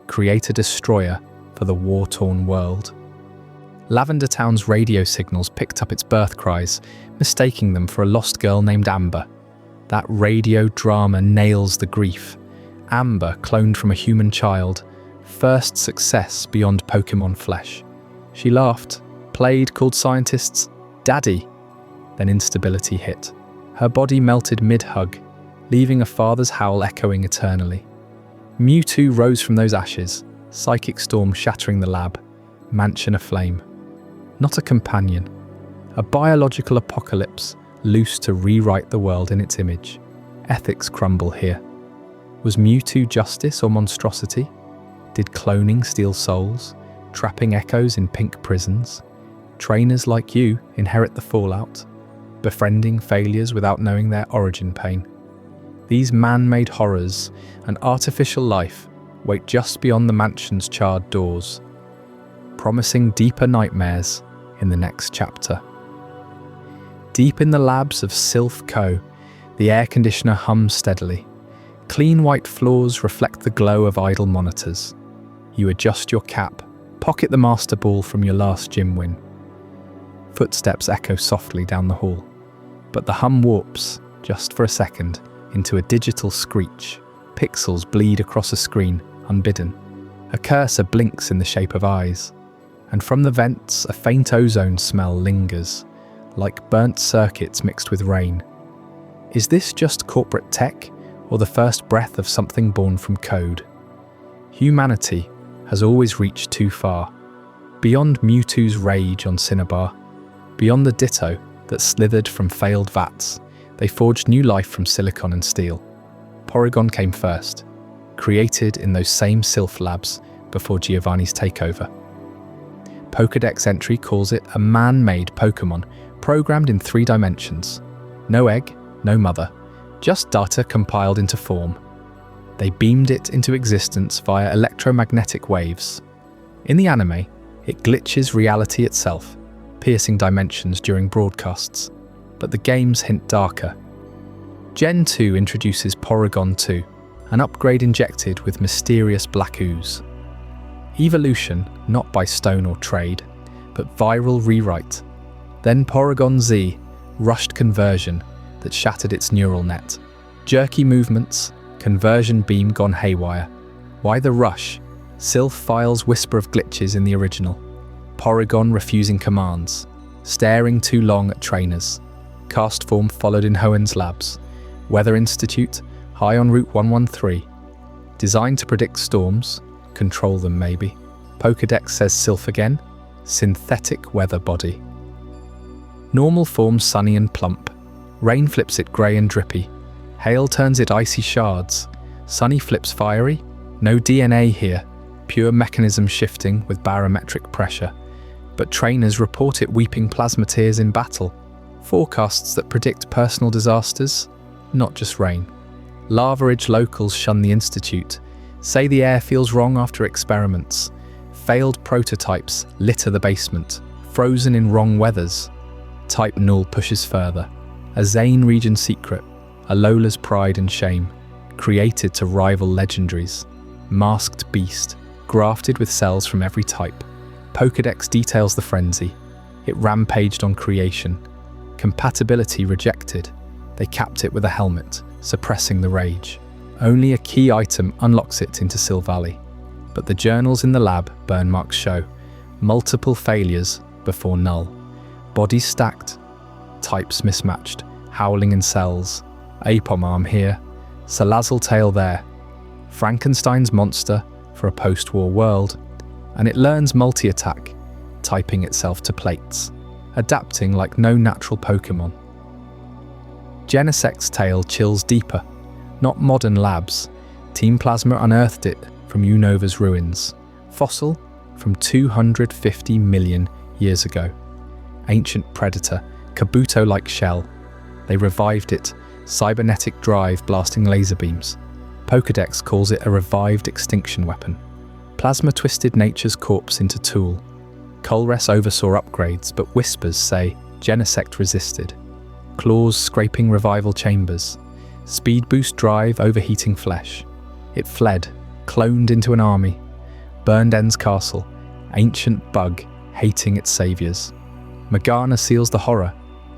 Create a destroyer for the war-torn world. Lavender Town's radio signals picked up its birth cries, mistaking them for a lost girl named Amber. That radio drama nails the grief. Amber, cloned from a human child, first success beyond Pokémon flesh. She laughed, played, called scientists Daddy. Then instability hit. Her body melted mid-hug, leaving a father's howl echoing eternally. Mewtwo rose from those ashes, psychic storm shattering the lab, mansion aflame. Not a companion, a biological apocalypse loose to rewrite the world in its image. Ethics crumble here. Was Mewtwo justice or monstrosity? Did cloning steal souls, trapping echoes in pink prisons? Trainers like you inherit the fallout, befriending failures without knowing their origin pain. These man-made horrors, an artificial life, wait just beyond the mansion's charred doors, promising deeper nightmares in the next chapter. Deep in the labs of Sylph Co., the air conditioner hums steadily. Clean white floors reflect the glow of idle monitors. You adjust your cap, pocket the master ball from your last gym win. Footsteps echo softly down the hall, but the hum warps, just for a second, into a digital screech. Pixels bleed across a screen, unbidden. A cursor blinks in the shape of eyes, and from the vents a faint ozone smell lingers, like burnt circuits mixed with rain. Is this just corporate tech, or the first breath of something born from code? Humanity has always reached too far, beyond Mewtwo's rage on Cinnabar, beyond the Ditto that slithered from failed vats. They forged new life from silicon and steel. Porygon came first, created in those same Sylph labs before Giovanni's takeover. Pokédex entry calls it a man-made Pokémon, programmed in 3 dimensions. No egg, no mother, just data compiled into form. They beamed it into existence via electromagnetic waves. In the anime, it glitches reality itself, piercing dimensions during broadcasts. But the games hint darker. Gen 2 introduces Porygon 2, an upgrade injected with mysterious black ooze. Evolution, not by stone or trade, but viral rewrite. Then Porygon Z, rushed conversion that shattered its neural net. Jerky movements, conversion beam gone haywire. Why the rush? Sylph files whisper of glitches in the original. Porygon refusing commands, staring too long at trainers. Cast form followed in Hoenn's labs. Weather Institute, high on Route 113. Designed to predict storms, control them maybe. Pokédex says Sylph again, synthetic weather body. Normal form sunny and plump. Rain flips it grey and drippy. Hail turns it icy shards. Sunny flips fiery. No DNA here, pure mechanism shifting with barometric pressure. But trainers report it weeping plasma tears in battle. Forecasts that predict personal disasters, not just rain. Lava-Ridge locals shun the institute, say the air feels wrong after experiments. Failed prototypes litter the basement, frozen in wrong weathers. Type Null pushes further. A Zane region secret, Alola's pride and shame, created to rival legendaries. Masked beast, grafted with cells from every type. Pokédex details the frenzy. It rampaged on creation. Compatibility rejected. They capped it with a helmet, suppressing the rage. Only a key item unlocks it into Sil Valley. But the journals in the lab burn marks show multiple failures before null. Bodies stacked, types mismatched, howling in cells. Apom arm here, Salazzle tail there. Frankenstein's monster for a post-war world. And it learns multi-attack, typing itself to plates, adapting like no natural Pokémon. Genesect's tale chills deeper, not modern labs. Team Plasma unearthed it from Unova's ruins. Fossil from 250 million years ago. Ancient predator, Kabuto-like shell. They revived it, cybernetic drive blasting laser beams. Pokédex calls it a revived extinction weapon. Plasma twisted nature's corpse into tool. Colress oversaw upgrades, but whispers say Genesect resisted. Claws scraping revival chambers. Speed boost drive overheating flesh. It fled, cloned into an army. Burned End's castle, ancient bug hating its saviors. Morgana seals the horror,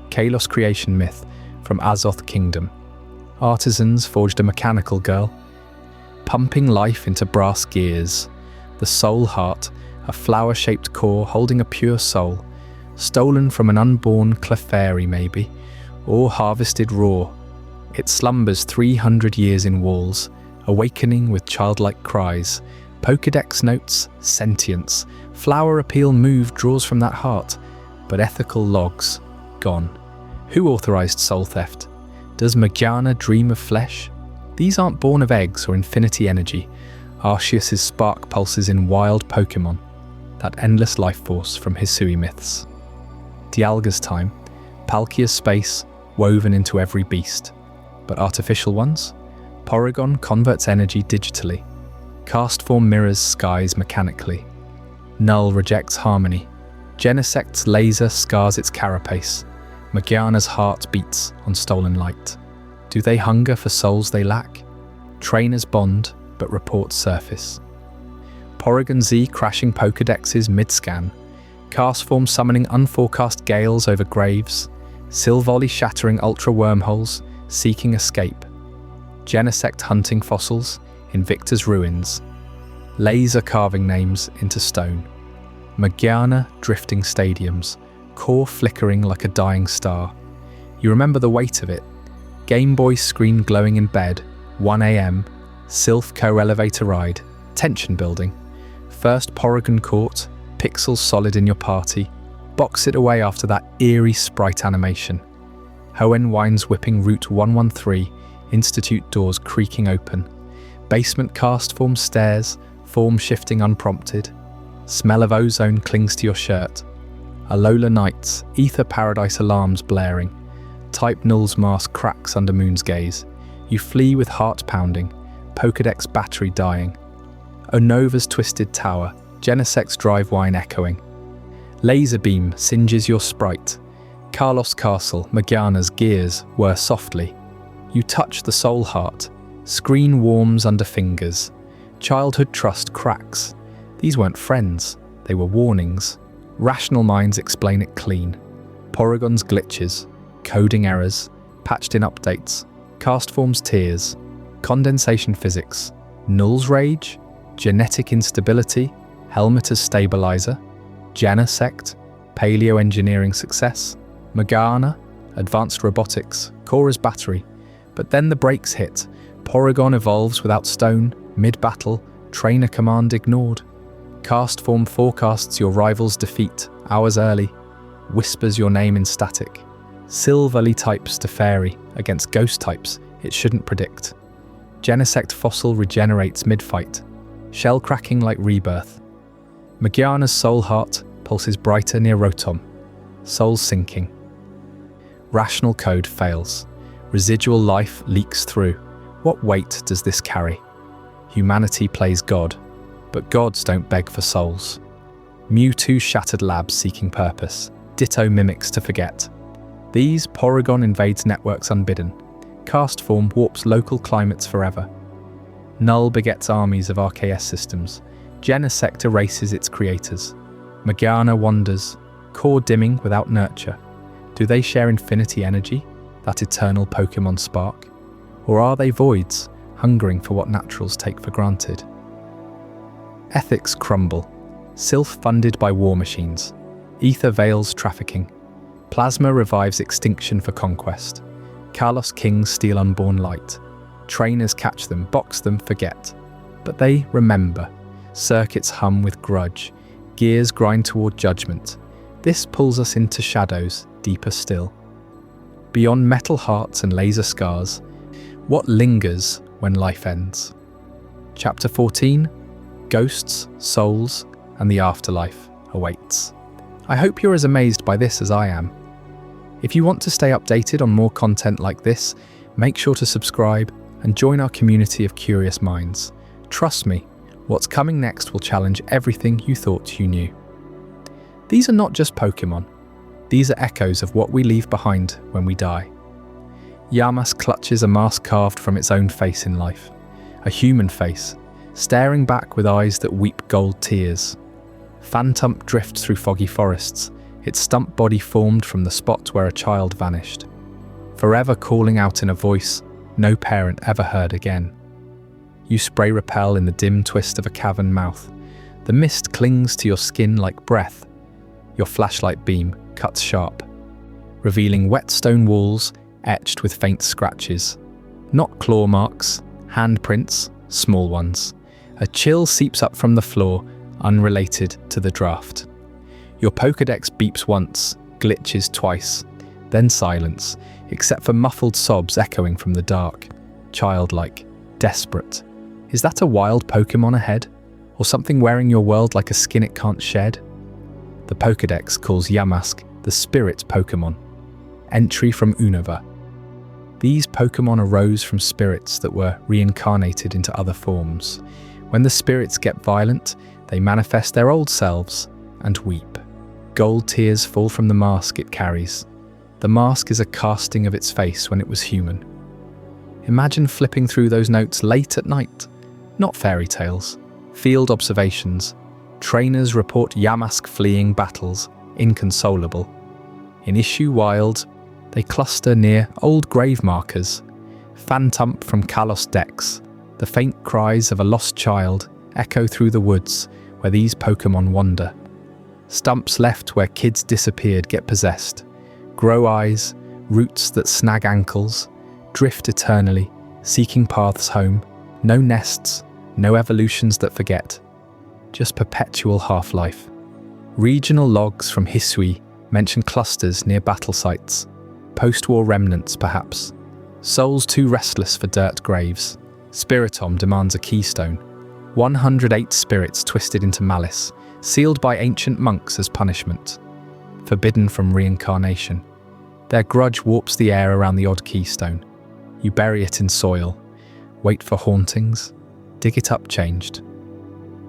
Kalos creation myth from Azoth Kingdom. Artisans forged a mechanical girl, pumping life into brass gears. The soul heart, a flower-shaped core holding a pure soul, stolen from an unborn Clefairy maybe, or harvested raw. It slumbers 300 years in walls, awakening with childlike cries. Pokédex notes, sentience. Flower appeal move draws from that heart, but ethical logs, gone. Who authorized soul theft? Does Morgana dream of flesh? These aren't born of eggs or infinity energy. Arceus' spark pulses in wild Pokémon, that endless life force from Hisui myths. Dialga's time, Palkia's space, woven into every beast. But artificial ones? Porygon converts energy digitally. Castform mirrors skies mechanically. Null rejects harmony. Genesect's laser scars its carapace. Morgana's heart beats on stolen light. Do they hunger for souls they lack? Trainers bond, but reports surface. Porygon Z crashing Pokédexes mid-scan. Castform summoning unforecast gales over graves. Silvally shattering ultra wormholes, seeking escape. Genesect hunting fossils, Invicta's ruins. Laser carving names into stone. Morgana drifting stadiums, core flickering like a dying star. You remember the weight of it. Game Boy screen glowing in bed, 1 AM, Sylph co-elevator ride, tension building. First Porygon caught, pixels solid in your party. Box it away after that eerie sprite animation. Hoenn winds whipping Route 113, Institute doors creaking open. Basement Castform stairs, form shifting unprompted. Smell of ozone clings to your shirt. Alola nights, ether paradise alarms blaring. Type Null's mask cracks under moon's gaze. You flee with heart pounding, Pokédex battery dying. Unova's twisted tower, Genesect's drive wine echoing. Laser beam singes your sprite. Carlos Castle, Morgana's gears whir softly. You touch the soul heart. Screen warms under fingers. Childhood trust cracks. These weren't friends, they were warnings. Rational minds explain it clean. Porygon's glitches, coding errors, patched in updates, Castform's tears, condensation physics, Null's rage, genetic instability, Helmet as stabilizer, Genesect, paleo-engineering success, Morgana, advanced robotics, Cora's battery. But then the brakes hit. Porygon evolves without stone, mid-battle, trainer command ignored. Castform forecasts your rival's defeat, hours early, whispers your name in static. Silverly types to fairy against ghost types it shouldn't predict. Genesect fossil regenerates mid-fight, shell cracking like Rebirth. Morgana's soul heart pulses brighter near Rotom, soul sinking. Rational code fails. Residual life leaks through. What weight does this carry? Humanity plays God, but gods don't beg for souls. Mewtwo shattered labs seeking purpose. Ditto mimics to forget. These Porygon invades networks unbidden. Castform warps local climates forever. Null begets armies of RKS systems. Genesect erases its creators. Morgana wanders, core dimming without nurture. Do they share infinity energy, that eternal Pokémon spark? Or are they voids, hungering for what naturals take for granted? Ethics crumble. Sylph funded by war machines. Ether veils trafficking. Plasma revives extinction for conquest. Kalos kings steal unborn light. Trainers catch them, box them, forget. But they remember. Circuits hum with grudge. Gears grind toward judgment. This pulls us into shadows, deeper still. Beyond metal hearts and laser scars, what lingers when life ends? Chapter 14, Ghosts, Souls, and the Afterlife awaits. I hope you're as amazed by this as I am. If you want to stay updated on more content like this, make sure to subscribe and join our community of curious minds. Trust me, what's coming next will challenge everything you thought you knew. These are not just Pokémon. These are echoes of what we leave behind when we die. Yamas clutches a mask carved from its own face in life. A human face, staring back with eyes that weep gold tears. Phantump drifts through foggy forests, its stump body formed from the spot where a child vanished. Forever calling out in a voice no parent ever heard again. You spray repel in the dim twist of a cavern mouth. The mist clings to your skin like breath. Your flashlight beam cuts sharp. revealing wet stone walls etched with faint scratches. Not claw marks, handprints, small ones. A chill seeps up from the floor, unrelated to the draft. Your Pokédex beeps once, glitches twice, then silence, except for muffled sobs echoing from the dark. Childlike, desperate. Is that a wild Pokémon ahead? Or something wearing your world like a skin it can't shed? The Pokédex calls Yamask the spirit Pokémon. Entry from Unova. These Pokémon arose from spirits that were reincarnated into other forms. When the spirits get violent, they manifest their old selves and weep. Gold tears fall from the mask it carries. The mask is a casting of its face when it was human. Imagine flipping through those notes late at night. Not fairy tales. Field observations. Trainers report Yamask fleeing battles, inconsolable. In Issue Wild, they cluster near old grave markers. Phantump from Kalos decks. The faint cries of a lost child echo through the woods where these Pokémon wander. Stumps left where kids disappeared get possessed. Grow eyes, roots that snag ankles, drift eternally, seeking paths home. No nests, no evolutions that forget. Just perpetual half-life. Regional logs from Hisui mention clusters near battle sites. Post-war remnants, perhaps. Souls too restless for dirt graves. Spiritomb demands a keystone. 108 spirits twisted into malice, sealed by ancient monks as punishment. Forbidden from reincarnation. Their grudge warps the air around the odd keystone. You bury it in soil. Wait for hauntings. Dig it up changed.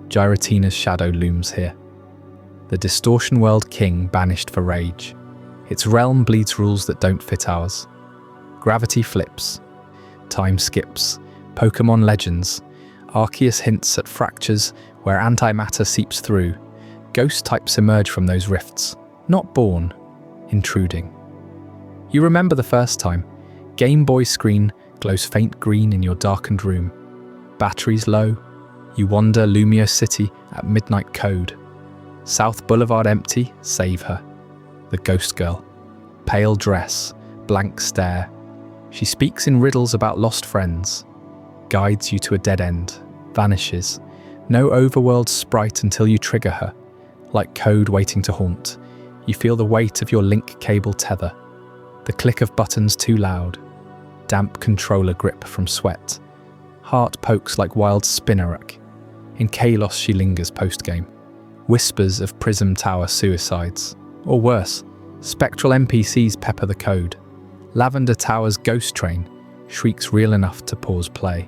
Giratina's shadow looms here. The distortion world king banished for rage. Its realm bleeds rules that don't fit ours. Gravity flips. Time skips. Pokémon legends. Arceus hints at fractures where antimatter seeps through. Ghost types emerge from those rifts. Not born, intruding. You remember the first time. Game Boy screen glows faint green in your darkened room. Batteries low. You wander Lumio City at midnight code. South Boulevard empty, save her. The ghost girl. Pale dress, blank stare. She speaks in riddles about lost friends. Guides you to a dead end. Vanishes. No overworld sprite until you trigger her. Like code waiting to haunt. You feel the weight of your link cable tether. The click of buttons too loud. Damp controller grip from sweat. Heart pokes like wild Spinarak. In Kalos she lingers post-game. Whispers of Prism Tower suicides. Or worse, spectral NPCs pepper the code. Lavender Tower's ghost train shrieks real enough to pause play.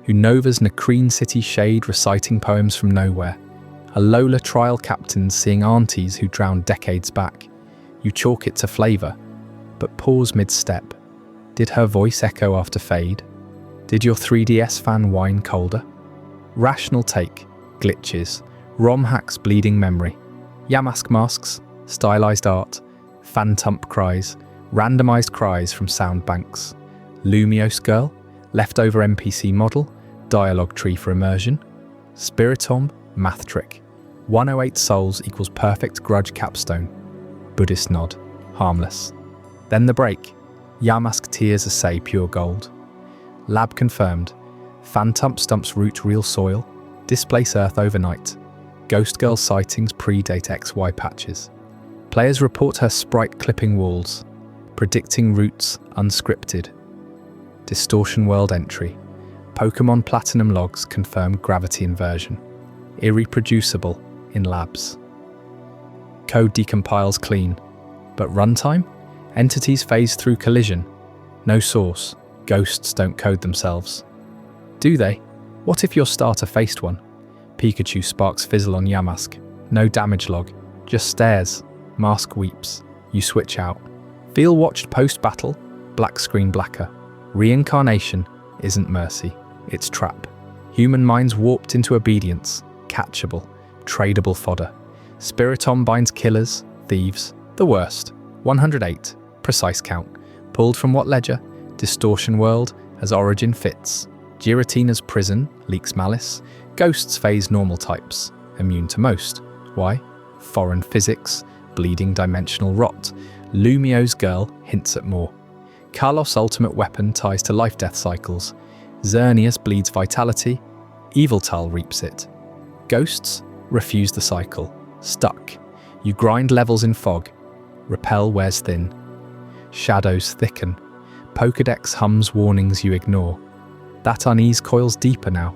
Unova's Nakreen City shade reciting poems from nowhere. Alola trial captains seeing aunties who drowned decades back. You chalk it to flavour, but pause mid-step. Did her voice echo after fade? Did your 3DS fan whine colder? Rational take, glitches, ROM hacks bleeding memory, Yamask masks, stylized art, Phantump cries, randomized cries from sound banks, Lumiose girl, leftover NPC model, dialogue tree for immersion, Spiritomb, math trick, 108 souls equals perfect grudge capstone, Buddhist nod, harmless. Then the break, Yamask tears assay pure gold. Lab confirmed, Phantump stumps root real soil, displace Earth overnight. Ghost Girl sightings predate XY patches. Players report her sprite clipping walls, predicting routes unscripted. Distortion world entry. Pokémon Platinum logs confirm gravity inversion. Irreproducible in labs. Code decompiles clean, but runtime? Entities phase through collision. No source. Ghosts don't code themselves. Do they? What if your starter faced one? Pikachu sparks fizzle on Yamask. No damage log. Just stares. Mask weeps. You switch out. Feel watched post-battle. Black screen blacker. Reincarnation isn't mercy. It's trap. Human minds warped into obedience. Catchable. Tradable fodder. Spiritomb binds killers. Thieves. The worst. 108. Precise count. Pulled from what ledger? Distortion world as origin fits. Giratina's prison leaks malice. Ghosts phase normal types. Immune to most. Why? Foreign physics. Bleeding dimensional rot. Lumio's girl hints at more. Kalos' ultimate weapon ties to life-death cycles. Xerneas bleeds vitality. Eviltal reaps it. Ghosts refuse the cycle. Stuck. You grind levels in fog. Repel wears thin. Shadows thicken. Pokédex hums warnings you ignore. That unease coils deeper now.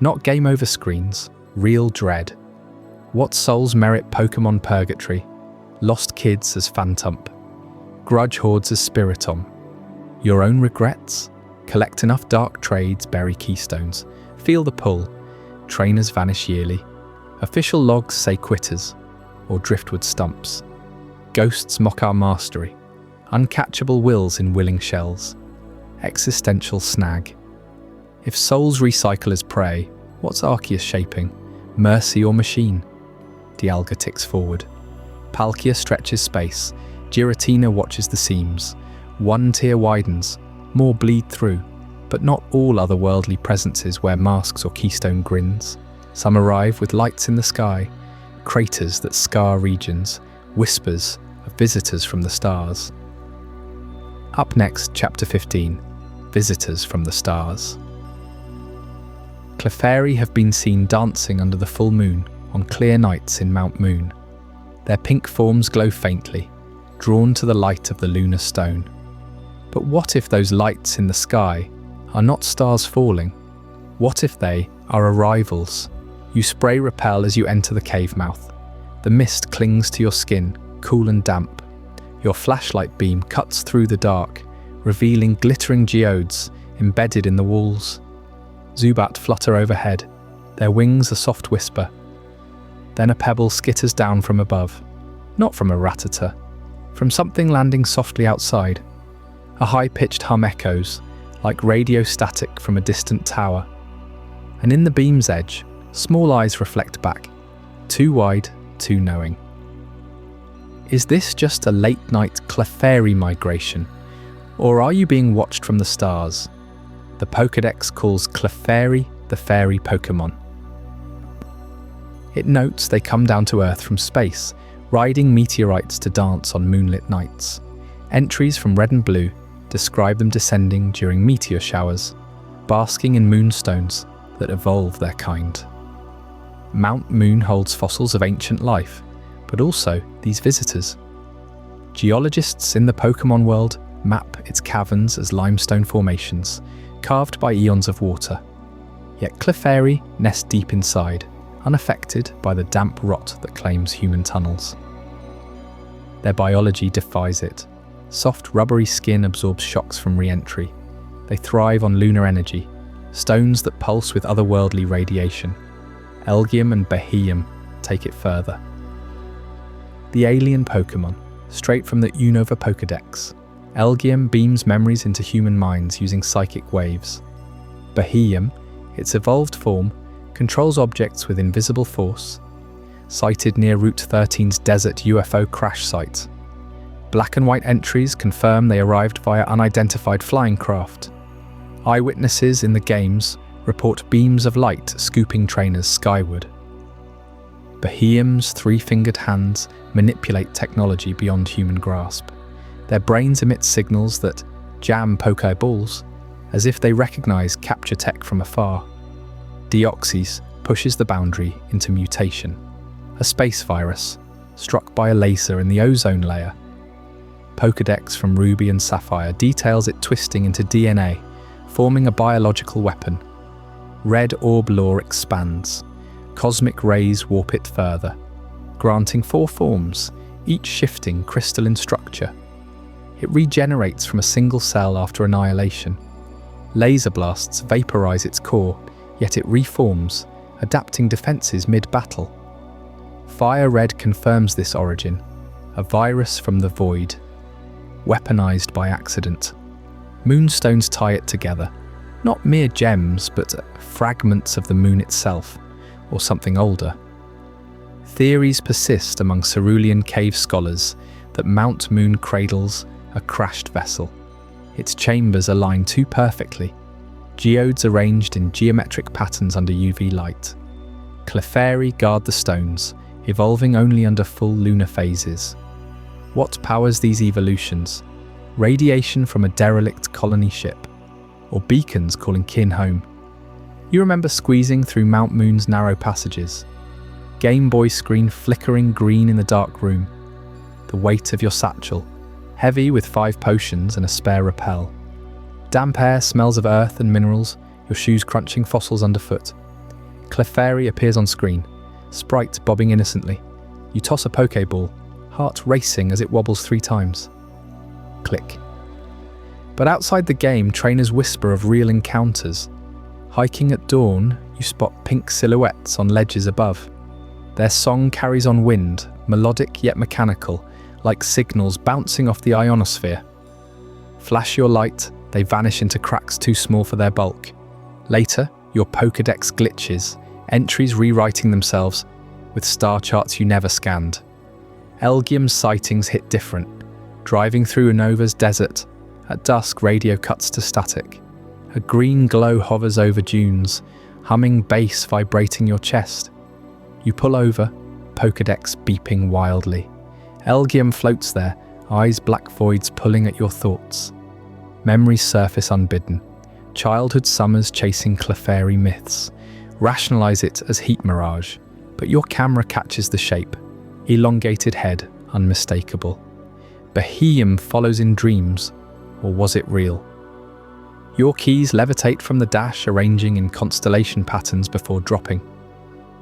Not game over screens, real dread. What souls merit Pokémon purgatory? Lost kids as Phantump. Grudge hordes as Spiritomb. Your own regrets? Collect enough dark trades, bury keystones. Feel the pull. Trainers vanish yearly. Official logs say quitters, or driftwood stumps. Ghosts mock our mastery. Uncatchable wills in willing shells. Existential snag. If souls recycle as prey, what's Arceus shaping? Mercy or machine? Dialga ticks forward. Palkia stretches space. Giratina watches the seams. One tier widens. More bleed through. But not all otherworldly presences wear masks or keystone grins. Some arrive with lights in the sky. Craters that scar regions. Whispers of visitors from the stars. Up next, Chapter 15. Visitors from the Stars. Clefairy have been seen dancing under the full moon on clear nights in Mount Moon. Their pink forms glow faintly, drawn to the light of the lunar stone. But what if those lights in the sky are not stars falling? What if they are arrivals? You spray repel as you enter the cave mouth. The mist clings to your skin, cool and damp. Your flashlight beam cuts through the dark, revealing glittering geodes embedded in the walls. Zubat flutter overhead, their wings a soft whisper. Then a pebble skitters down from above, not from a Rattata, from something landing softly outside. A high-pitched hum echoes, like radio static from a distant tower. And in the beam's edge, small eyes reflect back, too wide, too knowing. Is this just a late-night Clefairy migration, or are you being watched from the stars? The Pokédex calls Clefairy the fairy Pokémon. It notes they come down to Earth from space, riding meteorites to dance on moonlit nights. Entries from Red and Blue describe them descending during meteor showers, basking in moonstones that evolve their kind. Mount Moon holds fossils of ancient life, but also these visitors. Geologists in the Pokémon world map its caverns as limestone formations, carved by eons of water. Yet Clefairy nest deep inside, unaffected by the damp rot that claims human tunnels. Their biology defies it. Soft, rubbery skin absorbs shocks from re-entry. They thrive on lunar energy, stones that pulse with otherworldly radiation. Elgium and Beheeyem take it further. The alien Pokémon, straight from the Unova Pokédex. Elgium beams memories into human minds using psychic waves. Beheeyem, its evolved form, controls objects with invisible force. Sighted near Route 13's desert UFO crash site. Black and white entries confirm they arrived via unidentified flying craft. Eyewitnesses in the games report beams of light scooping trainers skyward. Beheeyem's three-fingered hands manipulate technology beyond human grasp. Their brains emit signals that jam Pokéballs, as if they recognize capture tech from afar. Deoxys pushes the boundary into mutation, a space virus struck by a laser in the ozone layer. Pokédex from Ruby and Sapphire details it twisting into DNA, forming a biological weapon. Red orb lore expands. Cosmic rays warp it further, granting 4 forms, each shifting crystalline structure. It regenerates from a single cell after annihilation. Laser blasts vaporize its core, yet it reforms, adapting defenses mid-battle. Fire Red confirms this origin, a virus from the void, weaponized by accident. Moonstones tie it together, not mere gems, but fragments of the moon itself, or something older. Theories persist among Cerulean cave scholars that Mount Moon cradles a crashed vessel. Its chambers align too perfectly, geodes arranged in geometric patterns under UV light. Clefairy guard the stones, evolving only under full lunar phases. What powers these evolutions? Radiation from a derelict colony ship, or beacons calling kin home? You remember squeezing through Mount Moon's narrow passages, Game Boy screen flickering green in the dark room, the weight of your satchel, heavy with 5 potions and a spare rappel. Damp air, smells of earth and minerals, your shoes crunching fossils underfoot. Clefairy appears on screen, sprite bobbing innocently. You toss a Pokeball, heart racing as it wobbles 3 times. Click. But outside the game, trainers whisper of real encounters. Hiking at dawn, you spot pink silhouettes on ledges above. Their song carries on wind, melodic yet mechanical, like signals bouncing off the ionosphere. Flash your light, they vanish into cracks too small for their bulk. Later, your Pokédex glitches, entries rewriting themselves, with star charts you never scanned. Elgium's sightings hit different. Driving through Unova's desert, at dusk radio cuts to static. A green glow hovers over dunes, humming bass vibrating your chest. You pull over, Pokédex beeping wildly. Elgium floats there, eyes black voids pulling at your thoughts. Memories surface unbidden. Childhood summers chasing Clefairy myths. Rationalize it as heat mirage, but your camera catches the shape. Elongated head, unmistakable. Behemoth follows in dreams, or was it real? Your keys levitate from the dash, arranging in constellation patterns before dropping.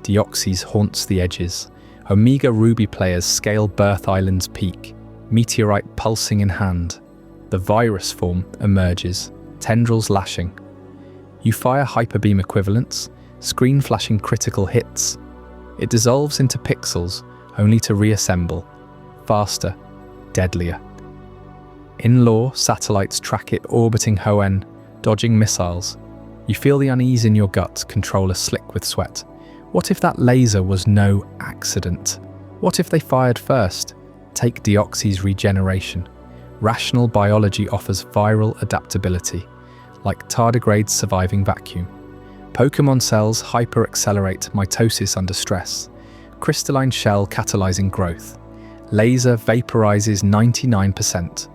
Deoxys haunts the edges. Omega Ruby players scale Birth Island's peak, meteorite pulsing in hand. The virus form emerges, tendrils lashing. You fire hyperbeam equivalents, screen flashing critical hits. It dissolves into pixels, only to reassemble, faster, deadlier. In lore, satellites track it orbiting Hoenn, dodging missiles. You feel the unease in your gut, controller slick with sweat. What if that laser was no accident? What if they fired first? Take Deoxys regeneration. Rational biology offers viral adaptability, like tardigrades surviving vacuum. Pokémon cells hyper-accelerate mitosis under stress. Crystalline shell catalyzing growth. Laser vaporizes 99%.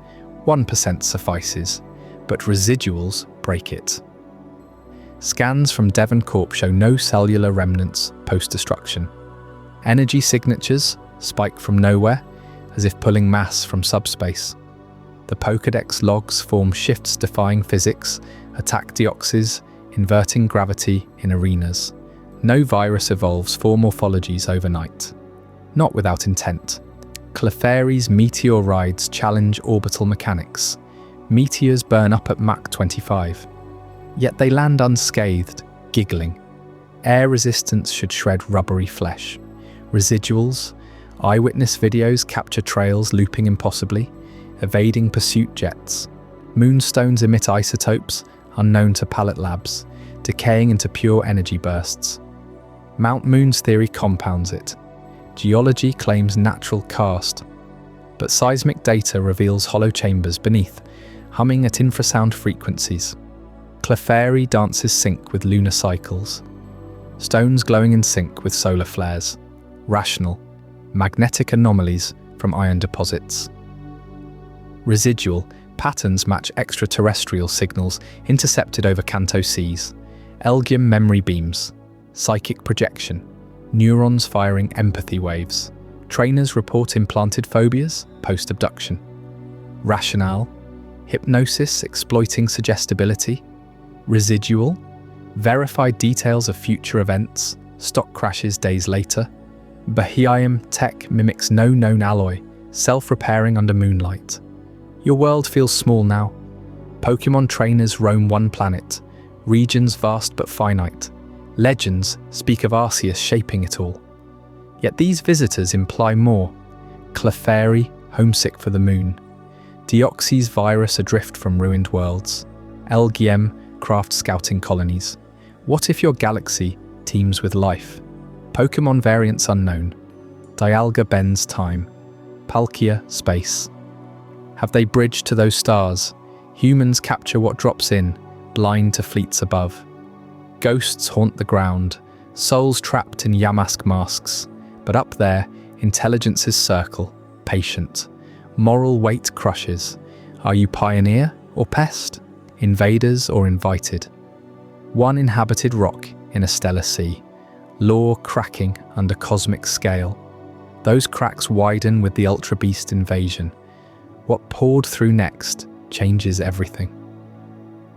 1% suffices, but residuals break it. Scans from Devon Corp show no cellular remnants post-destruction. Energy signatures spike from nowhere, as if pulling mass from subspace. The Pokédex logs form shifts defying physics, attack Deoxys, inverting gravity in arenas. No virus evolves 4 morphologies overnight. Not without intent. Clefairy's meteor rides challenge orbital mechanics. Meteors burn up at Mach 25. Yet they land unscathed, giggling. Air resistance should shred rubbery flesh. Residuals, eyewitness videos capture trails looping impossibly, evading pursuit jets. Moonstones emit isotopes, unknown to pallet labs, decaying into pure energy bursts. Mount Moon's theory compounds it. Geology claims natural cast, but seismic data reveals hollow chambers beneath, humming at infrasound frequencies. Clefairy dances sync with lunar cycles. Stones glowing in sync with solar flares. Rational, magnetic anomalies from iron deposits. Residual, patterns match extraterrestrial signals intercepted over Kanto seas. Elgium memory beams. Psychic projection. Neurons firing empathy waves. Trainers report implanted phobias post-abduction. Rationale. Hypnosis exploiting suggestibility. Residual. Verified details of future events. Stock crashes days later. Behemoth tech mimics no known alloy, self-repairing under moonlight. Your world feels small now. Pokémon trainers roam one planet, regions vast but finite. Legends speak of Arceus shaping it all. Yet these visitors imply more. Clefairy, homesick for the moon. Deoxys virus adrift from ruined worlds. Elgium craft scouting colonies. What if your galaxy teems with life? Pokémon variants unknown. Dialga bends time. Palkia space. Have they bridged to those stars? Humans capture what drops in, blind to fleets above. Ghosts haunt the ground, souls trapped in Yamask masks. But up there, intelligences circle, patient. Moral weight crushes. Are you pioneer or pest? Invaders or invited? One inhabited rock in a stellar sea. Lore cracking under cosmic scale. Those cracks widen with the Ultra Beast invasion. What poured through next changes everything.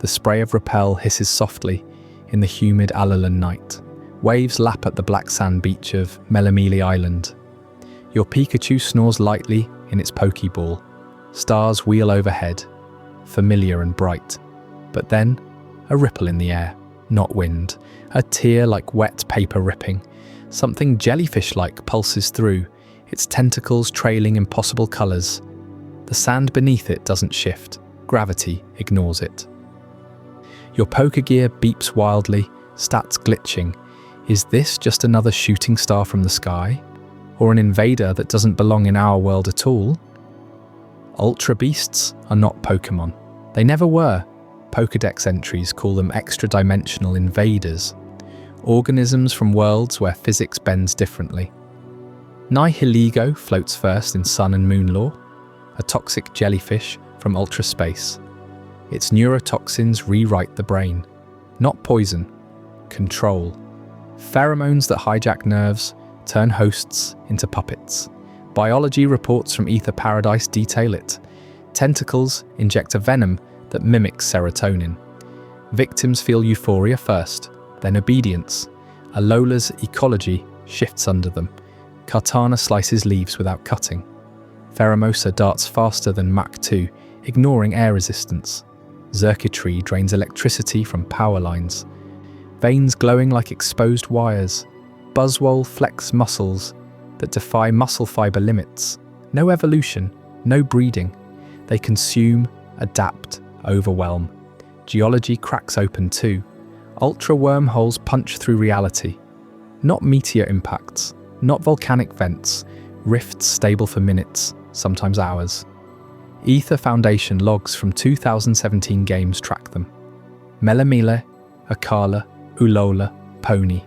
The spray of repel hisses softly in the humid Alalan night. Waves lap at the black sand beach of Melamili Island. Your Pikachu snores lightly in its Pokeball. Stars wheel overhead, familiar and bright. But then, a ripple in the air, not wind. A tear like wet paper ripping. Something jellyfish-like pulses through, its tentacles trailing impossible colours. The sand beneath it doesn't shift. Gravity ignores it. Your Pokegear beeps wildly, stats glitching. Is this just another shooting star from the sky? Or an invader that doesn't belong in our world at all? Ultra Beasts are not Pokémon. They never were. Pokédex entries call them extra-dimensional invaders. Organisms from worlds where physics bends differently. Nihiligo floats first in sun and moon lore, a toxic jellyfish from ultra space. Its neurotoxins rewrite the brain. Not poison, control. Pheromones that hijack nerves turn hosts into puppets. Biology reports from Ether Paradise detail it. Tentacles inject a venom that mimics serotonin. Victims feel euphoria first, then obedience. Alola's ecology shifts under them. Kartana slices leaves without cutting. Pheromosa darts faster than Mach 2, ignoring air resistance. Xurkitree drains electricity from power lines. Veins glowing like exposed wires. Buzzwole flex muscles that defy muscle fiber limits. No evolution, no breeding. They consume, adapt, overwhelm. Geology cracks open too. Ultra wormholes punch through reality. Not meteor impacts, not volcanic vents, rifts stable for minutes, sometimes hours. Ether Foundation logs from 2017 games track them. Melamile, Akala, Ulola, Pony.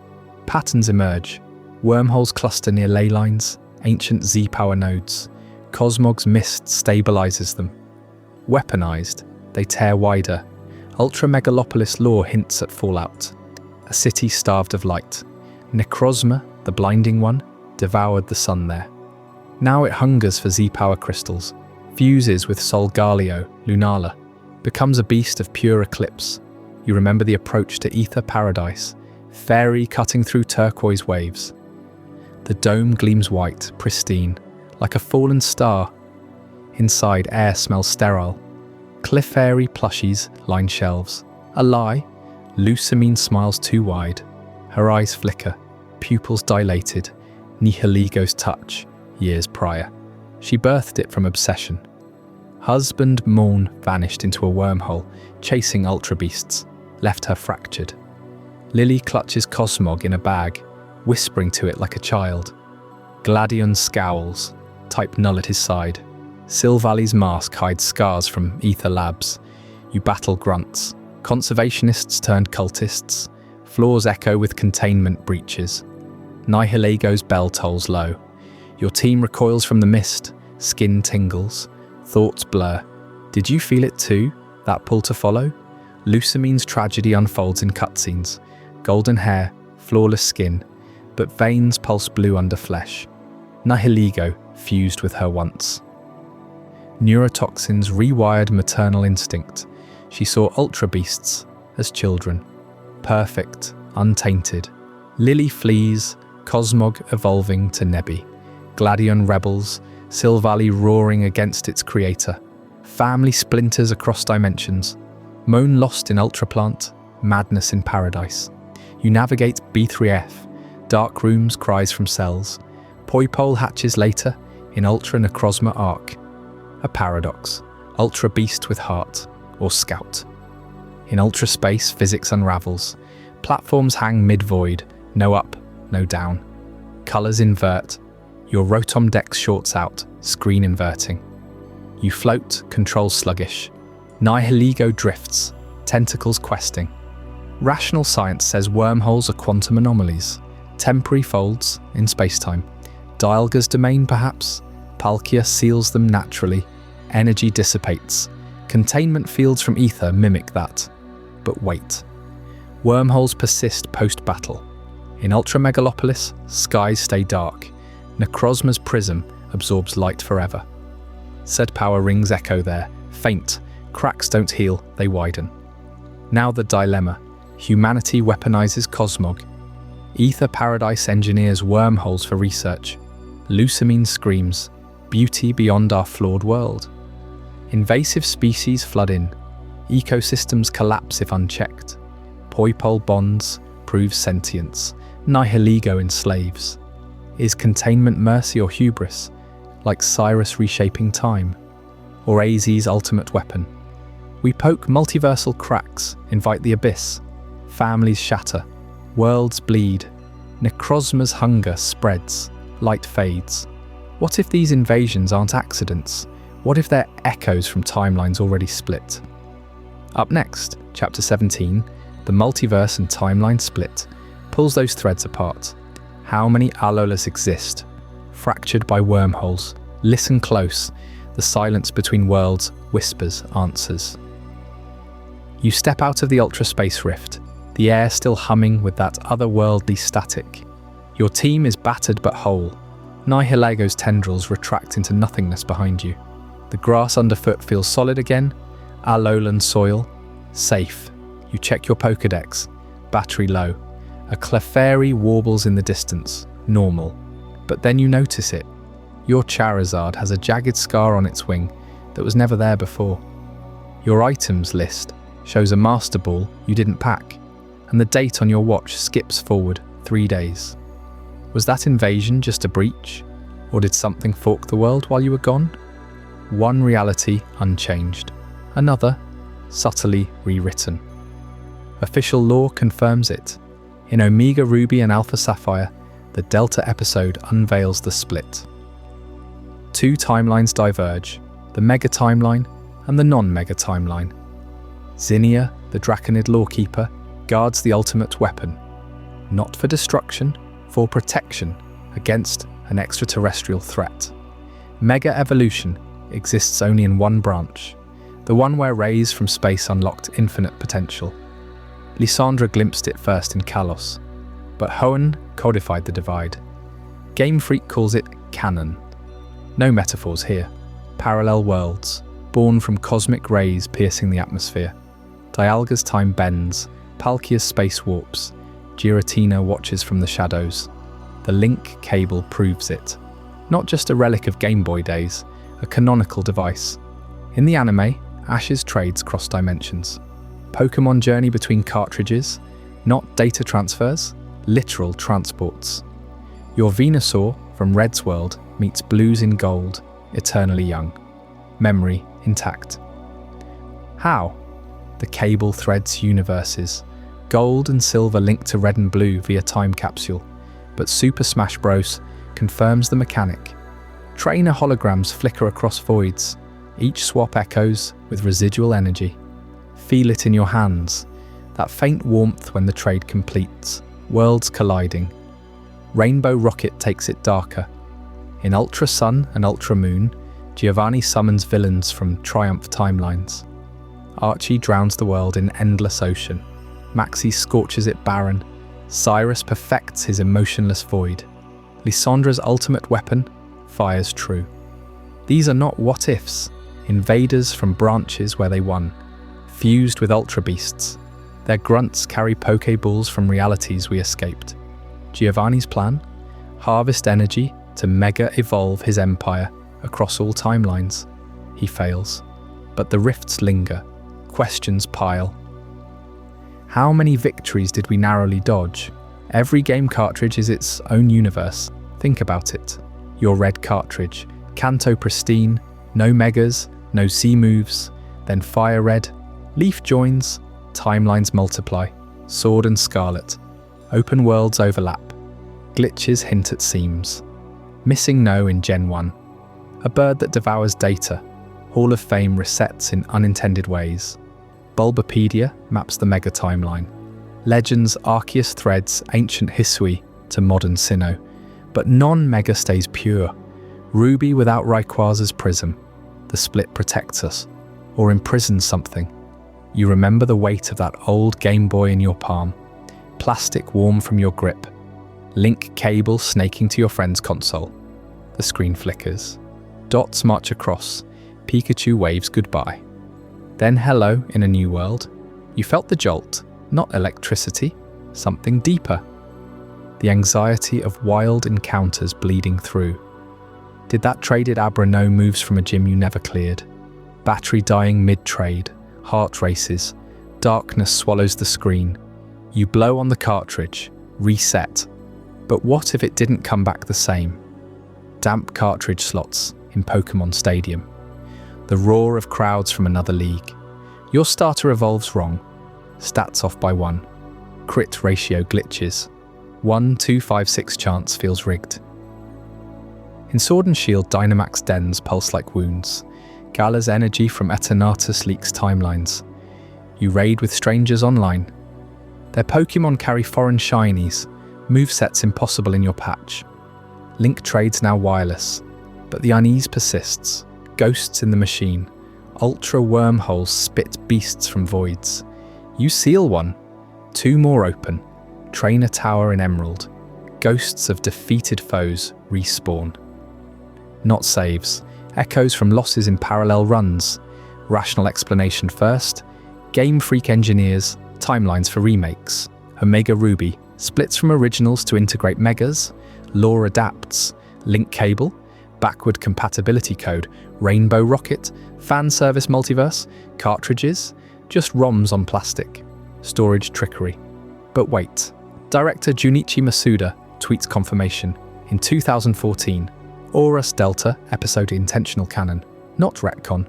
Patterns emerge. Wormholes cluster near ley lines, ancient Z-power nodes. Cosmog's mist stabilizes them. Weaponized, they tear wider. Ultra-megalopolis lore hints at fallout. A city starved of light. Necrozma, the blinding one, devoured the sun there. Now it hungers for Z-power crystals, fuses with Solgaleo, Lunala, becomes a beast of pure eclipse. You remember the approach to Ether Paradise, fairy cutting through turquoise waves. The dome gleams white, pristine, like a fallen star. Inside, air smells sterile. Clefairy plushies line shelves. A lie, Lusamine smiles too wide. Her eyes flicker, pupils dilated. Nihiligo's touch, years prior. She birthed it from obsession. Husband Morn vanished into a wormhole, chasing ultra beasts, left her fractured. Lily clutches Cosmog in a bag, whispering to it like a child. Gladion scowls, type null at his side. Silvalley's mask hides scars from Ether Labs. You battle grunts. Conservationists turned cultists. Floors echo with containment breaches. Nihiligo's bell tolls low. Your team recoils from the mist. Skin tingles. Thoughts blur. Did you feel it too? That pull to follow? Lusamine's tragedy unfolds in cutscenes. Golden hair, flawless skin, but veins pulse blue under flesh. Nihiligo fused with her once. Neurotoxins rewired maternal instinct. She saw ultra beasts as children. Perfect, untainted. Lily flees, Cosmog evolving to Nebby. Gladion rebels, Silvally roaring against its creator. Family splinters across dimensions. Moan lost in Ultraplant, madness in paradise. You navigate B3F, dark rooms cries from cells. Poipole hatches later in Ultra Necrozma Arc. A paradox, Ultra Beast with heart, or Scout. In Ultra Space, physics unravels. Platforms hang mid-void, no up, no down. Colours invert. Your Rotom Dex shorts out, screen inverting. You float, control sluggish. Nihiligo drifts, tentacles questing. Rational science says wormholes are quantum anomalies, temporary folds in spacetime. Dialga's domain, perhaps? Palkia seals them naturally. Energy dissipates. Containment fields from ether mimic that. But wait. Wormholes persist post-battle. In Ultra Megalopolis, skies stay dark. Necrozma's prism absorbs light forever. Said power rings echo there, faint. Cracks don't heal, they widen. Now the dilemma. Humanity weaponizes Cosmog. Ether Paradise engineers wormholes for research. Lucamine screams, beauty beyond our flawed world. Invasive species flood in. Ecosystems collapse if unchecked. Poipole bonds prove sentience. Nihiligo enslaves. Is containment mercy or hubris, like Cyrus reshaping time? Or AZ's ultimate weapon? We poke multiversal cracks, invite the abyss. Families shatter. Worlds bleed. Necrozma's hunger spreads. Light fades. What if these invasions aren't accidents? What if they're echoes from timelines already split? Up next, Chapter 17, the multiverse and timeline split, pulls those threads apart. How many Alolas exist? Fractured by wormholes. Listen close. The silence between worlds whispers answers. You step out of the Ultra Space Rift, the air still humming with that otherworldly static. Your team is battered but whole. Nihiligo's tendrils retract into nothingness behind you. The grass underfoot feels solid again. Alolan soil. Safe. You check your Pokédex. Battery low. A Clefairy warbles in the distance. Normal. But then you notice it. Your Charizard has a jagged scar on its wing that was never there before. Your items list shows a Master Ball you didn't pack, and the date on your watch skips forward 3 days. Was that invasion just a breach? Or did something fork the world while you were gone? One reality unchanged. Another subtly rewritten. Official lore confirms it. In Omega Ruby and Alpha Sapphire, the Delta episode unveils the split. Two timelines diverge, the Mega Timeline and the non-Mega Timeline. Zinnia, the Draconid Lawkeeper, guards the ultimate weapon. Not for destruction, for protection against an extraterrestrial threat. Mega Evolution exists only in one branch, the one where rays from space unlocked infinite potential. Lysandra glimpsed it first in Kalos, but Hoenn codified the divide. Game Freak calls it canon. No metaphors here. Parallel worlds, born from cosmic rays piercing the atmosphere. Dialga's time bends, Palkia's space warps. Giratina watches from the shadows. The link cable proves it. Not just a relic of Game Boy days, a canonical device. In the anime, Ash's trades cross dimensions. Pokémon journey between cartridges, not data transfers, literal transports. Your Venusaur from Red's world meets Blue's in gold, eternally young. Memory intact. How? The cable threads universes. Gold and silver linked to red and blue via time capsule, but Super Smash Bros. Confirms the mechanic. Trainer holograms flicker across voids, each swap echoes with residual energy. Feel it in your hands, that faint warmth when the trade completes, worlds colliding. Rainbow Rocket takes it darker. In Ultra Sun and Ultra Moon, Giovanni summons villains from Triumph timelines. Archie drowns the world in endless ocean. Maxie scorches it barren. Cyrus perfects his emotionless void. Lysandra's ultimate weapon fires true. These are not what-ifs, invaders from branches where they won, fused with Ultra Beasts. Their grunts carry Pokeballs from realities we escaped. Giovanni's plan? Harvest energy to mega-evolve his empire across all timelines. He fails. But the rifts linger. Questions pile. How many victories did we narrowly dodge? Every game cartridge is its own universe. Think about it. Your red cartridge. Kanto pristine. No megas. No Z moves. Then Fire Red. Leaf joins. Timelines multiply. Sword and Scarlet. Open worlds overlap. Glitches hint at seams. Missing No in Gen 1. A bird that devours data. Hall of Fame resets in unintended ways. Bulbapedia maps the mega timeline. Legends Arceus threads ancient Hisui to modern Sinnoh. But non-mega stays pure. Ruby without Rayquaza's prism. The split protects us, or imprisons something. You remember the weight of that old Game Boy in your palm, plastic warm from your grip, link cable snaking to your friend's console. The screen flickers. Dots march across. Pikachu waves goodbye. Then hello in a new world. You felt the jolt, not electricity, something deeper. The anxiety of wild encounters bleeding through. Did that traded Abra know moves from a gym you never cleared? Battery dying mid-trade, heart races, darkness swallows the screen. You blow on the cartridge, reset. But what if it didn't come back the same? Damp cartridge slots in Pokémon Stadium. The roar of crowds from another league. Your starter evolves wrong. Stats off by 1. Crit ratio glitches. 1-2-5-6 chance feels rigged. In Sword and Shield, Dynamax dens pulse like wounds. Gala's energy from Eternatus leaks timelines. You raid with strangers online. Their Pokémon carry foreign shinies, movesets impossible in your patch. Link trades now wireless, but the unease persists. Ghosts in the machine. Ultra wormholes spit beasts from voids. You seal one. 2 more open. Trainer tower in Emerald. Ghosts of defeated foes respawn. Not saves. Echoes from losses in parallel runs. Rational explanation first. Game Freak engineers. Timelines for remakes. Omega Ruby. Splits from originals to integrate megas. Lore adapts. Link cable. Backward compatibility code. Rainbow rocket. Fan service multiverse. Cartridges. Just ROMs on plastic. Storage trickery. But wait. Director Junichi Masuda tweets confirmation. In 2014. Aurus Delta episode intentional canon, not retcon.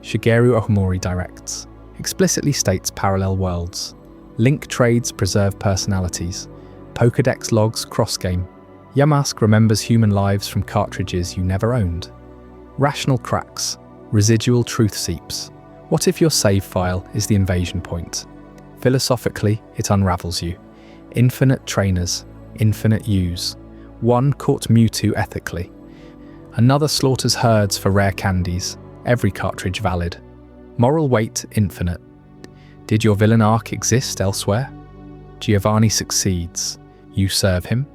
Shigeru Ohmori directs. Explicitly states parallel worlds. Link trades preserve personalities. Pokédex logs cross-game. Yamask remembers human lives from cartridges you never owned. Rational cracks. Residual truth seeps. What if your save file is the invasion point? Philosophically, it unravels you. Infinite trainers, infinite use. One caught Mewtwo ethically. Another slaughters herds for rare candies, every cartridge valid. Moral weight infinite. Did your villain arc exist elsewhere? Giovanni succeeds. You serve him.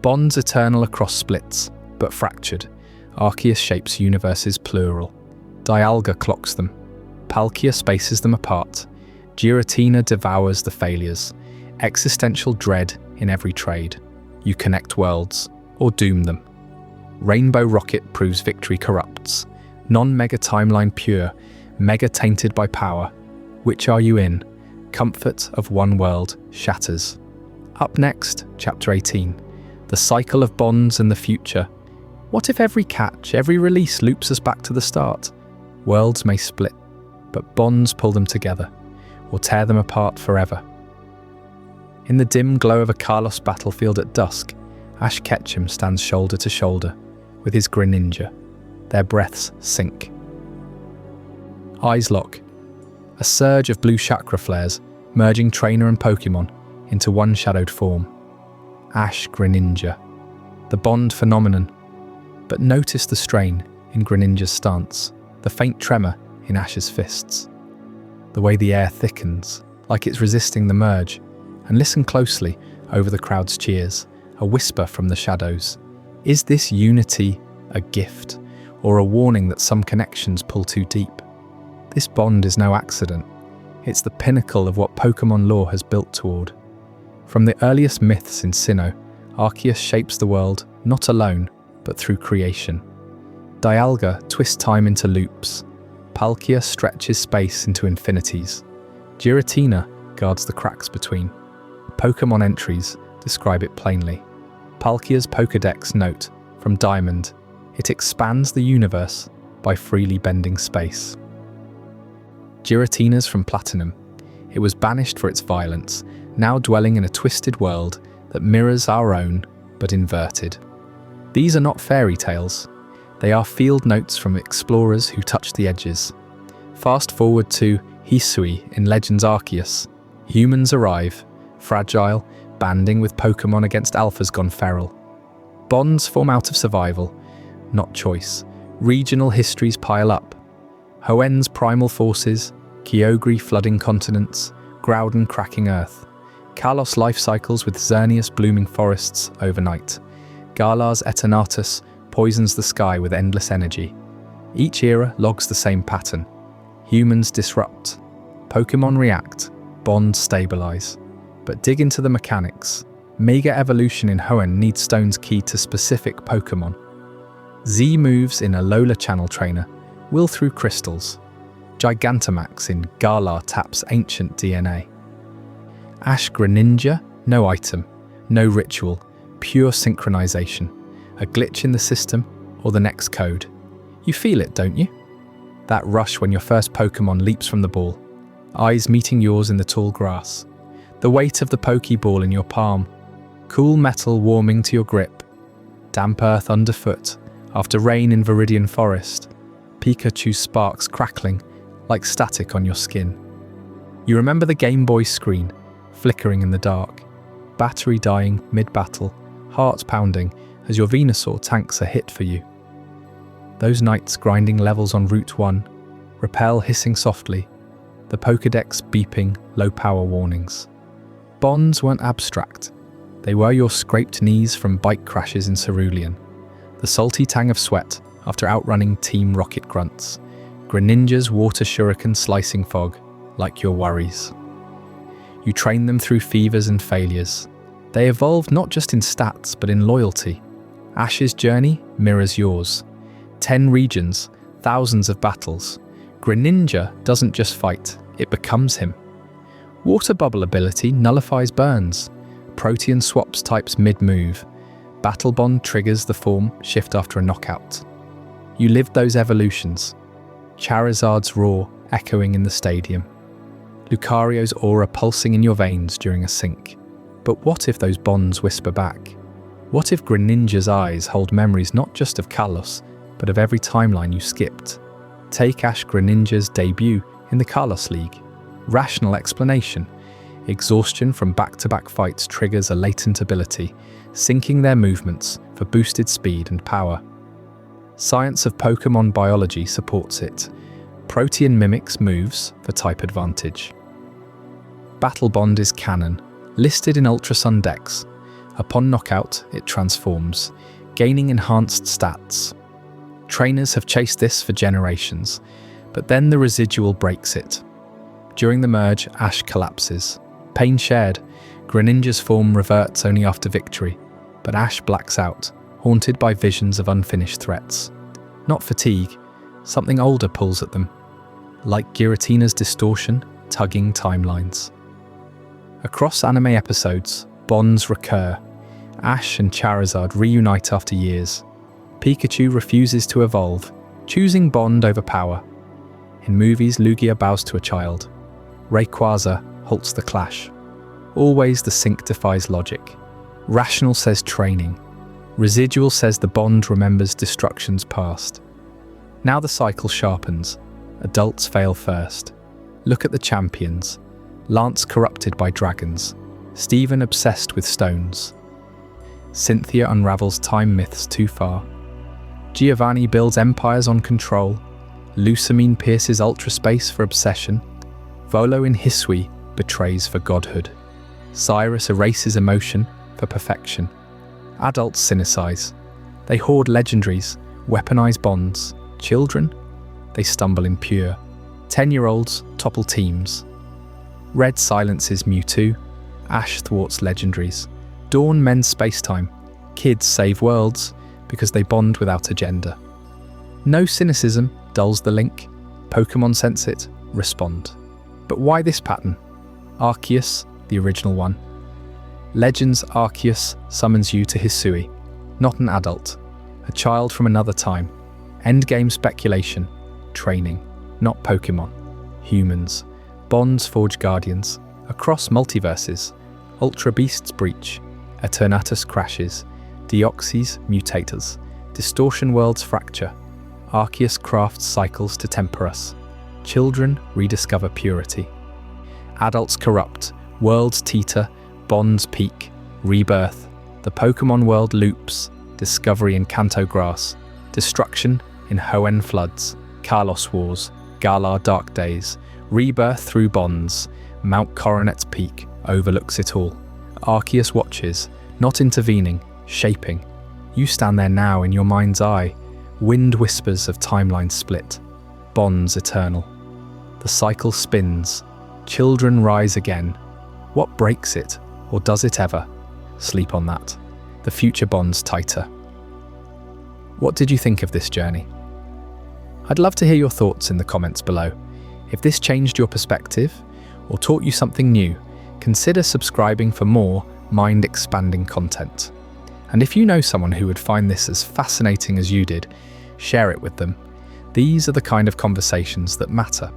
Bonds eternal across splits, but fractured. Arceus shapes universes plural. Dialga clocks them. Palkia spaces them apart. Giratina devours the failures. Existential dread in every trade. You connect worlds, or doom them. Rainbow rocket proves victory corrupts. Non-mega timeline pure, mega tainted by power. Which are you in? Comfort of one world shatters. Up next, Chapter 18. The cycle of bonds and the future. What if every catch, every release loops us back to the start? Worlds may split, but bonds pull them together, or tear them apart forever. In the dim glow of a Kalos battlefield at dusk, Ash Ketchum stands shoulder to shoulder with his Greninja. Their breaths sync. Eyes lock. A surge of blue chakra flares, merging trainer and Pokémon into one shadowed form. Ash Greninja. The bond phenomenon. But notice the strain in Greninja's stance, the faint tremor in Ash's fists. The way the air thickens, like it's resisting the merge. And listen closely over the crowd's cheers, a whisper from the shadows. Is this unity a gift, or a warning that some connections pull too deep? This bond is no accident. It's the pinnacle of what Pokémon lore has built toward. From the earliest myths in Sinnoh, Arceus shapes the world not alone, but through creation. Dialga twists time into loops. Palkia stretches space into infinities. Giratina guards the cracks between. Pokémon entries describe it plainly. Palkia's Pokédex note from Diamond, it expands the universe by freely bending space. Giratina's from Platinum, it was banished for its violence, now dwelling in a twisted world that mirrors our own, but inverted. These are not fairy tales, they are field notes from explorers who touched the edges. Fast forward to Hisui in Legends Arceus. Humans arrive, fragile, banding with Pokémon against alphas gone feral. Bonds form out of survival, not choice. Regional histories pile up. Hoenn's primal forces, Kyogre flooding continents, Groudon cracking earth. Kalos life cycles with Xerneas blooming forests overnight. Galar's Eternatus poisons the sky with endless energy. Each era logs the same pattern. Humans disrupt. Pokémon react. Bonds stabilize. But dig into the mechanics. Mega evolution in Hoenn needs stones key to specific Pokémon. Z moves in Alola Channel Trainer will through crystals. Gigantamax in Galar taps ancient DNA. Ash Greninja, no item, no ritual, pure synchronization. A glitch in the system or the next code. You feel it, don't you? That rush when your first Pokémon leaps from the ball. Eyes meeting yours in the tall grass. The weight of the Pokeball in your palm. Cool metal warming to your grip. Damp earth underfoot after rain in Viridian Forest. Pikachu sparks crackling like static on your skin. You remember the Game Boy screen, flickering in the dark. Battery dying mid-battle, heart pounding as your Venusaur tanks a hit for you. Those nights grinding levels on Route 1, Repel hissing softly, the Pokédex beeping low power warnings. Bonds weren't abstract. They were your scraped knees from bike crashes in Cerulean, the salty tang of sweat after outrunning Team Rocket grunts, Greninja's water shuriken slicing fog like your worries. You trained them through fevers and failures. They evolved not just in stats but in loyalty. Ash's journey mirrors yours. 10 regions, thousands of battles. Greninja doesn't just fight, it becomes him. Water Bubble ability nullifies burns. Protean swaps types mid-move. Battle Bond triggers the form shift after a knockout. You lived those evolutions. Charizard's roar echoing in the stadium. Lucario's aura pulsing in your veins during a sync. But what if those bonds whisper back? What if Greninja's eyes hold memories not just of Kalos, but of every timeline you skipped? Take Ash Greninja's debut in the Kalos League. Rational explanation. Exhaustion from back-to-back fights triggers a latent ability, syncing their movements for boosted speed and power. Science of Pokémon biology supports it. Protean mimics moves for type advantage. Battle Bond is canon, listed in Ultrasun decks. Upon knockout, it transforms, gaining enhanced stats. Trainers have chased this for generations, but then the residual breaks it. During the merge, Ash collapses. Pain shared, Greninja's form reverts only after victory, but Ash blacks out, haunted by visions of unfinished threats. Not fatigue, something older pulls at them. Like Giratina's distortion, tugging timelines. Across anime episodes, bonds recur. Ash and Charizard reunite after years. Pikachu refuses to evolve, choosing bond over power. In movies, Lugia bows to a child. Rayquaza halts the clash. Always the sync defies logic. Rational says training. Residual says the bond remembers destructions past. Now the cycle sharpens. Adults fail first. Look at the champions. Lance corrupted by dragons. Steven obsessed with stones. Cynthia unravels time myths too far. Giovanni builds empires on control. Lusamine pierces ultraspace for obsession. Volo in Hisui betrays for godhood. Cyrus erases emotion for perfection. Adults cynicize. They hoard legendaries, weaponize bonds. Children? They stumble in pure. 10-year-olds topple teams. Red silences Mewtwo. Ash thwarts legendaries. Dawn mends spacetime. Kids save worlds because they bond without agenda. No cynicism dulls the link. Pokémon sense it, respond. But why this pattern? Arceus, the original one. Legends Arceus summons you to Hisui, not an adult, a child from another time. Endgame speculation, training, not Pokémon. Humans, bonds forge guardians, across multiverses. Ultra Beasts breach, Eternatus crashes, Deoxys mutators, Distortion worlds fracture. Arceus crafts cycles to temper us. Children rediscover purity. Adults corrupt, worlds teeter, bonds peak, rebirth. The Pokémon world loops, discovery in Kanto grass, Destruction in Hoenn floods, Kalos wars, Galar dark days, rebirth through bonds, Mount Coronet's peak overlooks it all. Arceus watches, not intervening, shaping. You stand there now in your mind's eye, wind whispers of timelines split, bonds eternal. The cycle spins, children rise again. What breaks it, or does it ever? Sleep on that. The future bonds tighter. What did you think of this journey? I'd love to hear your thoughts in the comments below. If this changed your perspective or taught you something new, consider subscribing for more mind-expanding content. And if you know someone who would find this as fascinating as you did, share it with them. These are the kind of conversations that matter.